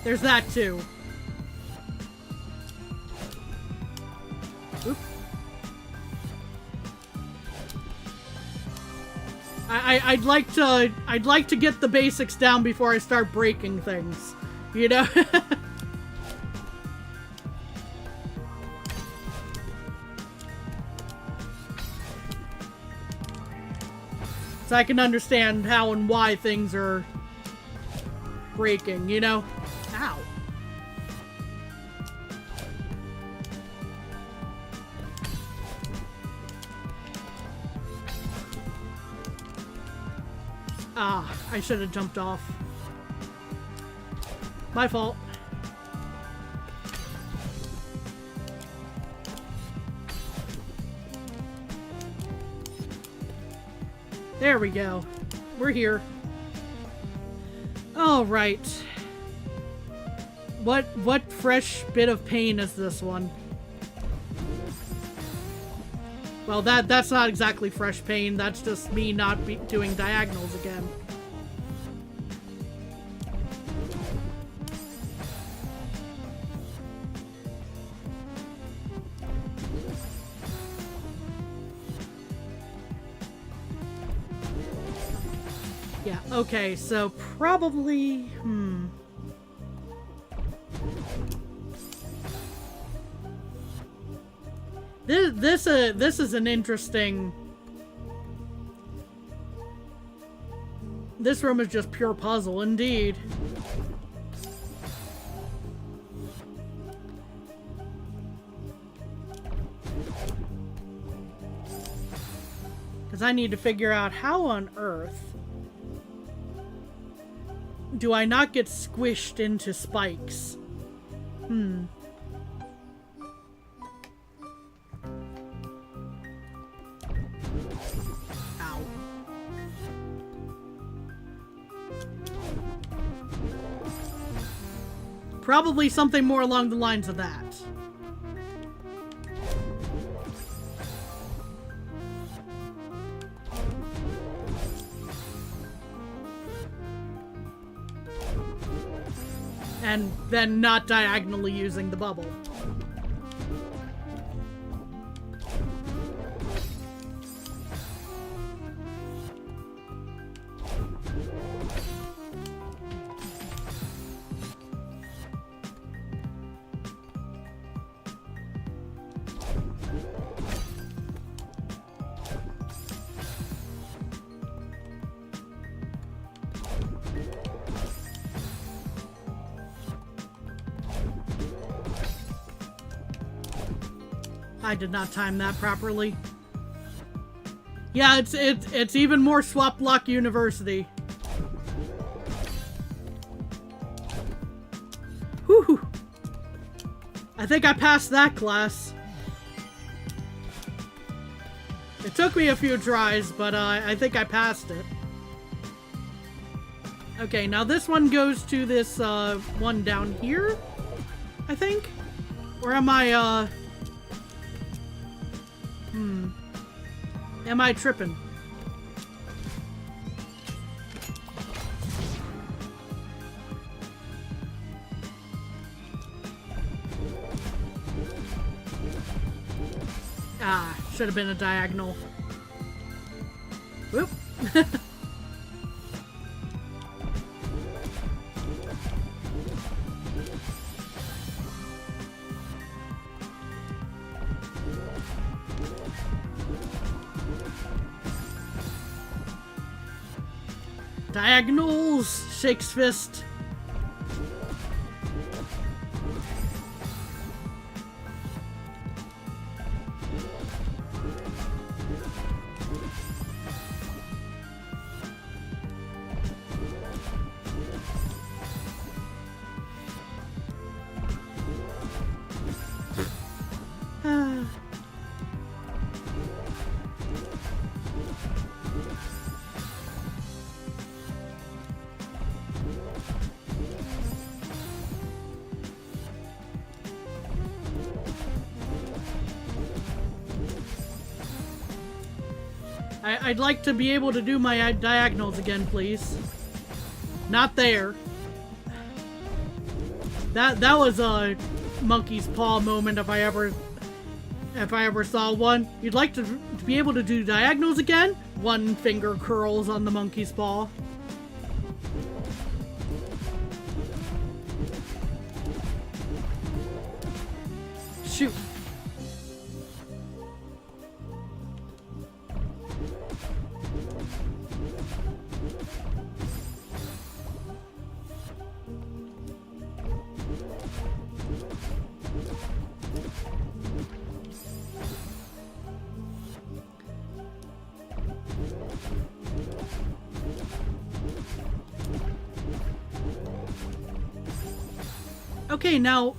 There's that too. Oop. I'd like to get the basics down before I start breaking things. You know? So I can understand how and why things are breaking, you know? Ow. Ah, I should have jumped off. My fault. There we go. We're here. All right. What fresh bit of pain is this one? Well, that's not exactly fresh pain. That's just me not doing diagonals again. Yeah, okay, so probably, This is an interesting... This room is just pure puzzle, indeed. Because I need to figure out how on earth do I not get squished into spikes? Ow. Probably something more along the lines of that. And then not diagonally using the bubble. I did not time that properly. Yeah, it's even more Swap Block University. Whew. I think I passed that class. It took me a few tries, but I think I passed it. Okay, now this one goes to this one down here, I think? Or am I, am I tripping? Ah, should have been a diagonal. Whoop. Diagonals! Shakes fist. I'd like to be able to do my diagonals again, please. Not there. That was a monkey's paw moment if I ever saw one. You'd like to be able to do diagonals again? One finger curls on the monkey's paw. Shoot. Okay, now...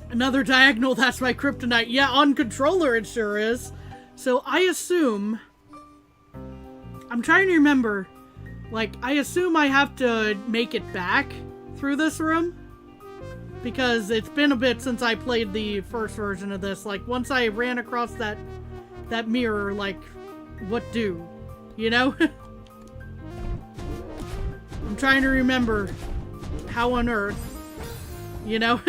Another diagonal, that's my kryptonite. Yeah, on controller it sure is. So I assume... I'm trying to remember. Like, I assume I have to make it back through this room. Because it's been a bit since I played the first version of this. Like, once I ran across that mirror, like, what do? You know? I'm trying to remember how on earth, you know?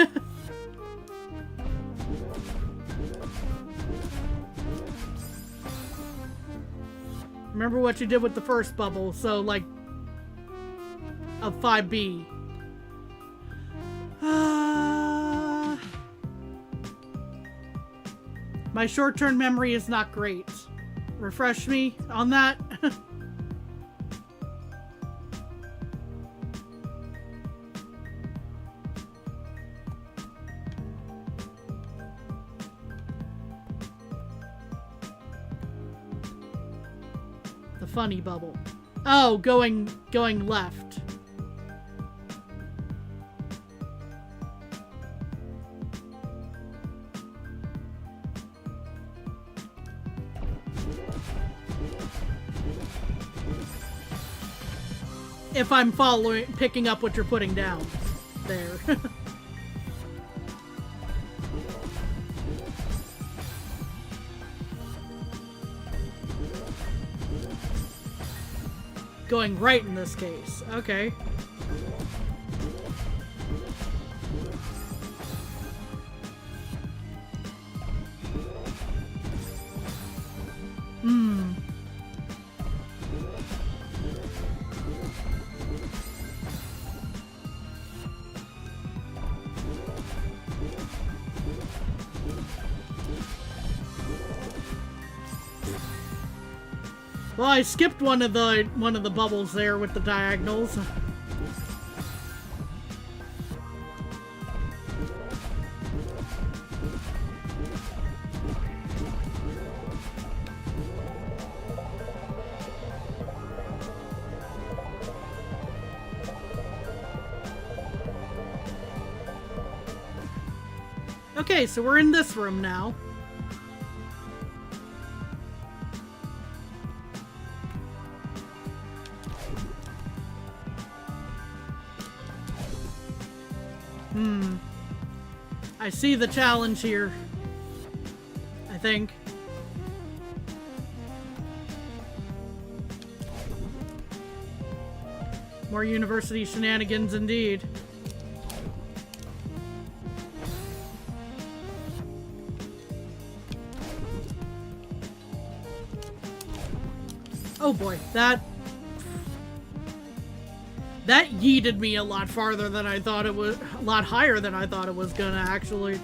Remember what you did with the first bubble, so like, of 5B. My short-term memory is not great. Refresh me on that. The funny bubble. Oh, going left. If I'm picking up what you're putting down. There. Going right in this case. Okay. Well, I skipped one of the bubbles there with the diagonals. Okay, so we're in this room now. I see the challenge here. I think. More university shenanigans indeed. Oh boy, that yeeted me a lot farther than I thought it was, a lot higher than I thought it was gonna actually.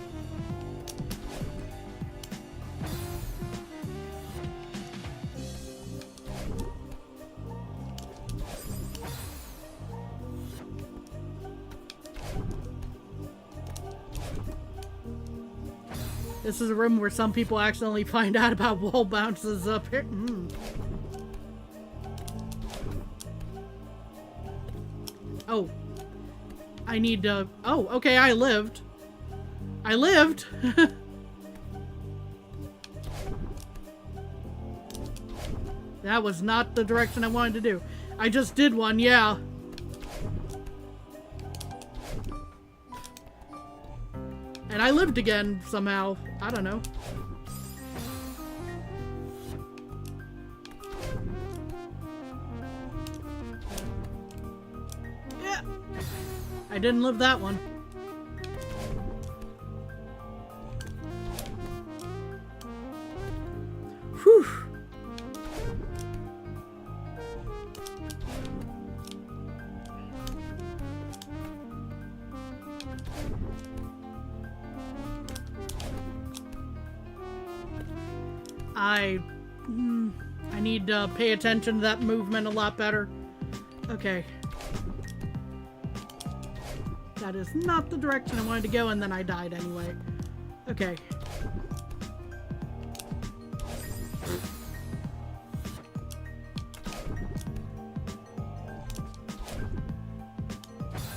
This is a room where some people accidentally find out about wall bounces up here. Oh. I need to... Oh, okay, I lived. I lived! That was not the direction I wanted to do. I just did one, yeah. And I lived again, somehow. I don't know. Yeah. I didn't live that one. Whew. I need to pay attention to that movement a lot better. Okay. That is not the direction I wanted to go, and then I died anyway. Okay.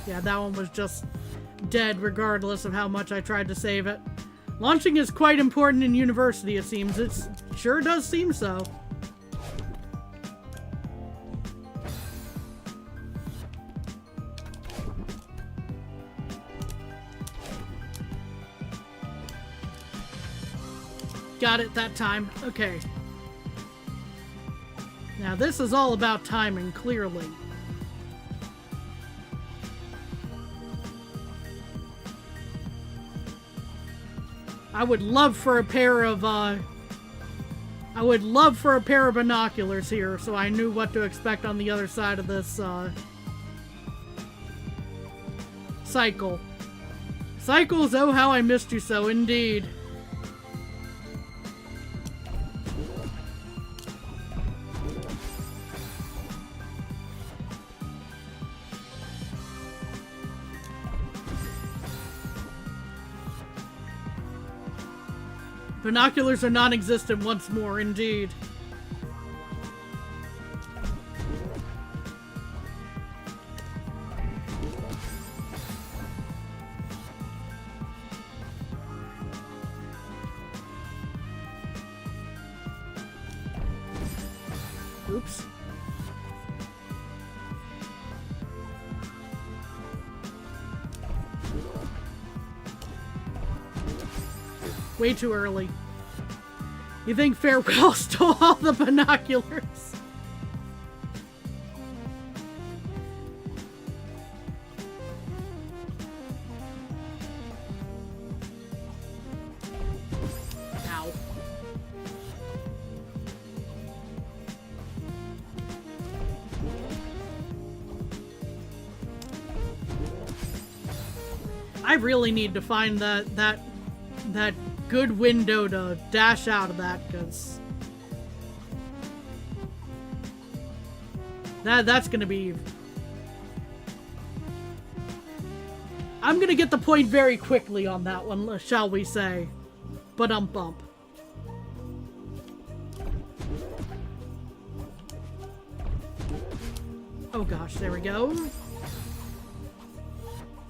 Yeah, that one was just dead regardless of how much I tried to save it. Launching is quite important in university, it seems. It sure does seem so. Got it that time. Okay. Now this is all about timing, clearly. I would love for a pair of, binoculars here so I knew what to expect on the other side of this, cycle. Cycles, oh how I missed you so, indeed. Binoculars are non-existent once more, indeed. Oops. Way too early. You think Farewell stole all the binoculars? Ow. I really need to find that good window to dash out of that, because that's gonna be... I'm gonna get the point very quickly on that one, shall we say. But bump. Oh gosh, there we go.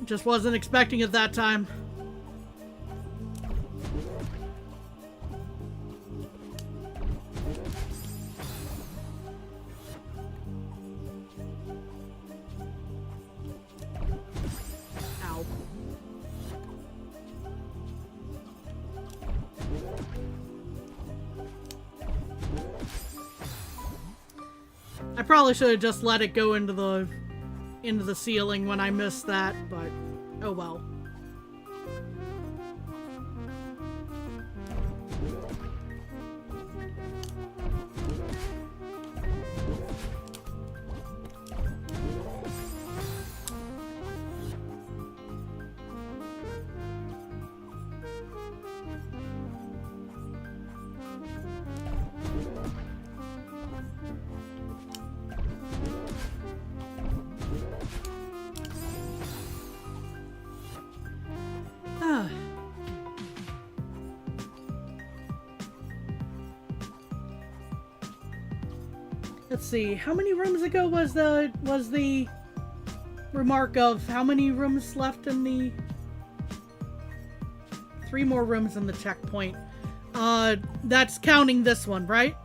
Just wasn't expecting it that time. I probably should have just let it go into the ceiling when I missed that, but oh well. Let's see, how many rooms ago was the remark of how many rooms left in the 3 more rooms in the checkpoint? That's counting this one, right?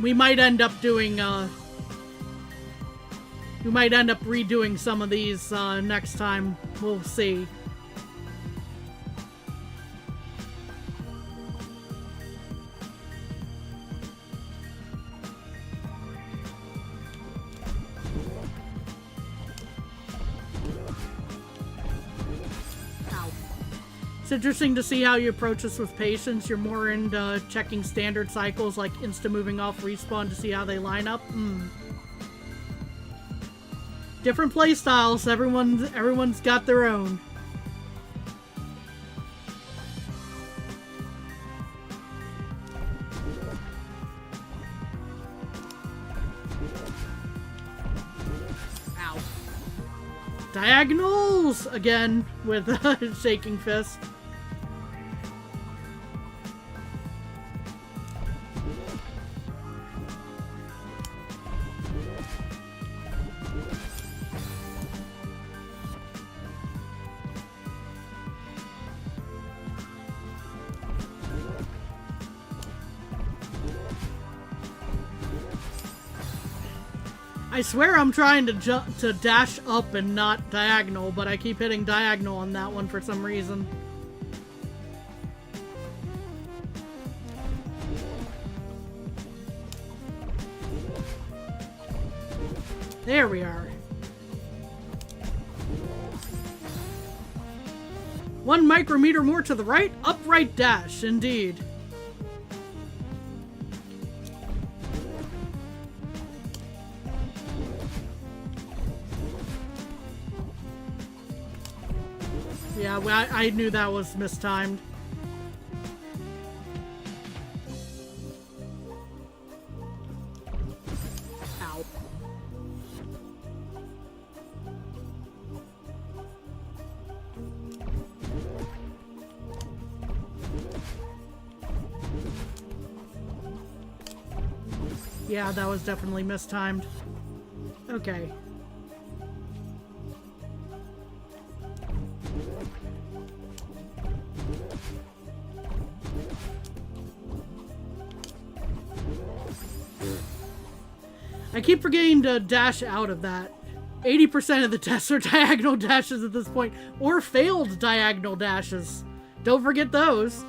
We might end up redoing some of these next time. We'll see. It's interesting to see how you approach this with patience. You're more into checking standard cycles like insta-moving off respawn to see how they line up. Different play styles. Everyone's got their own. Ow. Diagonals again with shaking fist. I swear I'm trying to dash up and not diagonal, but I keep hitting diagonal on that one for some reason. There we are. 1 micrometer more to the right, upright dash, indeed. Yeah, well, I knew that was mistimed. Ow. Yeah, that was definitely mistimed. Okay. I keep forgetting to dash out of that. 80% of the tests are diagonal dashes at this point, or failed diagonal dashes. Don't forget those.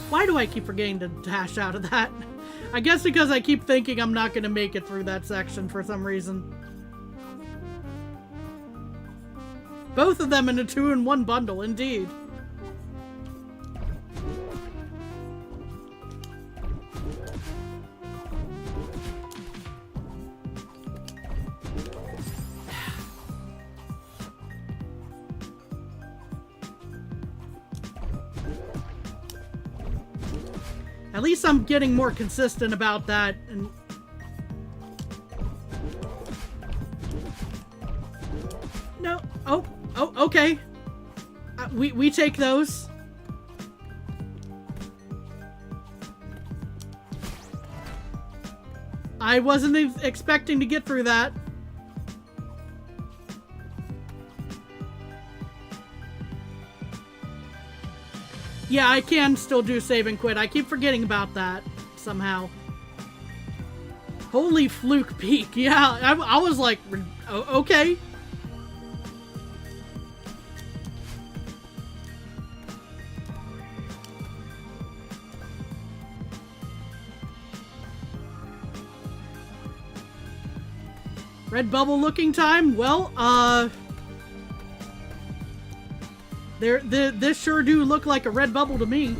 Why do I keep forgetting to dash out of that? I guess because I keep thinking I'm not going to make it through that section for some reason. Both of them in a 2-in-1 bundle, indeed. At least I'm getting more consistent about that. And no. Oh, okay. We take those. I wasn't expecting to get through that. Yeah, I can still do save and quit. I keep forgetting about that somehow. Holy fluke peak. Yeah, I was like, okay. Red bubble looking time? Well, this sure do look like a red bubble to me.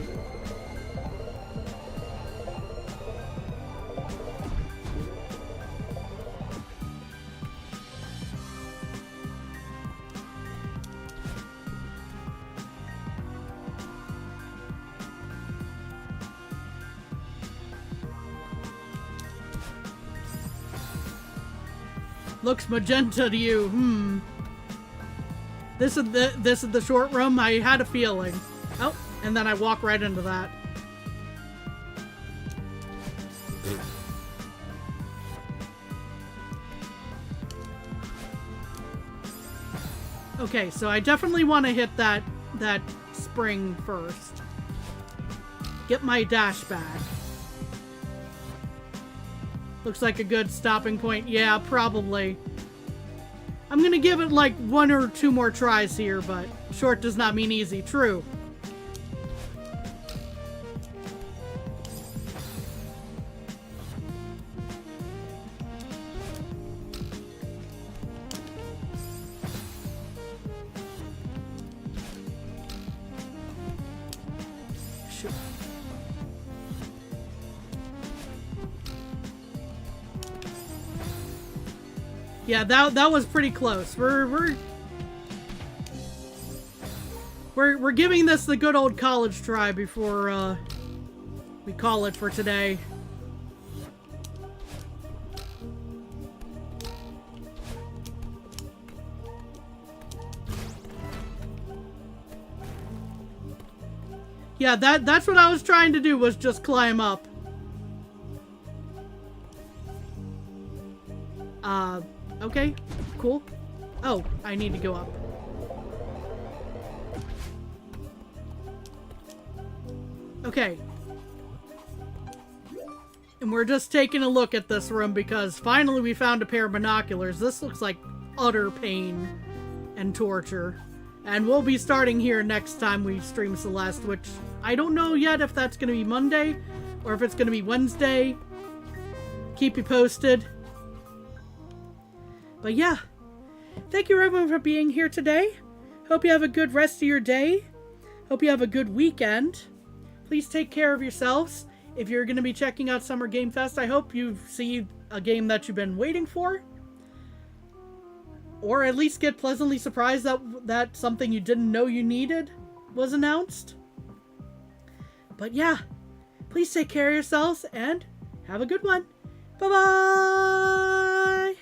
Looks magenta to you. This is the short room. I had a feeling. Oh, and then I walk right into that. Okay, so I definitely want to hit that spring first. Get my dash back. Looks like a good stopping point. Yeah, probably. I'm gonna give it like 1 or 2 more tries here, but short does not mean easy. True. Sure. Yeah, that was pretty close. We're giving this the good old college try before we call it for today. Yeah, that's what I was trying to do, was just climb up. Okay, cool. Oh, I need to go up. Okay. And we're just taking a look at this room because finally we found a pair of binoculars. This looks like utter pain and torture. And we'll be starting here next time we stream Celeste, which I don't know yet if that's going to be Monday or if it's going to be Wednesday. Keep you posted. But yeah, thank you everyone for being here today. Hope you have a good rest of your day. Hope you have a good weekend. Please take care of yourselves. If you're going to be checking out Summer Game Fest, I hope you see a game that you've been waiting for. Or at least get pleasantly surprised that something you didn't know you needed was announced. But yeah, please take care of yourselves and have a good one. Bye-bye!